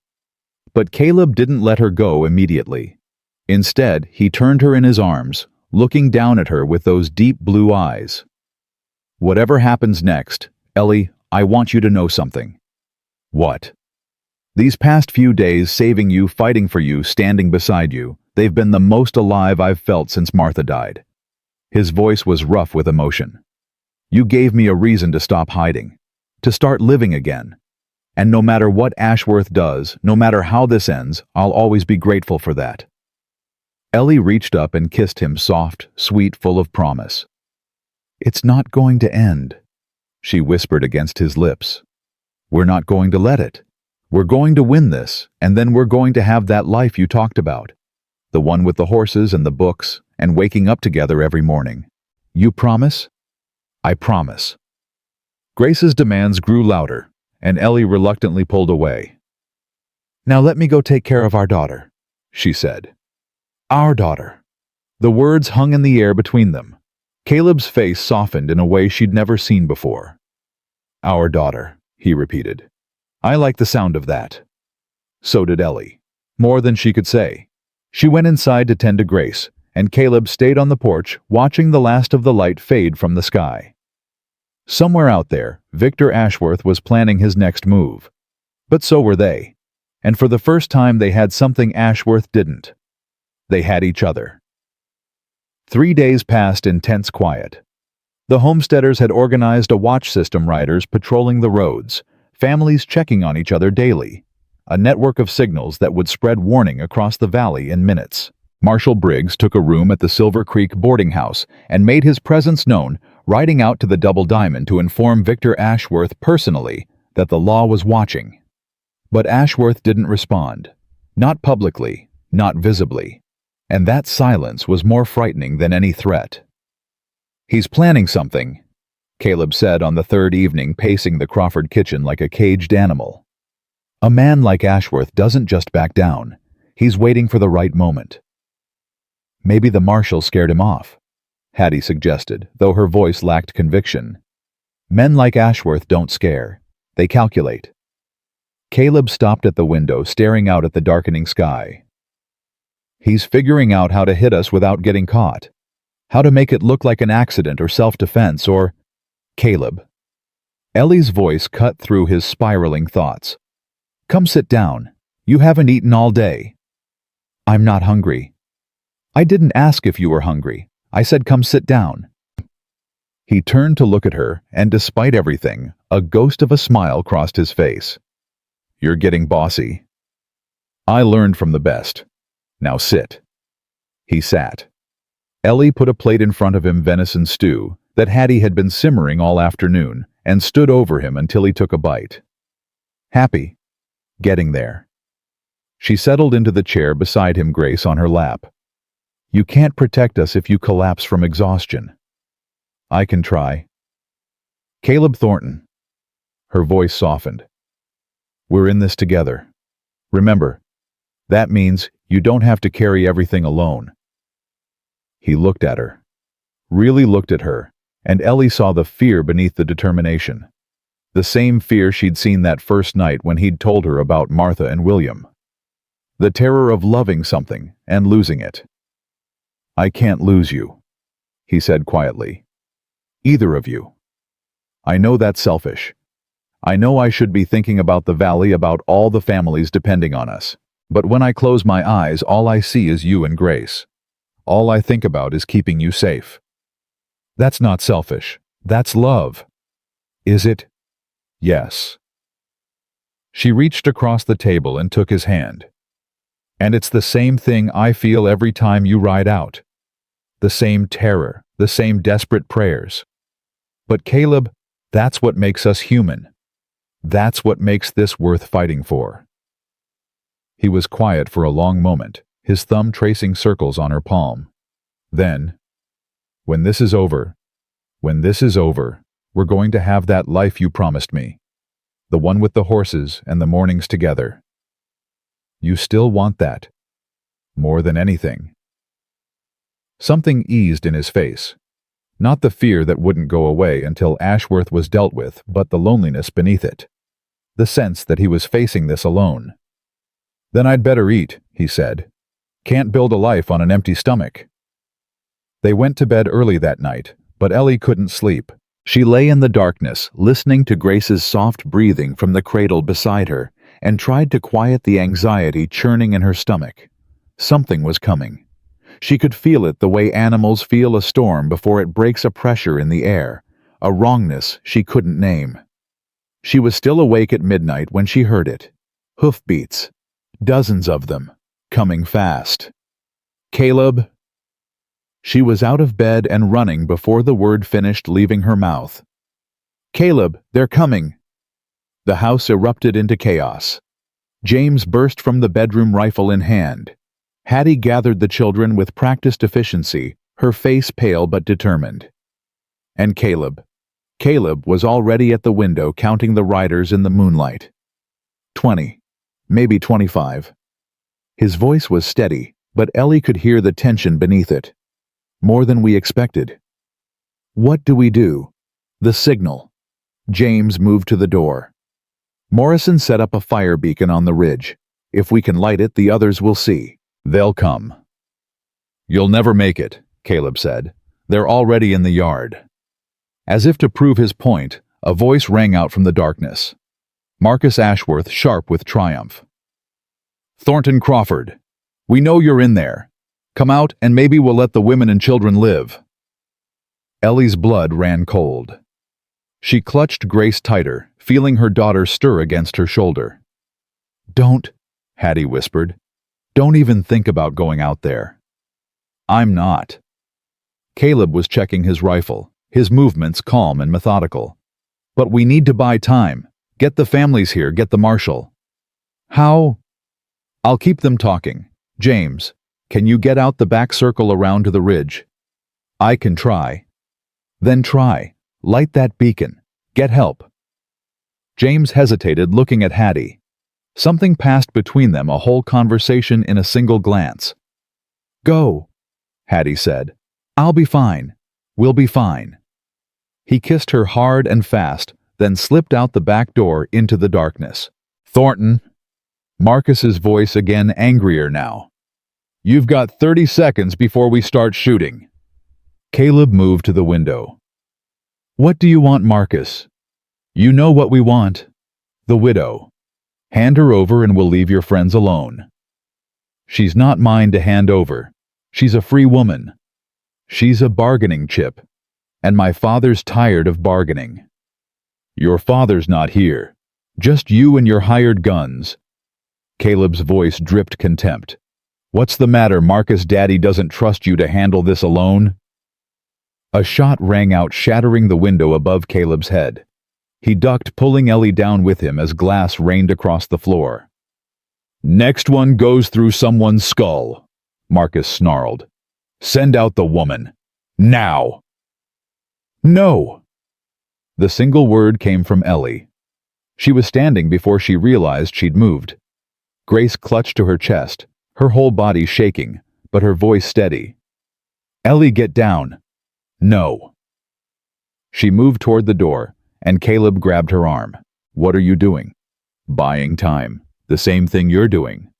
But Caleb didn't let her go immediately. Instead, he turned her in his arms, looking down at her with those deep blue eyes. Whatever happens next, Ellie, I want you to know something. What? These past few days, saving you, fighting for you, standing beside you, they've been the most alive I've felt since Martha died. His voice was rough with emotion. You gave me a reason to stop hiding, to start living again. And no matter what Ashworth does, no matter how this ends, I'll always be grateful for that. Ellie reached up and kissed him, soft, sweet, full of promise. It's not going to end, she whispered against his lips. We're not going to let it. We're going to win this, and then we're going to have that life you talked about. The one with the horses and the books, and waking up together every morning. You promise? I promise. Grace's demands grew louder, and Ellie reluctantly pulled away. Now let me go take care of our daughter, she said. Our daughter. The words hung in the air between them. Caleb's face softened in a way she'd never seen before. Our daughter, he repeated. I like the sound of that. So did Ellie. More than she could say. She went inside to tend to Grace, and Caleb stayed on the porch, watching the last of the light fade from the sky. Somewhere out there, Victor Ashworth was planning his next move. But so were they. And for the first time they had something Ashworth didn't. They had each other. 3 days passed in tense quiet. The homesteaders had organized a watch system, riders patrolling the roads, families checking on each other daily, a network of signals that would spread warning across the valley in minutes. Marshal Briggs took a room at the Silver Creek boarding house and made his presence known, riding out to the Double Diamond to inform Victor Ashworth personally that the law was watching. But Ashworth didn't respond. Not publicly, not visibly. And that silence was more frightening than any threat. "He's planning something," Caleb said on the third evening, pacing the Crawford kitchen like a caged animal. "A man like Ashworth doesn't just back down. He's waiting for the right moment." "Maybe the marshal scared him off," Hattie suggested, though her voice lacked conviction. "Men like Ashworth don't scare. They calculate." Caleb stopped at the window, staring out at the darkening sky. "He's figuring out how to hit us without getting caught. How to make it look like an accident or self-defense or—" "Caleb." Ellie's voice cut through his spiraling thoughts. "Come sit down. You haven't eaten all day." "I'm not hungry." "I didn't ask if you were hungry. I said come sit down." He turned to look at her, and despite everything, a ghost of a smile crossed his face. "You're getting bossy." "I learned from the best. Now sit." He sat. Ellie put a plate in front of him, venison stew that Hattie had been simmering all afternoon, and stood over him until he took a bite. "Happy?" "Getting there." She settled into the chair beside him, Grace on her lap. "You can't protect us if you collapse from exhaustion." "I can try." "Caleb Thornton." Her voice softened. "We're in this together. Remember, that means you don't have to carry everything alone." He looked at her. Really looked at her, and Ellie saw the fear beneath the determination. The same fear she'd seen that first night when he'd told her about Martha and William. The terror of loving something and losing it. "I can't lose you," he said quietly. "Either of you. I know that's selfish. I know I should be thinking about the valley, about all the families depending on us. But when I close my eyes, all I see is you and Grace. All I think about is keeping you safe." "That's not selfish. That's love." "Is it?" "Yes." She reached across the table and took his hand. "And it's the same thing I feel every time you ride out. The same terror, the same desperate prayers. But Caleb, that's what makes us human. That's what makes this worth fighting for." He was quiet for a long moment, his thumb tracing circles on her palm. Then, when this is over, we're going to have that life you promised me. The one with the horses and the mornings together. You still want that? More than anything." Something eased in his face. Not the fear that wouldn't go away until Ashworth was dealt with, but the loneliness beneath it. The sense that he was facing this alone. "Then I'd better eat," he said. "Can't build a life on an empty stomach." They went to bed early that night, but Ellie couldn't sleep. She lay in the darkness, listening to Grace's soft breathing from the cradle beside her, and tried to quiet the anxiety churning in her stomach. Something was coming. She could feel it the way animals feel a storm before it breaks a pressure in the air, a wrongness she couldn't name. She was still awake at midnight when she heard it. Hoofbeats. Dozens of them. Coming fast. "Caleb!" She was out of bed and running before the word finished leaving her mouth. "Caleb, they're coming!" The house erupted into chaos. James burst from the bedroom, rifle in hand. Hattie gathered the children with practiced efficiency, her face pale but determined. And Caleb was already at the window counting the riders in the moonlight. 20, maybe 25. His voice was steady, but Ellie could hear the tension beneath it. "More than we expected." "What do we do?" "The signal." James moved to the door. "Morrison set up a fire beacon on the ridge. If we can light it, the others will see. They'll come." "You'll never make it," Caleb said. "They're already in the yard." As if to prove his point, a voice rang out from the darkness. Marcus Ashworth, sharp with triumph. "Thornton Crawford, we know you're in there. Come out and maybe we'll let the women and children live." Ellie's blood ran cold. She clutched Grace tighter, feeling her daughter stir against her shoulder. "Don't," Hattie whispered. "Don't even think about going out there." "I'm not." Caleb was checking his rifle, his movements calm and methodical. But we need to buy time. Get the families here, get the marshal. How? I'll keep them talking. James, can you get out the back circle around to the ridge? I can try. Then try. Light that beacon. Get help. James hesitated, looking at Hattie. Something passed between them, a whole conversation in a single glance. Go, Hattie said. I'll be fine. We'll be fine. He kissed her hard and fast, then slipped out the back door into the darkness. Thornton. Marcus's voice again, angrier now. You've got 30 seconds before we start shooting. Caleb moved to the window. What do you want, Marcus? You know what we want. The widow. Hand her over and we'll leave your friends alone. She's not mine to hand over. She's a free woman. She's a bargaining chip. And my father's tired of bargaining. Your father's not here. Just you and your hired guns. Caleb's voice dripped contempt. What's the matter, Marcus? Daddy doesn't trust you to handle this alone? A shot rang out, shattering the window above Caleb's head. He ducked, pulling Ellie down with him as glass rained across the floor. Next one goes through someone's skull, Marcus snarled. Send out the woman. Now! No! The single word came from Ellie. She was standing before she realized she'd moved. Grace clutched to her chest, her whole body shaking, but her voice steady. Ellie, get down. No. She moved toward the door, and Caleb grabbed her arm. What are you doing? Buying time. The same thing you're doing.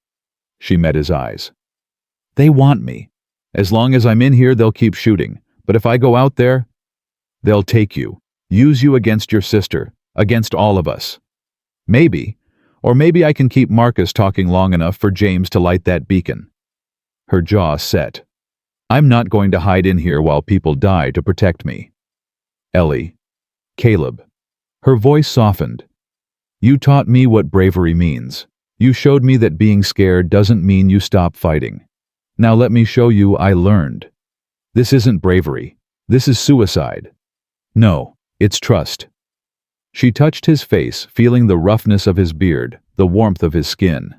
She met his eyes. They want me. As long as I'm in here, they'll keep shooting. But if I go out there, they'll take you, use you against your sister, against all of us. Maybe, or maybe I can keep Marcus talking long enough for James to light that beacon. Her jaw set. I'm not going to hide in here while people die to protect me. Ellie. Caleb. Her voice softened. You taught me what bravery means. You showed me that being scared doesn't mean you stop fighting. Now let me show you I learned. This isn't bravery. This is suicide. No, it's trust. She touched his face, feeling the roughness of his beard, the warmth of his skin.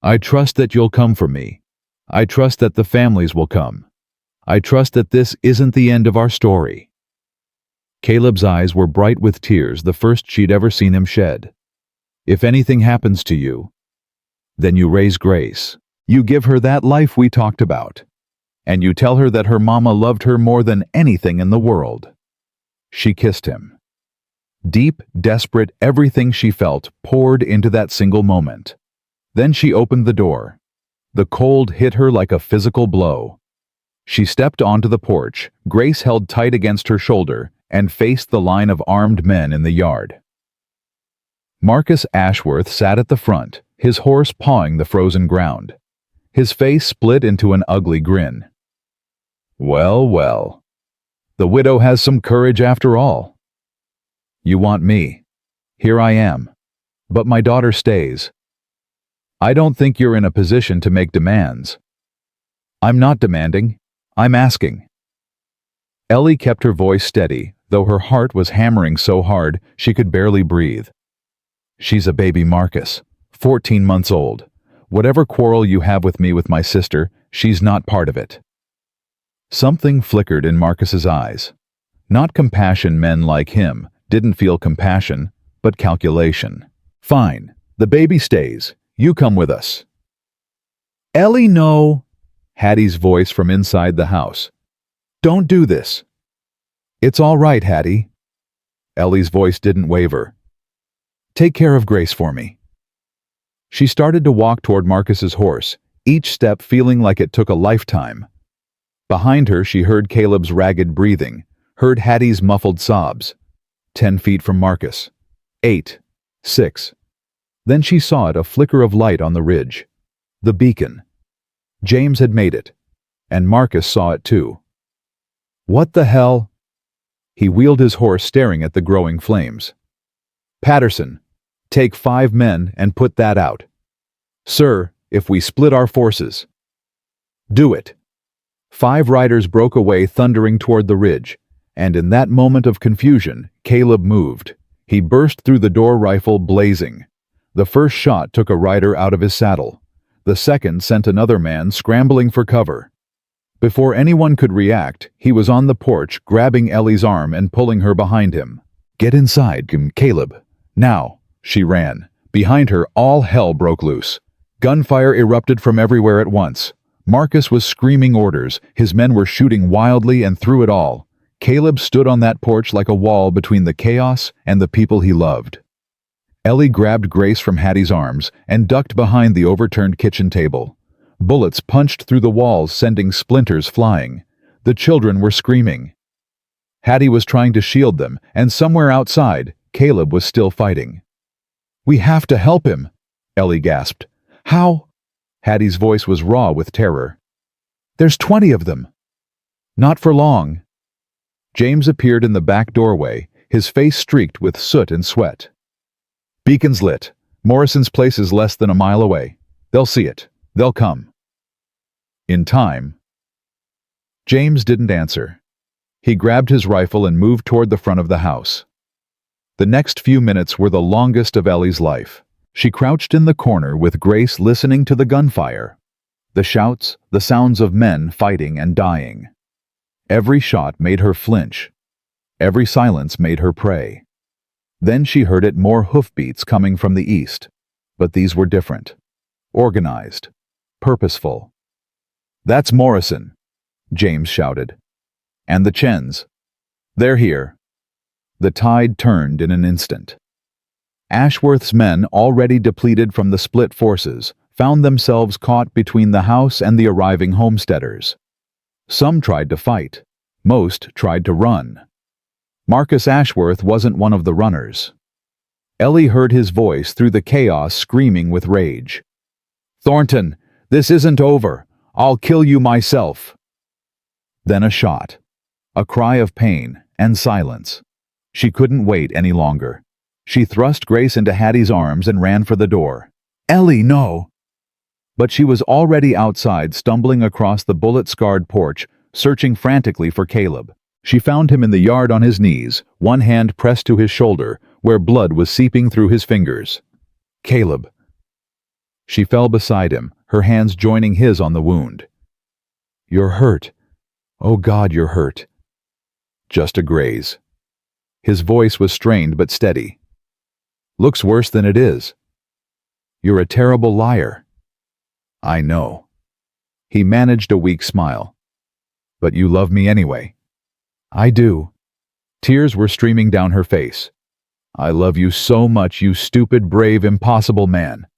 I trust that you'll come for me. I trust that the families will come. I trust that this isn't the end of our story. Caleb's eyes were bright with tears, the first she'd ever seen him shed. If anything happens to you, then you raise Grace. You give her that life we talked about. And you tell her that her mama loved her more than anything in the world. She kissed him. Deep, desperate, everything she felt poured into that single moment. Then she opened the door. The cold hit her like a physical blow. She stepped onto the porch, Grace held tight against her shoulder, and faced the line of armed men in the yard. Marcus Ashworth sat at the front, his horse pawing the frozen ground. His face split into an ugly grin. Well, well. The widow has some courage after all. You want me. Here I am. But my daughter stays. I don't think you're in a position to make demands. I'm not demanding. I'm asking. Ellie kept her voice steady, though her heart was hammering so hard she could barely breathe. She's a baby, Marcus, 14 months old. Whatever quarrel you have with me with my sister, she's not part of it. Something flickered in Marcus's eyes. Not compassion, men like him didn't feel compassion, but calculation. Fine, the baby stays. You come with us. Ellie, no. Hattie's voice from inside the house. Don't do this. It's all right, Hattie. Ellie's voice didn't waver. Take care of Grace for me. She started to walk toward Marcus's horse, each step feeling like it took a lifetime. Behind her, she heard Caleb's ragged breathing, heard Hattie's muffled sobs. 10 feet from Marcus. 8. 6. Then she saw it, a flicker of light on the ridge. The beacon. James had made it, and Marcus saw it too. What the hell? He wheeled his horse, staring at the growing flames. Patterson, take 5 men and put that out. Sir, if we split our forces. Do it. 5 riders broke away, thundering toward the ridge, And in that moment of confusion, Caleb moved. He burst through the door, rifle blazing. The first shot took a rider out of his saddle. The second sent another man scrambling for cover. Before anyone could react, he was on the porch, grabbing Ellie's arm and pulling her behind him. "Get inside, Caleb. Now." She ran. Behind her, all hell broke loose. Gunfire erupted from everywhere at once. Marcus was screaming orders. His men were shooting wildly, and through it all, Caleb stood on that porch like a wall between the chaos and the people he loved. Ellie grabbed Grace from Hattie's arms and ducked behind the overturned kitchen table. Bullets punched through the walls, sending splinters flying. The children were screaming. Hattie was trying to shield them, and somewhere outside, Caleb was still fighting. "We have to help him," Ellie gasped. "How?" Hattie's voice was raw with terror. "There's 20 of them." "Not for long." James appeared in the back doorway, his face streaked with soot and sweat. "Beacon's lit. Morrison's place is less than a mile away. They'll see it. They'll come." In time. James didn't answer. He grabbed his rifle and moved toward the front of the house. The next few minutes were the longest of Ellie's life. She crouched in the corner with Grace, listening to the gunfire. The shouts, the sounds of men fighting and dying. Every shot made her flinch. Every silence made her pray. Then she heard it, more hoofbeats coming from the east. But these were different. Organized. Purposeful. "That's Morrison," James shouted. "And the Chens. They're here." The tide turned in an instant. Ashworth's men, already depleted from the split forces, found themselves caught between the house and the arriving homesteaders. Some tried to fight. Most tried to run. Marcus Ashworth wasn't one of the runners. Ellie heard his voice through the chaos, screaming with rage. "Thornton, this isn't over. I'll kill you myself." Then a shot. A cry of pain and silence. She couldn't wait any longer. She thrust Grace into Hattie's arms and ran for the door. "Ellie, no!" But she was already outside, stumbling across the bullet-scarred porch, searching frantically for Caleb. She found him in the yard on his knees, one hand pressed to his shoulder, where blood was seeping through his fingers. "Caleb." She fell beside him, her hands joining his on the wound. "You're hurt. Oh God, you're hurt." "Just a graze." His voice was strained but steady. "Looks worse than it is." "You're a terrible liar." "I know." He managed a weak smile. "But you love me anyway." "I do." Tears were streaming down her face. "I love you so much, you stupid, brave, impossible man."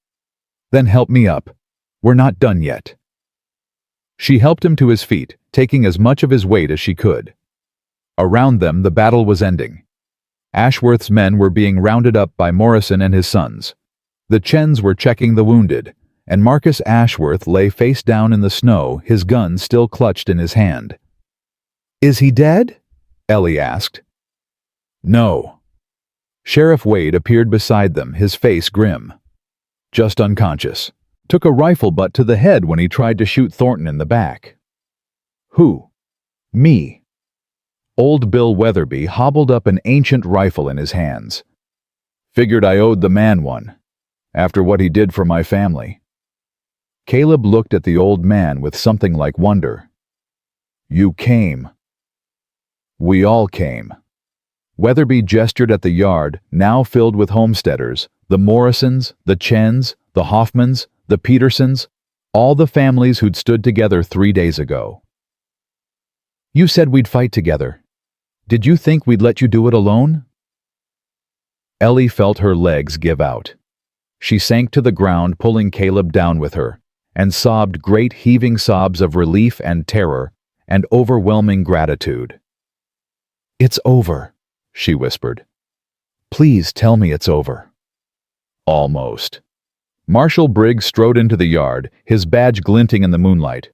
"Then help me up. We're not done yet." She helped him to his feet, taking as much of his weight as she could. Around them, the battle was ending. Ashworth's men were being rounded up by Morrison and his sons. The Chens were checking the wounded, and Marcus Ashworth lay face down in the snow, his gun still clutched in his hand. "Is he dead?" Ellie asked. "No." Sheriff Wade appeared beside them, his face grim. "Just unconscious. Took a rifle butt to the head when he tried to shoot Thornton in the back." "Who?" "Me." Old Bill Weatherby hobbled up, an ancient rifle in his hands. "Figured I owed the man one, after what he did for my family." Caleb looked at the old man with something like wonder. "You came." "We all came." Weatherby gestured at the yard, now filled with homesteaders, the Morrisons, the Chens, the Hoffmans, the Petersons, all the families who'd stood together 3 days ago. "You said we'd fight together. Did you think we'd let you do it alone?" Ellie felt her legs give out. She sank to the ground, pulling Caleb down with her, and sobbed great heaving sobs of relief and terror and overwhelming gratitude. "It's over," she whispered. "Please tell me it's over." Almost. Marshal Briggs strode into the yard, his badge glinting in the moonlight.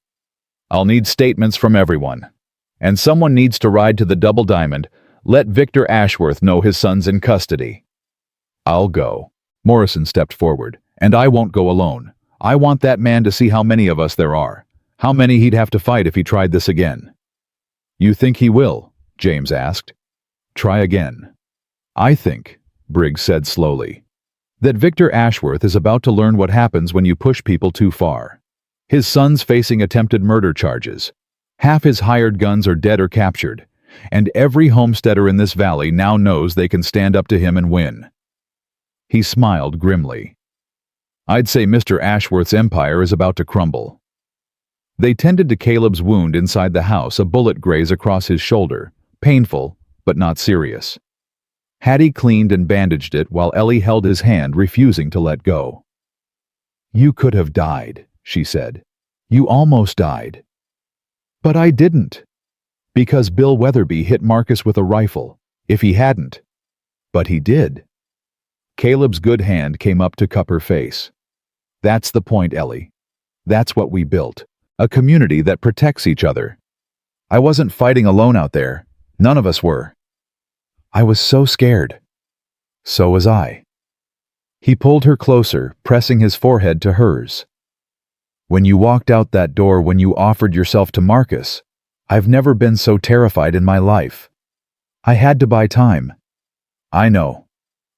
"I'll need statements from everyone. And someone needs to ride to the Double Diamond. Let Victor Ashworth know his son's in custody." "I'll go." Morrison stepped forward. "And I won't go alone. I want that man to see how many of us there are. How many he'd have to fight if he tried this again." "You think he will?" James asked. Try again. I think, Briggs said slowly, that Victor Ashworth is about to learn what happens when you push people too far. His son's facing attempted murder charges. Half his hired guns are dead or captured, and every homesteader in this valley now knows they can stand up to him and win. He smiled grimly. I'd say Mr. Ashworth's empire is about to crumble. They tended to Caleb's wound inside the house, a bullet graze across his shoulder, painful, but not serious. Hattie cleaned and bandaged it while Ellie held his hand, refusing to let go. You could have died, she said. You almost died. But I didn't. Because Bill Weatherby hit Marcus with a rifle. If he hadn't. But he did. Caleb's good hand came up to cup her face. That's the point, Ellie. That's what we built. A community that protects each other. I wasn't fighting alone out there. None of us were. I was so scared. So was I. He pulled her closer, pressing his forehead to hers. When you walked out that door, when you offered yourself to Marcus, I've never been so terrified in my life. I had to buy time. I know.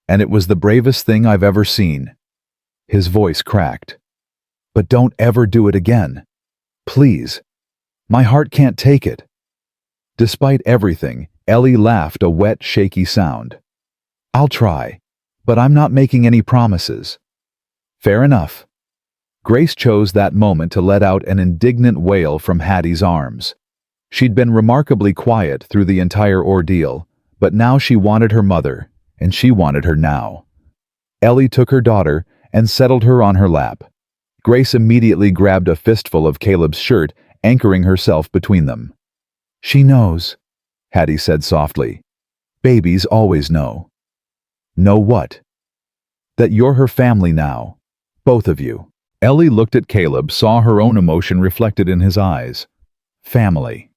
And it was the bravest thing I've ever seen. His voice cracked. But don't ever do it again. Please. My heart can't take it. Despite everything, Ellie laughed, a wet, shaky sound. I'll try, but I'm not making any promises. Fair enough. Grace chose that moment to let out an indignant wail from Hattie's arms. She'd been remarkably quiet through the entire ordeal, but now she wanted her mother, and she wanted her now. Ellie took her daughter and settled her on her lap. Grace immediately grabbed a fistful of Caleb's shirt, anchoring herself between them. She knows, Hattie said softly. Babies always know. Know what? That you're her family now. Both of you. Ellie looked at Caleb, saw her own emotion reflected in his eyes. Family.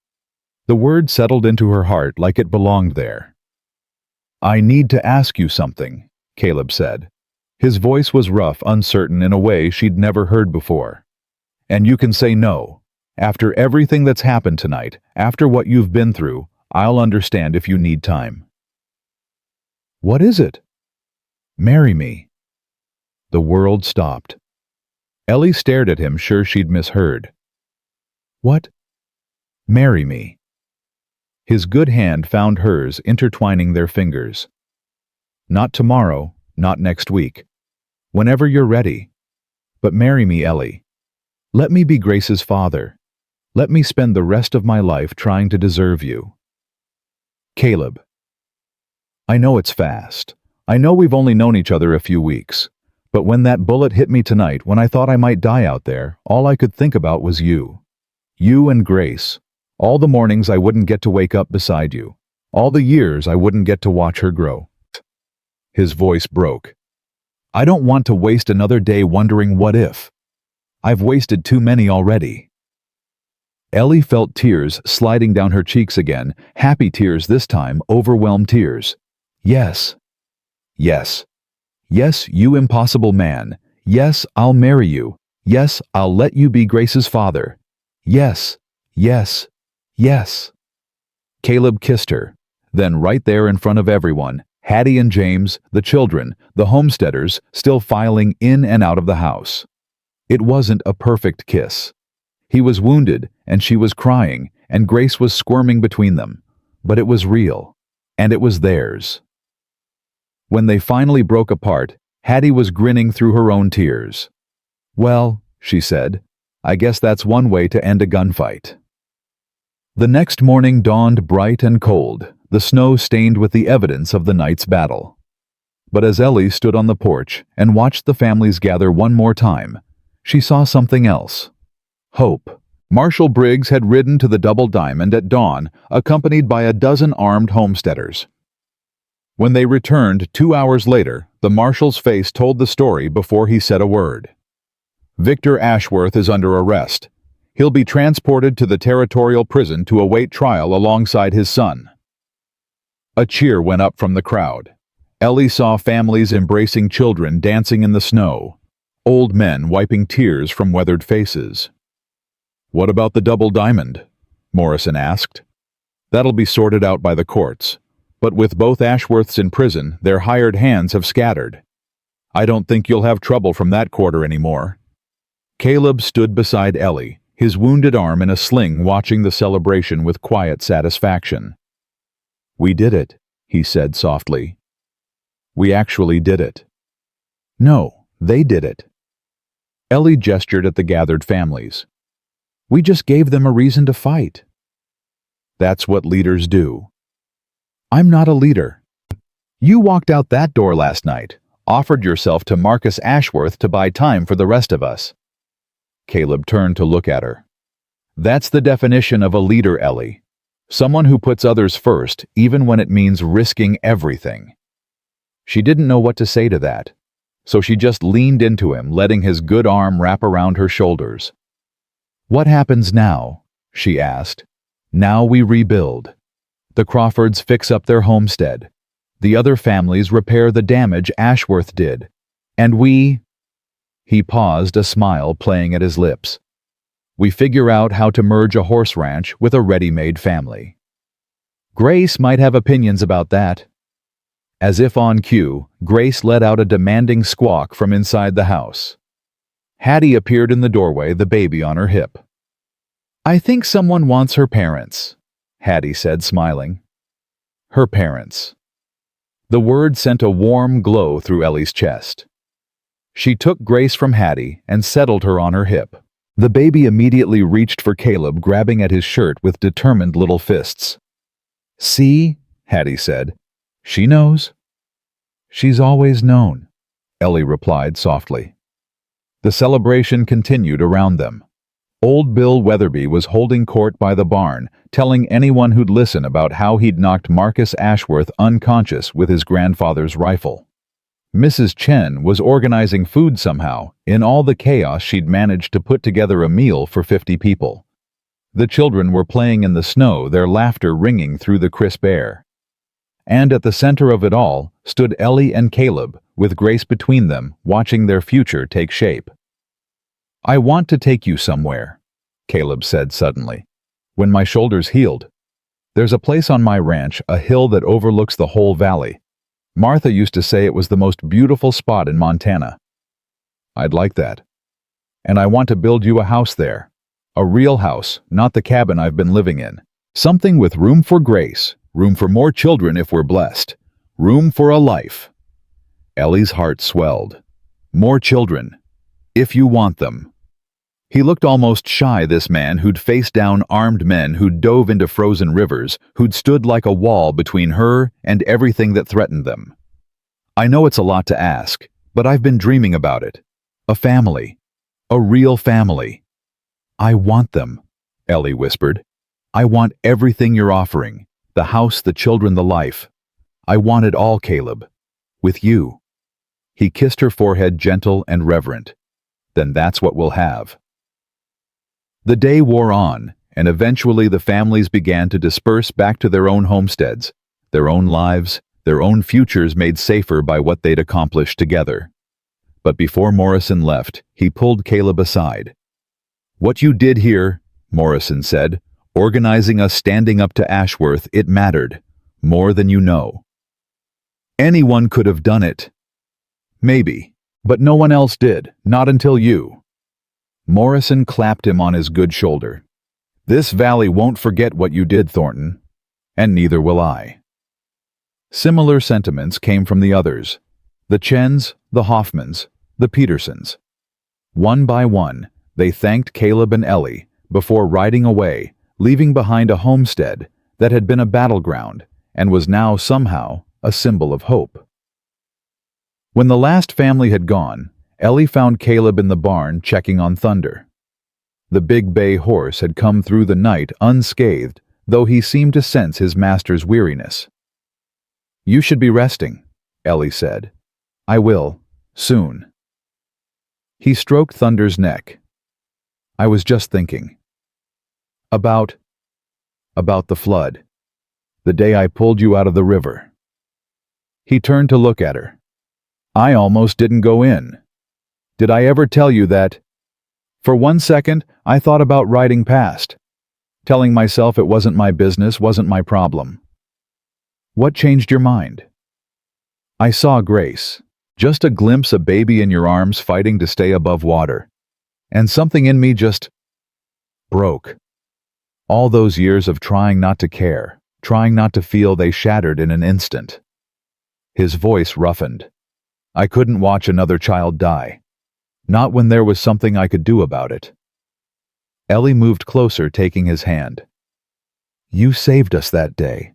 The word settled into her heart like it belonged there. I need to ask you something, Caleb said. His voice was rough, uncertain in a way she'd never heard before. And you can say no. After everything that's happened tonight, after what you've been through, I'll understand if you need time. What is it? Marry me. The world stopped. Ellie stared at him, sure she'd misheard. What? Marry me. His good hand found hers, intertwining their fingers. Not tomorrow, not next week. Whenever you're ready. But marry me, Ellie. Let me be Grace's father. Let me spend the rest of my life trying to deserve you. Caleb. I know it's fast. I know we've only known each other a few weeks. But when that bullet hit me tonight, when I thought I might die out there, all I could think about was you. You and Grace. All the mornings I wouldn't get to wake up beside you. All the years I wouldn't get to watch her grow. His voice broke. I don't want to waste another day wondering what if. I've wasted too many already. Ellie felt tears sliding down her cheeks again, happy tears this time, overwhelmed tears. Yes. Yes. Yes, you impossible man. Yes, I'll marry you. Yes, I'll let you be Grace's father. Yes. Yes. Yes. Caleb kissed her. Then right there in front of everyone, Hattie and James, the children, the homesteaders, still filing in and out of the house. It wasn't a perfect kiss. He was wounded, and she was crying, and Grace was squirming between them. But it was real, and it was theirs. When they finally broke apart, Hattie was grinning through her own tears. Well, she said, I guess that's one way to end a gunfight. The next morning dawned bright and cold, the snow stained with the evidence of the night's battle. But as Ellie stood on the porch and watched the families gather one more time, she saw something else. Hope. Marshal Briggs had ridden to the Double Diamond at dawn, accompanied by a dozen armed homesteaders. When they returned 2 hours later, the marshal's face told the story before he said a word. Victor Ashworth is under arrest. He'll be transported to the territorial prison to await trial alongside his son. A cheer went up from the crowd. Ellie saw families embracing children dancing in the snow, old men wiping tears from weathered faces. What about the Double Diamond? Morrison asked. That'll be sorted out by the courts. But with both Ashworths in prison, their hired hands have scattered. I don't think you'll have trouble from that quarter anymore." Caleb stood beside Ellie, his wounded arm in a sling, watching the celebration with quiet satisfaction. "We did it," he said softly. "We actually did it." "No, they did it." Ellie gestured at the gathered families. "We just gave them a reason to fight." "That's what leaders do." "I'm not a leader." "You walked out that door last night, offered yourself to Marcus Ashworth to buy time for the rest of us." Caleb turned to look at her. "That's the definition of a leader, Ellie. Someone who puts others first, even when it means risking everything." She didn't know what to say to that, so she just leaned into him, letting his good arm wrap around her shoulders. "What happens now?" she asked. "Now we rebuild. The Crawfords fix up their homestead. The other families repair the damage Ashworth did. And we—" He paused, a smile playing at his lips. "We figure out how to merge a horse ranch with a ready-made family." Grace might have opinions about that. As if on cue, Grace let out a demanding squawk from inside the house. Hattie appeared in the doorway, the baby on her hip. "I think someone wants her parents," Hattie said, smiling. Her parents. The word sent a warm glow through Ellie's chest. She took Grace from Hattie and settled her on her hip. The baby immediately reached for Caleb, grabbing at his shirt with determined little fists. "See?" Hattie said. "She knows." "She's always known," Ellie replied softly. The celebration continued around them. Old Bill Weatherby was holding court by the barn, telling anyone who'd listen about how he'd knocked Marcus Ashworth unconscious with his grandfather's rifle. Mrs. Chen was organizing food somehow, in all the chaos she'd managed to put together a meal for 50 people. The children were playing in the snow, their laughter ringing through the crisp air. And at the center of it all stood Ellie and Caleb, with Grace between them, watching their future take shape. "I want to take you somewhere," Caleb said suddenly. "When my shoulders healed. There's a place on my ranch, a hill that overlooks the whole valley. Martha used to say it was the most beautiful spot in Montana. I'd like that. And I want to build you a house there. A real house, not the cabin I've been living in. Something with room for Grace, room for more children if we're blessed, room for a life." Ellie's heart swelled. "More children. If you want them." He looked almost shy, this man who'd faced down armed men, who'd dove into frozen rivers, who'd stood like a wall between her and everything that threatened them. "I know it's a lot to ask, but I've been dreaming about it. A family. A real family." "I want them," Ellie whispered. "I want everything you're offering. The house, the children, the life. I want it all, Caleb. With you." He kissed her forehead, gentle and reverent. "Then that's what we'll have." The day wore on, and eventually the families began to disperse back to their own homesteads, their own lives, their own futures made safer by what they'd accomplished together. But before Morrison left, he pulled Caleb aside. "What you did here," Morrison said, "organizing us, standing up to Ashworth, it mattered, more than you know. Anyone could have done it. Maybe, but no one else did, not until you." Morrison clapped him on his good shoulder. "This valley won't forget what you did, Thornton, and neither will I." Similar sentiments came from the others, the Chens, the Hoffmans, the Petersons. One by one, they thanked Caleb and Ellie before riding away, leaving behind a homestead that had been a battleground and was now somehow a symbol of hope. When the last family had gone, Ellie found Caleb in the barn checking on Thunder. The big bay horse had come through the night unscathed, though he seemed to sense his master's weariness. "You should be resting," Ellie said. "I will, soon." He stroked Thunder's neck. "I was just thinking. About the flood. The day I pulled you out of the river." He turned to look at her. "I almost didn't go in. Did I ever tell you that? For one second, I thought about riding past. telling myself it wasn't my business, wasn't my problem. What changed your mind? I saw Grace, just a glimpse, a baby in your arms fighting to stay above water. And something in me just broke. All those years of trying not to care, trying not to feel, they shattered in an instant. His voice roughened. I couldn't watch another child die. Not when there was something I could do about it. Ellie moved closer, taking his hand. You saved us that day.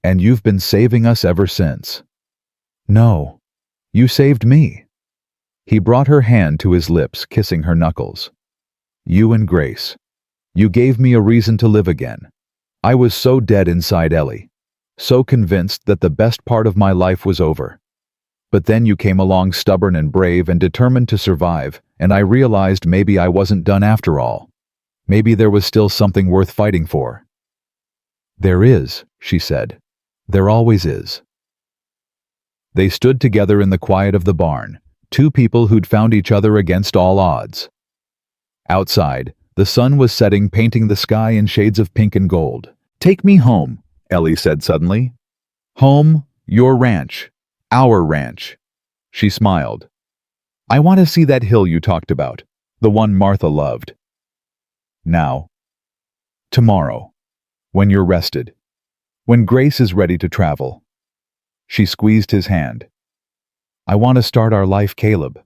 And you've been saving us ever since. No, you saved me. He brought her hand to his lips, kissing her knuckles. You and Grace. You gave me a reason to live again. I was so dead inside, Ellie. So convinced that the best part of my life was over. But then you came along, stubborn and brave and determined to survive, and I realized maybe I wasn't done after all. Maybe there was still something worth fighting for. There is, she said. There always is. They stood together in the quiet of the barn, two people who'd found each other against all odds. Outside, the sun was setting, painting the sky in shades of pink and gold. Take me home, Ellie said suddenly. Home, your ranch, our ranch. She smiled. I want to see that hill you talked about, the one Martha loved. Now. Tomorrow. When you're rested. When Grace is ready to travel. She squeezed his hand. I want to start our life, Caleb.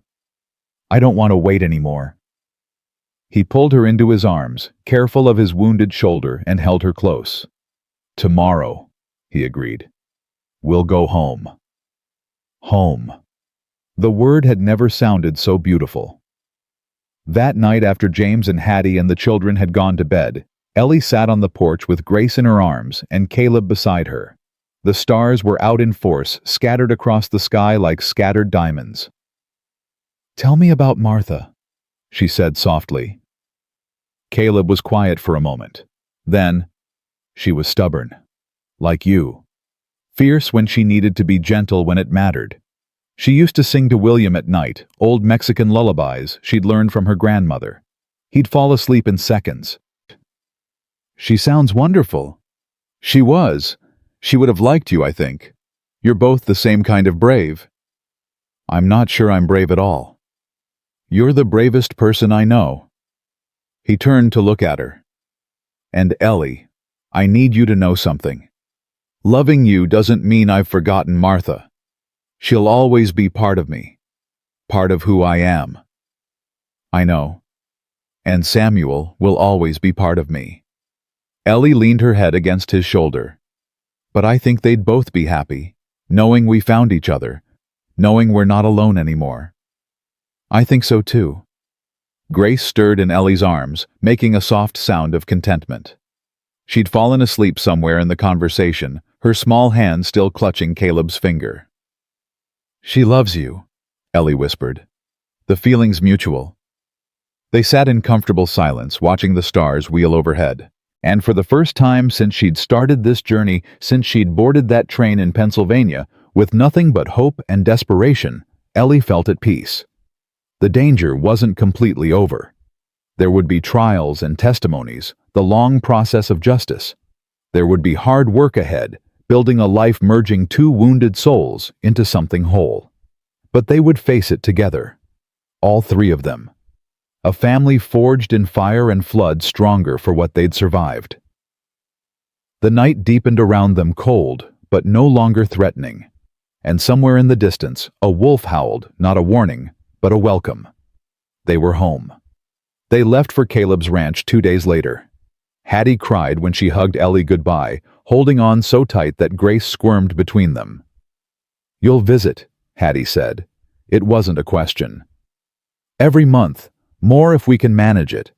I don't want to wait anymore. He pulled her into his arms, careful of his wounded shoulder, and held her close. Tomorrow, he agreed. We'll go home. Home. The word had never sounded so beautiful. That night, after James and Hattie and the children had gone to bed, Ellie sat on the porch with Grace in her arms and Caleb beside her. The stars were out in force, scattered across the sky like scattered diamonds. Tell me about Martha, she said softly. Caleb was quiet for a moment. Then, she was stubborn. Like you. Fierce when she needed to be, gentle when it mattered. She used to sing to William at night, old Mexican lullabies she'd learned from her grandmother. He'd fall asleep in seconds. She sounds wonderful. She was. She would have liked you, I think. You're both the same kind of brave. I'm not sure I'm brave at all. You're the bravest person I know. He turned to look at her. And Ellie, I need you to know something. Loving you doesn't mean I've forgotten Martha. She'll always be part of me. Part of who I am. I know. And Samuel will always be part of me. Ellie leaned her head against his shoulder. But I think they'd both be happy, knowing we found each other, knowing we're not alone anymore. I think so too. Grace stirred in Ellie's arms, making a soft sound of contentment. She'd fallen asleep somewhere in the conversation, her small hand still clutching Caleb's finger. She loves you, Ellie whispered. The feeling's mutual. They sat in comfortable silence, watching the stars wheel overhead. And for the first time since she'd started this journey, since she'd boarded that train in Pennsylvania, with nothing but hope and desperation, Ellie felt at peace. The danger wasn't completely over. There would be trials and testimonies, the long process of justice. There would be hard work ahead, building a life merging two wounded souls into something whole. But they would face it together. All three of them. A family forged in fire and flood, stronger for what they'd survived. The night deepened around them, cold, but no longer threatening. And somewhere in the distance, a wolf howled, not a warning, but a welcome. They were home. They left for Caleb's ranch 2 days later. Hattie cried when she hugged Ellie goodbye, holding on so tight that Grace squirmed between them. You'll visit, Hattie said. It wasn't a question. Every month, more if we can manage it.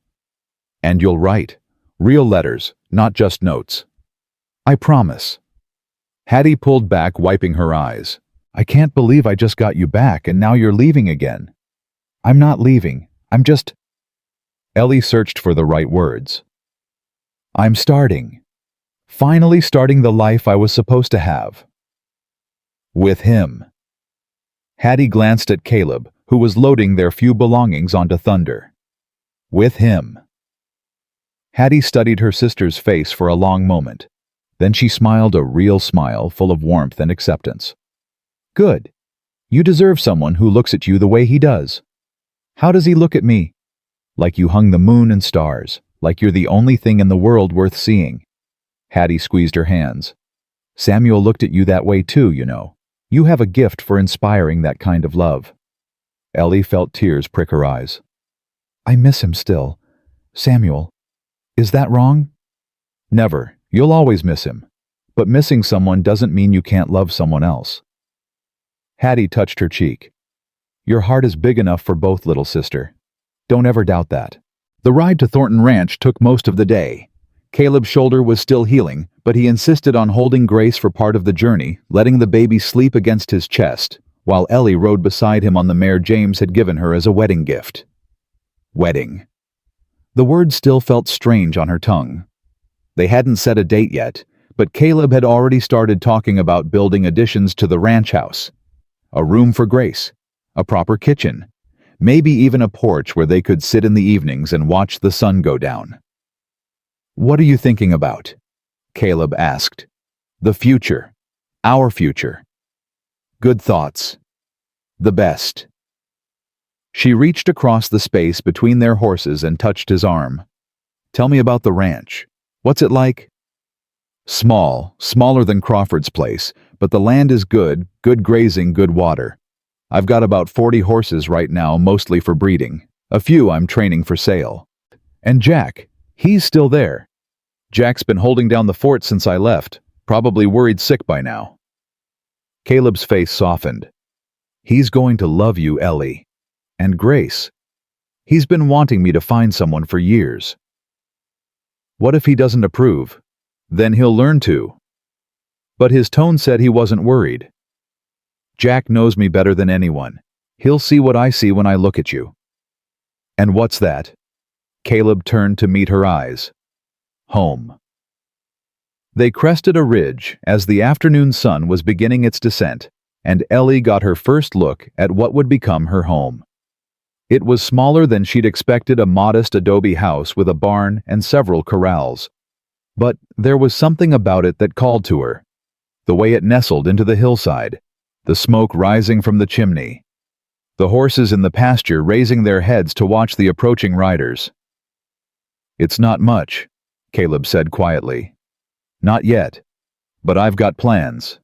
And you'll write. Real letters, not just notes. I promise. Hattie pulled back, wiping her eyes. I can't believe I just got you back and now you're leaving again. I'm not leaving. I'm just... Ellie searched for the right words. I'm starting. Finally starting the life I was supposed to have. With him. Hattie glanced at Caleb, who was loading their few belongings onto Thunder. With him. Hattie studied her sister's face for a long moment. Then she smiled a real smile full of warmth and acceptance. Good. You deserve someone who looks at you the way he does. How does he look at me? Like you hung the moon and stars, like you're the only thing in the world worth seeing. Hattie squeezed her hands. Samuel looked at you that way too, you know. You have a gift for inspiring that kind of love. Ellie felt tears prick her eyes. I miss him still. Samuel. Is that wrong? Never. You'll always miss him. But missing someone doesn't mean you can't love someone else. Hattie touched her cheek. Your heart is big enough for both, little sister. Don't ever doubt that. The ride to Thornton Ranch took most of the day. Caleb's shoulder was still healing, but he insisted on holding Grace for part of the journey, letting the baby sleep against his chest, while Ellie rode beside him on the mare James had given her as a wedding gift. Wedding. The word still felt strange on her tongue. They hadn't set a date yet, but Caleb had already started talking about building additions to the ranch house. A room for Grace, a proper kitchen, maybe even a porch where they could sit in the evenings and watch the sun go down. What are you thinking about? Caleb asked. The future. Our future. Good thoughts. The best. She reached across the space between their horses and touched his arm. Tell me about the ranch. What's it like? Small, smaller than Crawford's place, but the land is good grazing, good water. I've got about 40 horses right now, mostly for breeding. A few I'm training for sale. And Jack, he's still there. Jack's been holding down the fort since I left, probably worried sick by now. Caleb's face softened. He's going to love you, Ellie. And Grace. He's been wanting me to find someone for years. What if he doesn't approve? Then he'll learn to. But his tone said he wasn't worried. Jack knows me better than anyone. He'll see what I see when I look at you. And what's that? Caleb turned to meet her eyes. Home. They crested a ridge as the afternoon sun was beginning its descent, and Ellie got her first look at what would become her home. It was smaller than she'd expected, a modest adobe house with a barn and several corrals. But there was something about it that called to her. The way it nestled into the hillside, the smoke rising from the chimney, the horses in the pasture raising their heads to watch the approaching riders. It's not much, Caleb said quietly. Not yet, but I've got plans.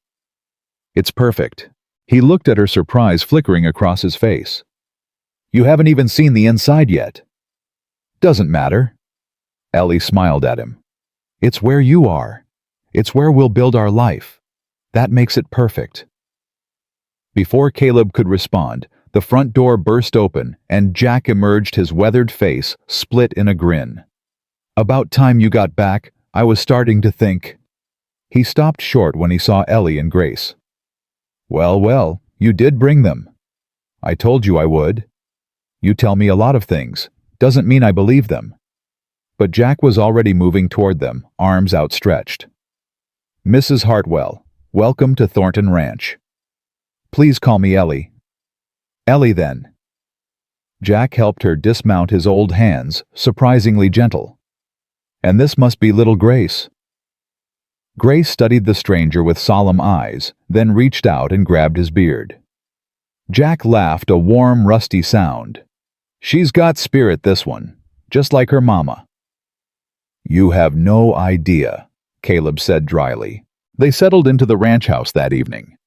It's perfect. He looked at her, surprise flickering across his face. You haven't even seen the inside yet. Doesn't matter. Ellie smiled at him. It's where you are. It's where we'll build our life. That makes it perfect. Before Caleb could respond, the front door burst open and Jack emerged, his weathered face split in a grin. About time you got back, I was starting to think. He stopped short when he saw Ellie and Grace. Well, you did bring them. I told you I would. You tell me a lot of things. Doesn't mean I believe them. But Jack was already moving toward them, arms outstretched. Mrs. Hartwell, welcome to Thornton Ranch. Please call me Ellie. Ellie, then. Jack helped her dismount, his old hands surprisingly gentle. And this must be little Grace. Grace studied the stranger with solemn eyes, then reached out and grabbed his beard. Jack laughed, a warm, rusty sound. She's got spirit, this one, just like her mama. You have no idea, Caleb said dryly. They settled into the ranch house that evening.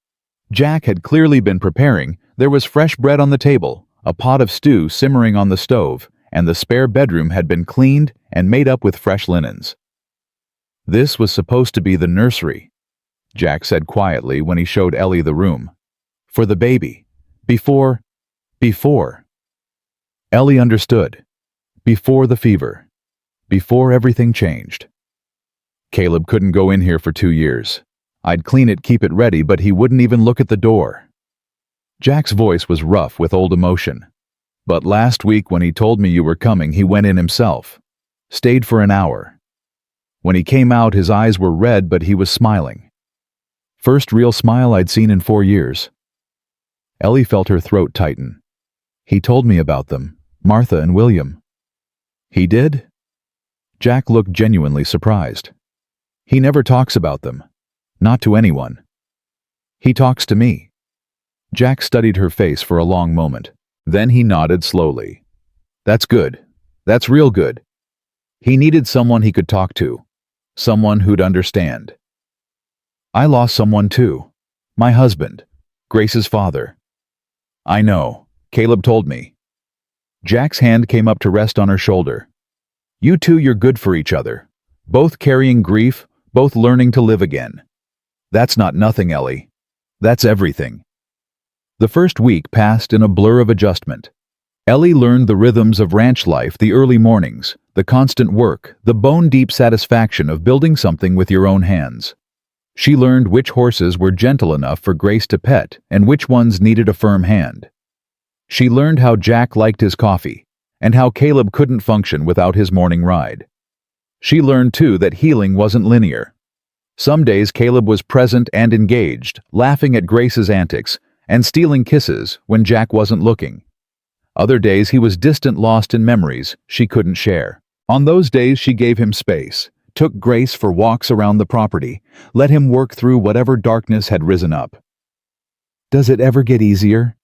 Jack had clearly been preparing. There was fresh bread on the table, a pot of stew simmering on the stove, and the spare bedroom had been cleaned and made up with fresh linens. This was supposed to be the nursery, Jack said quietly when he showed Ellie the room. For the baby. Before. Ellie understood. Before the fever. Before everything changed. Caleb couldn't go in here for 2 years. I'd clean it, keep it ready, but he wouldn't even look at the door. Jack's voice was rough with old emotion. But last week when he told me you were coming, he went in himself. Stayed for an hour. When he came out, his eyes were red, but he was smiling. First real smile I'd seen in 4 years. Ellie felt her throat tighten. He told me about them, Martha and William. He did? Jack looked genuinely surprised. He never talks about them. Not to anyone. He talks to me. Jack studied her face for a long moment. Then he nodded slowly. That's good. That's real good. He needed someone he could talk to. Someone who'd understand. I lost someone too. My husband. Grace's father. I know. Caleb told me. Jack's hand came up to rest on her shoulder. You two, you're good for each other. Both carrying grief, both learning to live again. That's not nothing, Ellie. That's everything. The first week passed in a blur of adjustment. Ellie learned the rhythms of ranch life, the early mornings, the constant work, the bone-deep satisfaction of building something with your own hands. She learned which horses were gentle enough for Grace to pet and which ones needed a firm hand. She learned how Jack liked his coffee and how Caleb couldn't function without his morning ride. She learned, too, that healing wasn't linear. Some days Caleb was present and engaged, laughing at Grace's antics and stealing kisses when Jack wasn't looking. Other days he was distant, lost in memories she couldn't share. On those days she gave him space, took Grace for walks around the property, let him work through whatever darkness had risen up. Does it ever get easier?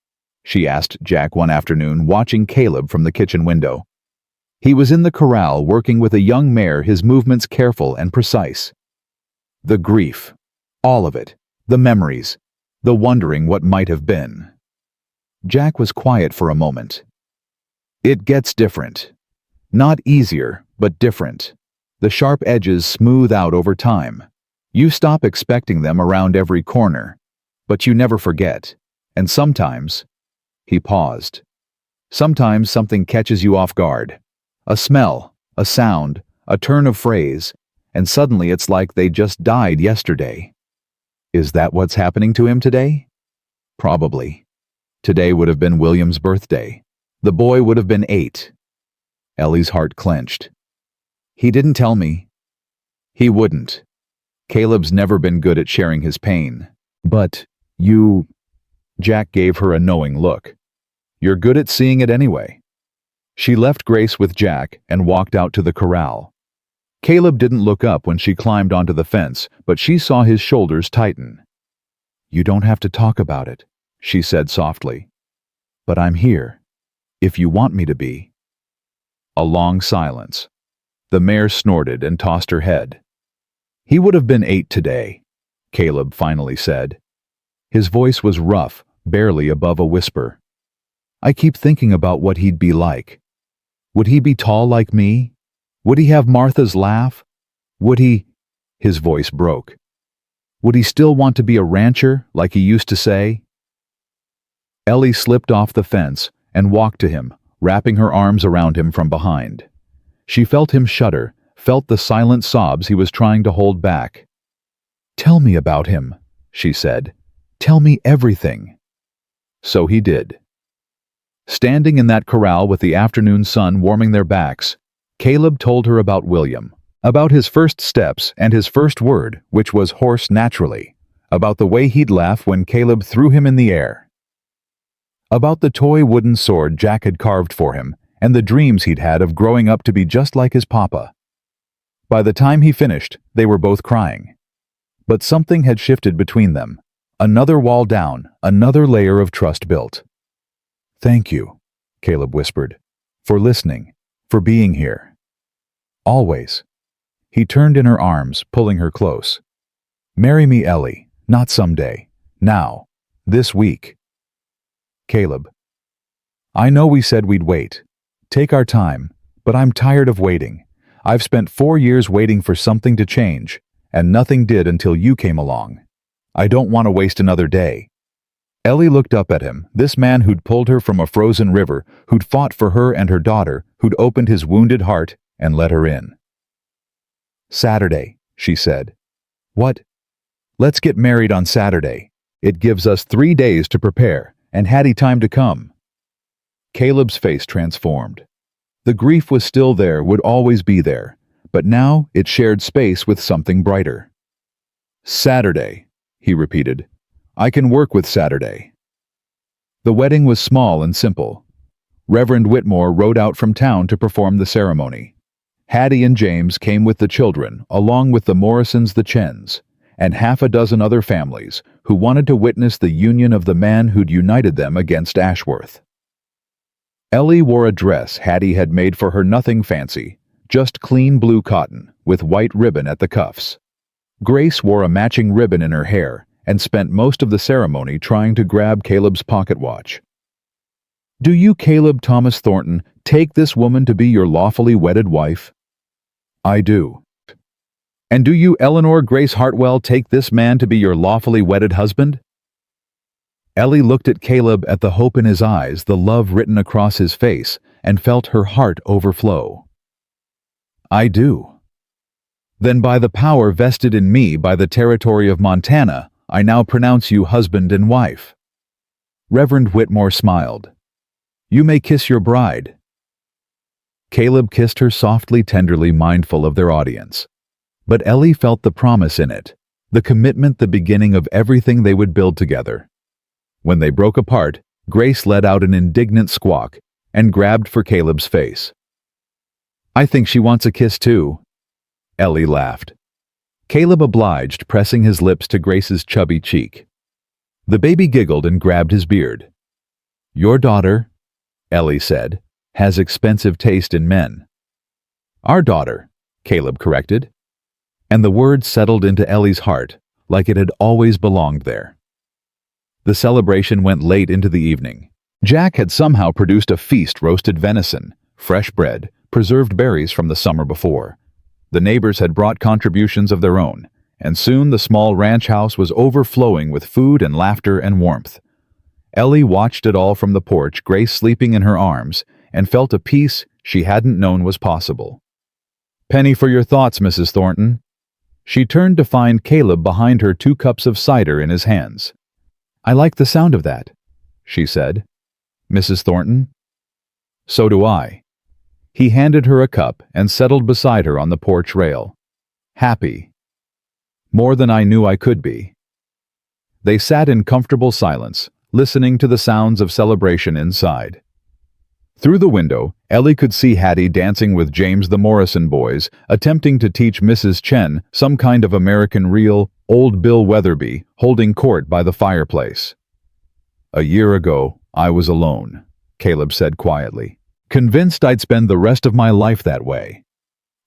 She asked Jack one afternoon, watching Caleb from the kitchen window. He was in the corral working with a young mare, his movements careful and precise. The grief, all of it, the memories, the wondering what might have been. Jack was quiet for a moment. It gets different. Not easier, but different. The sharp edges smooth out over time. You stop expecting them around every corner, but you never forget. And sometimes, he paused. Sometimes something catches you off guard. A smell, a sound, a turn of phrase, and suddenly it's like they just died yesterday. Is that what's happening to him today? Probably. Today would have been William's birthday. The boy would have been 8. Ellie's heart clenched. He didn't tell me. He wouldn't. Caleb's never been good at sharing his pain. But you... Jack gave her a knowing look. You're good at seeing it anyway. She left Grace with Jack and walked out to the corral. Caleb didn't look up when she climbed onto the fence, but she saw his shoulders tighten. You don't have to talk about it, she said softly. But I'm here, if you want me to be. A long silence. The mare snorted and tossed her head. He would have been 8 today, Caleb finally said. His voice was rough, barely above a whisper. I keep thinking about what he'd be like. Would he be tall like me? Would he have Martha's laugh? Would he... His voice broke. Would he still want to be a rancher, like he used to say? Ellie slipped off the fence and walked to him, wrapping her arms around him from behind. She felt him shudder, felt the silent sobs he was trying to hold back. Tell me about him, she said. Tell me everything. So he did. Standing in that corral with the afternoon sun warming their backs, Caleb told her about William, about his first steps and his first word, which was horse naturally, about the way he'd laugh when Caleb threw him in the air, about the toy wooden sword Jack had carved for him and the dreams he'd had of growing up to be just like his papa. By the time he finished, they were both crying. But something had shifted between them. Another wall down, another layer of trust built. Thank you, Caleb whispered, for listening, for being here. Always. He turned in her arms, pulling her close. Marry me, Ellie, not someday. Now. This week. Caleb. I know we said we'd wait. Take our time, but I'm tired of waiting. I've spent 4 years waiting for something to change, and nothing did until you came along. I don't want to waste another day. Ellie looked up at him, this man who'd pulled her from a frozen river, who'd fought for her and her daughter, who'd opened his wounded heart and let her in. Saturday, she said. What? Let's get married on Saturday. It gives us 3 days to prepare, and Hattie time to come. Caleb's face transformed. The grief was still there, would always be there, but now it shared space with something brighter. Saturday, he repeated. I can work with Saturday. The wedding was small and simple. Reverend Whitmore rode out from town to perform the ceremony. Hattie and James came with the children, along with the Morrisons, the Chens, and half a dozen other families who wanted to witness the union of the man who'd united them against Ashworth. Ellie wore a dress Hattie had made for her, nothing fancy, just clean blue cotton with white ribbon at the cuffs. Grace wore a matching ribbon in her hair and spent most of the ceremony trying to grab Caleb's pocket watch. "Do you, Caleb Thomas Thornton, take this woman to be your lawfully wedded wife?" "I do." "And do you, Eleanor Grace Hartwell, take this man to be your lawfully wedded husband?" Ellie looked at Caleb, at the hope in his eyes, the love written across his face, and felt her heart overflow. "I do." "Then by the power vested in me by the territory of Montana, I now pronounce you husband and wife." Reverend Whitmore smiled. "You may kiss your bride." Caleb kissed her softly, tenderly, mindful of their audience. But Ellie felt the promise in it, the commitment, the beginning of everything they would build together. When they broke apart, Grace let out an indignant squawk and grabbed for Caleb's face. "I think she wants a kiss too." Ellie laughed. Caleb obliged, pressing his lips to Grace's chubby cheek. The baby giggled and grabbed his beard. "Your daughter," Ellie said, "has expensive taste in men." "Our daughter," Caleb corrected. And the word settled into Ellie's heart, like it had always belonged there. The celebration went late into the evening. Jack had somehow produced a feast: roasted venison, fresh bread, preserved berries from the summer before. The neighbors had brought contributions of their own, and soon the small ranch house was overflowing with food and laughter and warmth. Ellie watched it all from the porch, Grace sleeping in her arms, and felt a peace she hadn't known was possible. "Penny for your thoughts, Mrs. Thornton." She turned to find Caleb behind her, 2 cups of cider in his hands. "I like the sound of that," she said. "Mrs. Thornton?" "So do I." He handed her a cup and settled beside her on the porch rail. "Happy. More than I knew I could be." They sat in comfortable silence, listening to the sounds of celebration inside. Through the window, Ellie could see Hattie dancing with James, the Morrison boys, attempting to teach Mrs. Chen some kind of American reel, old Bill Weatherby, holding court by the fireplace. "A year ago, I was alone," Caleb said quietly. "Convinced I'd spend the rest of my life that way.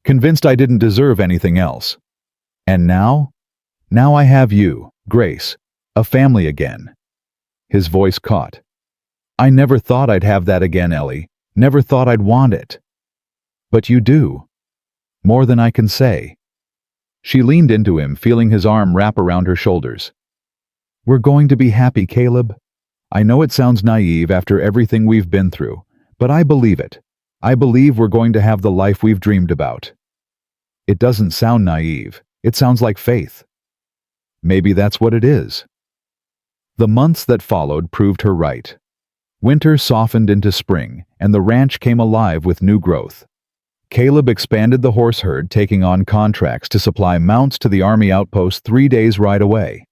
Convinced I didn't deserve anything else. And now? Now I have you, Grace, a family again." His voice caught. "I never thought I'd have that again, Ellie. Never thought I'd want it. But you do. More than I can say." She leaned into him, feeling his arm wrap around her shoulders. "We're going to be happy, Caleb. I know it sounds naive after everything we've been through, but I believe it. I believe we're going to have the life we've dreamed about." "It doesn't sound naive. It sounds like faith." "Maybe that's what it is." The months that followed proved her right. Winter softened into spring, and the ranch came alive with new growth. Caleb expanded the horse herd, taking on contracts to supply mounts to the Army outpost 3 days' ride away.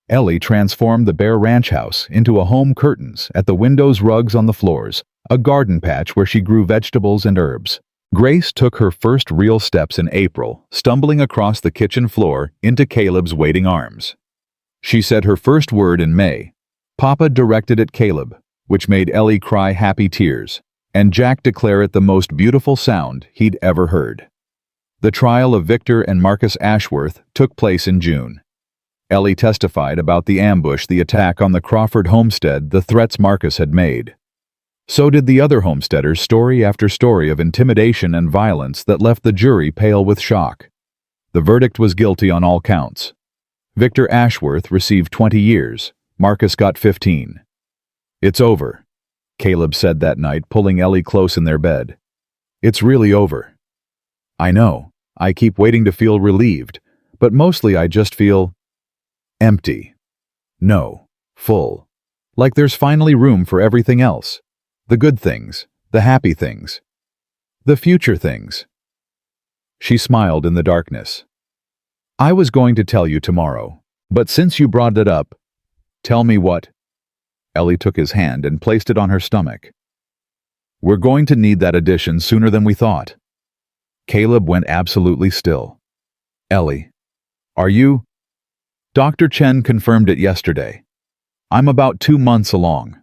Ellie transformed the bare ranch house into a home: curtains at the windows, rugs on the floors, a garden patch where she grew vegetables and herbs. Grace took her first real steps in April, stumbling across the kitchen floor into Caleb's waiting arms. She said her first word in May. Papa directed at Caleb, which made Ellie cry happy tears, and Jack declare it the most beautiful sound he'd ever heard. The trial of Victor and Marcus Ashworth took place in June. Ellie testified about the ambush, the attack on the Crawford homestead, the threats Marcus had made. So did the other homesteaders, story after story of intimidation and violence that left the jury pale with shock. The verdict was guilty on all counts. Victor Ashworth received 20 years, Marcus got 15. "It's over," Caleb said that night, pulling Ellie close in their bed. "It's really over." "I know. I keep waiting to feel relieved, but mostly I just feel empty. No, full. Like there's finally room for everything else. The good things, the happy things, the future things." She smiled in the darkness. "I was going to tell you tomorrow, but since you brought it up, tell me what." Ellie took his hand and placed it on her stomach. "We're going to need that addition sooner than we thought." Caleb went absolutely still. Ellie, are you? Dr. Chen confirmed it yesterday. I'm about 2 months along.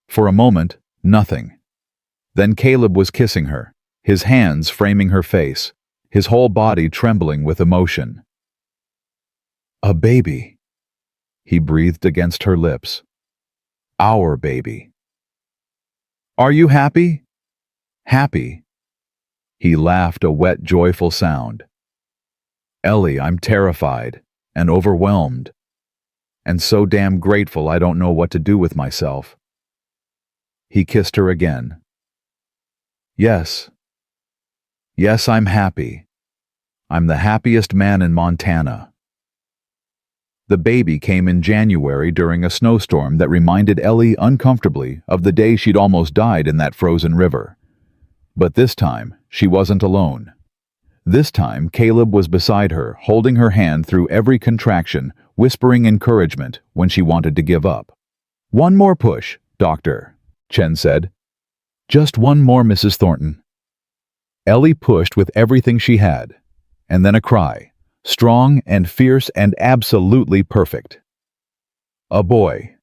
For a moment, nothing. Then Caleb was kissing her, his hands framing her face, his whole body trembling with emotion. A baby, he breathed against her lips. Our baby. Are you happy? Happy. He laughed a wet, joyful sound. Ellie, I'm terrified and overwhelmed, and so damn grateful I don't know what to do with myself. He kissed her again. Yes. Yes, I'm happy. I'm the happiest man in Montana. The baby came in January during a snowstorm that reminded Ellie uncomfortably of the day she'd almost died in that frozen river. But this time, she wasn't alone. This time, Caleb was beside her, holding her hand through every contraction, whispering encouragement when she wanted to give up. One more push, Doctor, Chen said. Just one more, Mrs. Thornton. Ellie pushed with everything she had, and then a cry. Strong and fierce and absolutely perfect. A boy,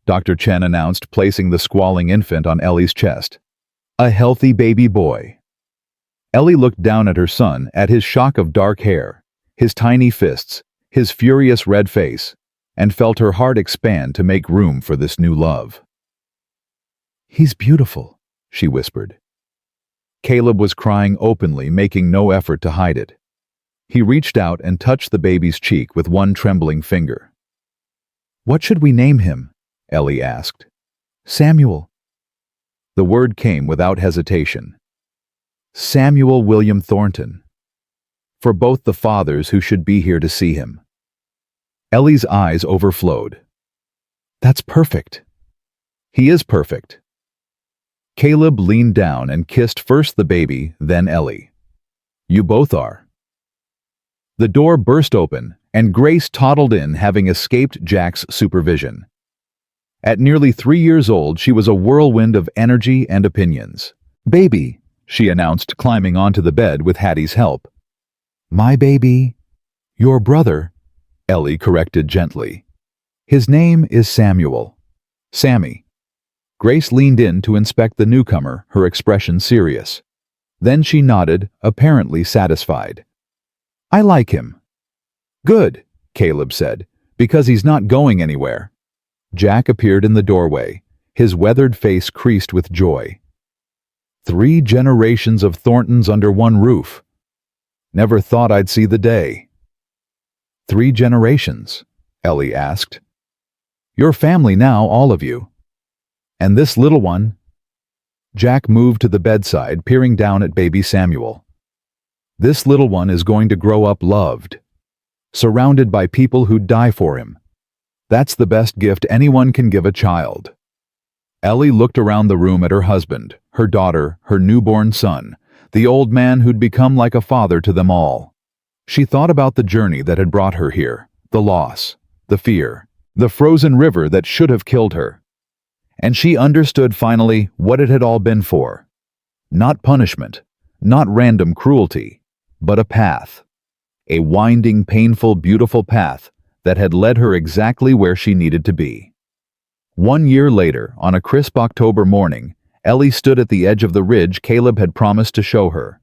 Dr. Chen announced, placing the squalling infant on Ellie's chest. A healthy baby boy. Ellie looked down at her son, at his shock of dark hair, his tiny fists, his furious red face, and felt her heart expand to make room for this new love. He's beautiful, she whispered. Caleb was crying openly, making no effort to hide it. He reached out and touched the baby's cheek with one trembling finger. What should we name him? Ellie asked. Samuel. The word came without hesitation. Samuel William Thornton. For both the fathers who should be here to see him. Ellie's eyes overflowed. That's perfect. He is perfect. Caleb leaned down and kissed first the baby, then Ellie. You both are. The door burst open, and Grace toddled in, having escaped Jack's supervision. At nearly 3 years old, she was a whirlwind of energy and opinions. Baby, she announced, climbing onto the bed with Hattie's help. My baby. Your brother, Ellie corrected gently. His name is Samuel. Sammy. Grace leaned in to inspect the newcomer, her expression serious. Then she nodded, apparently satisfied. I like him. Good, Caleb said, because he's not going anywhere. Jack appeared in the doorway, his weathered face creased with joy. 3 generations of Thorntons under one roof. Never thought I'd see the day. 3 generations? Ellie asked. Your family now, all of you. And this little one? Jack moved to the bedside, peering down at baby Samuel. This little one is going to grow up loved, surrounded by people who'd die for him. That's the best gift anyone can give a child. Ellie looked around the room at her husband, her daughter, her newborn son, the old man who'd become like a father to them all. She thought about the journey that had brought her here, the loss, the fear, the frozen river that should have killed her. And she understood finally what it had all been for. Not punishment, not random cruelty, but a path. A winding, painful, beautiful path that had led her exactly where she needed to be. 1 year later, on a crisp October morning, Ellie stood at the edge of the ridge Caleb had promised to show her.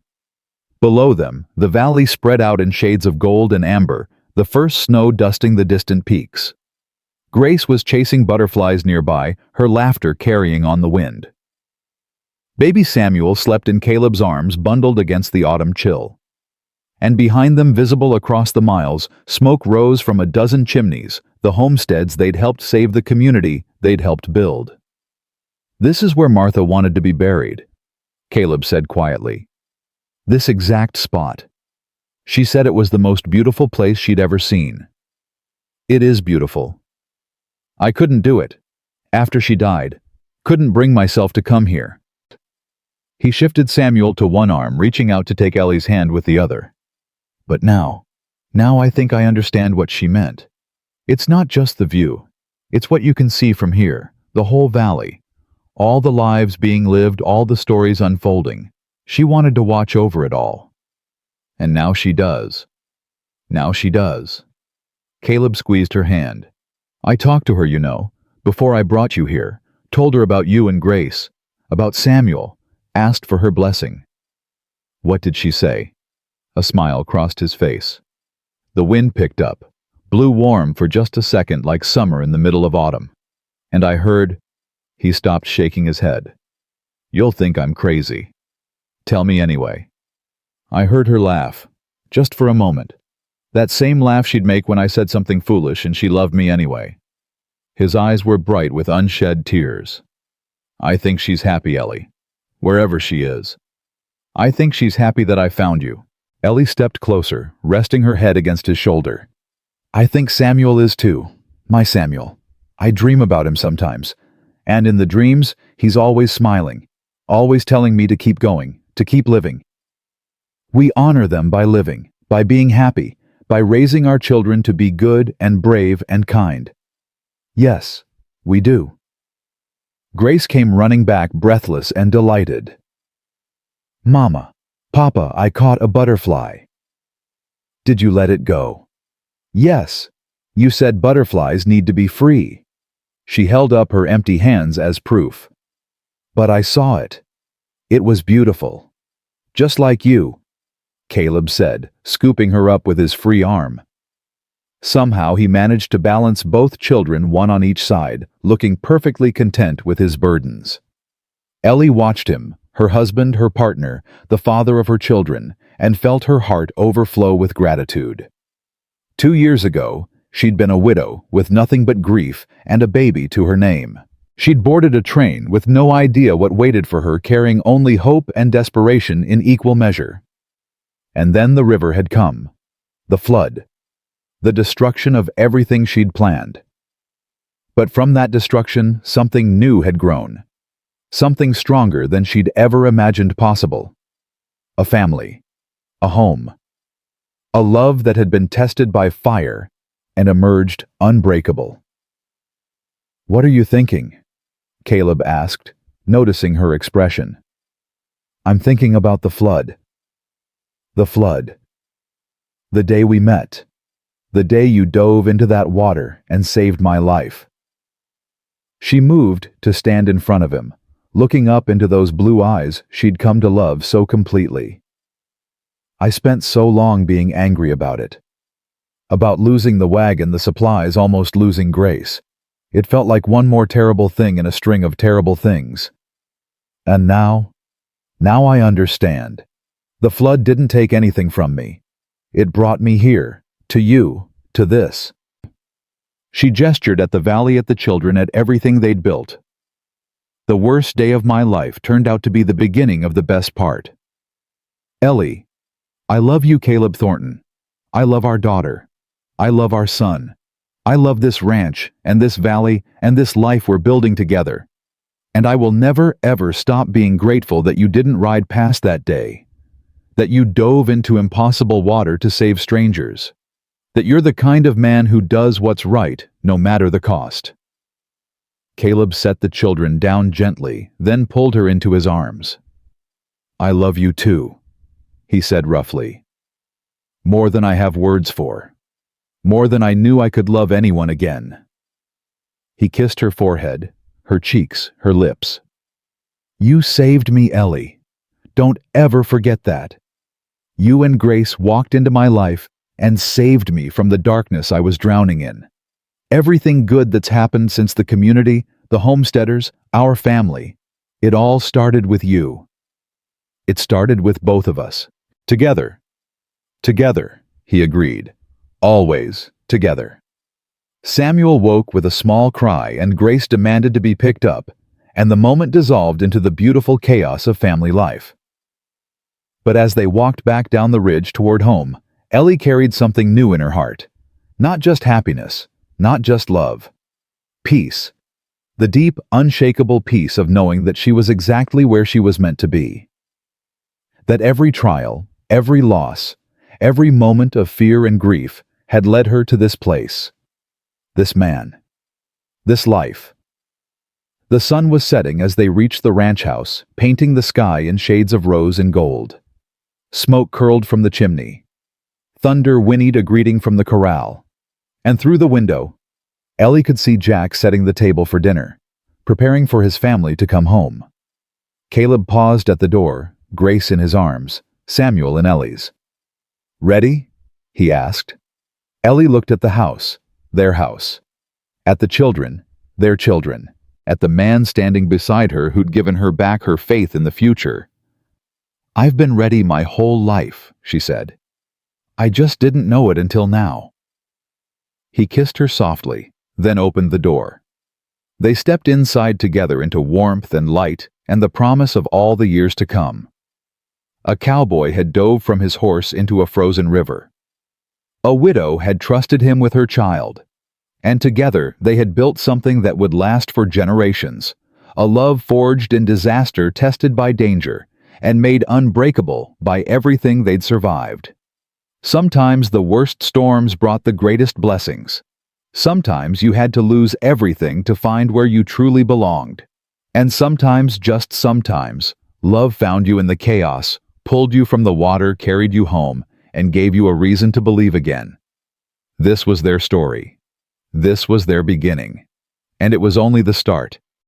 Below them, the valley spread out in shades of gold and amber, the first snow dusting the distant peaks. Grace was chasing butterflies nearby, her laughter carrying on the wind. Baby Samuel slept in Caleb's arms, bundled against the autumn chill. And behind them, visible across the miles, smoke rose from a dozen chimneys, the homesteads they'd helped save, the community they'd helped build. This is where Martha wanted to be buried, Caleb said quietly. This exact spot. She said it was the most beautiful place she'd ever seen. It is beautiful. I couldn't do it. After she died, couldn't bring myself to come here. He shifted Samuel to one arm, reaching out to take Ellie's hand with the other. But now I think I understand what she meant. It's not just the view. It's what you can see from here, the whole valley. All the lives being lived, all the stories unfolding. She wanted to watch over it all. And now she does. Now she does. Caleb squeezed her hand. I talked to her, before I brought you here, told her about you and Grace, about Samuel, asked for her blessing. What did she say? A smile crossed his face. The wind picked up, blew warm for just a second like summer in the middle of autumn. And I heard... He stopped shaking his head. You'll think I'm crazy. Tell me anyway. I heard her laugh, just for a moment. That same laugh she'd make when I said something foolish and she loved me anyway. His eyes were bright with unshed tears. I think she's happy, Ellie. Wherever she is. I think she's happy that I found you. Ellie stepped closer, resting her head against his shoulder. I think Samuel is too. My Samuel. I dream about him sometimes. And in the dreams, he's always smiling. Always telling me to keep going, to keep living. We honor them by living, by being happy, by raising our children to be good and brave and kind. Yes, we do. Grace came running back breathless and delighted. Mama, Papa, I caught a butterfly. Did you let it go? Yes. You said butterflies need to be free. She held up her empty hands as proof. But I saw it. It was beautiful. Just like you, Caleb said, scooping her up with his free arm. Somehow he managed to balance both children, one on each side, looking perfectly content with his burdens. Ellie watched him, her husband, her partner, the father of her children, and felt her heart overflow with gratitude. 2 years ago, she'd been a widow with nothing but grief and a baby to her name. She'd boarded a train with no idea what waited for her, carrying only hope and desperation in equal measure. And then the river had come. The flood. The destruction of everything she'd planned. But from that destruction, something new had grown. Something stronger than she'd ever imagined possible. A family. A home. A love that had been tested by fire and emerged unbreakable. What are you thinking? Caleb asked, noticing her expression. I'm thinking about the flood. The flood. The day we met. The day you dove into that water and saved my life. She moved to stand in front of him, looking up into those blue eyes she'd come to love so completely. I spent so long being angry about it. About losing the wagon, the supplies, almost losing Grace. It felt like one more terrible thing in a string of terrible things. And now I understand. The flood didn't take anything from me. It brought me here, to you, to this. She gestured at the valley, at the children, at everything they'd built. The worst day of my life turned out to be the beginning of the best part. Ellie, I love you, Caleb Thornton. I love our daughter. I love our son. I love this ranch and this valley and this life we're building together. And I will never ever stop being grateful that you didn't ride past that day. That you dove into impossible water to save strangers. That you're the kind of man who does what's right, no matter the cost. Caleb set the children down gently, then pulled her into his arms. I love you too, he said roughly. More than I have words for. More than I knew I could love anyone again. He kissed her forehead, her cheeks, her lips. You saved me, Ellie. Don't ever forget that. You and Grace walked into my life and saved me from the darkness I was drowning in. Everything good that's happened since the community, the homesteaders, our family, it all started with you. It started with both of us. Together. Together, he agreed. Always together. Samuel woke with a small cry and Grace demanded to be picked up, and the moment dissolved into the beautiful chaos of family life. But as they walked back down the ridge toward home, Ellie carried something new in her heart. Not just happiness, not just love. Peace. The deep, unshakable peace of knowing that she was exactly where she was meant to be. That every trial, every loss, every moment of fear and grief had led her to this place. This man. This life. The sun was setting as they reached the ranch house, painting the sky in shades of rose and gold. Smoke curled from the chimney. Thunder whinnied a greeting from the corral. And through the window, Ellie could see Jack setting the table for dinner, preparing for his family to come home. Caleb paused at the door, Grace in his arms, Samuel in Ellie's. "Ready?" he asked. Ellie looked at the house, their house. At the children, their children. At the man standing beside her who'd given her back her faith in the future. "I've been ready my whole life," she said. "I just didn't know it until now." He kissed her softly, then opened the door. They stepped inside together into warmth and light and the promise of all the years to come. A cowboy had dove from his horse into a frozen river. A widow had trusted him with her child. And together they had built something that would last for generations, a love forged in disaster, tested by danger, and made unbreakable by everything they'd survived. Sometimes the worst storms brought the greatest blessings. Sometimes you had to lose everything to find where you truly belonged. And sometimes, just sometimes, love found you in the chaos, pulled you from the water, carried you home, and gave you a reason to believe again. This was their story. This was their beginning. And it was only the start.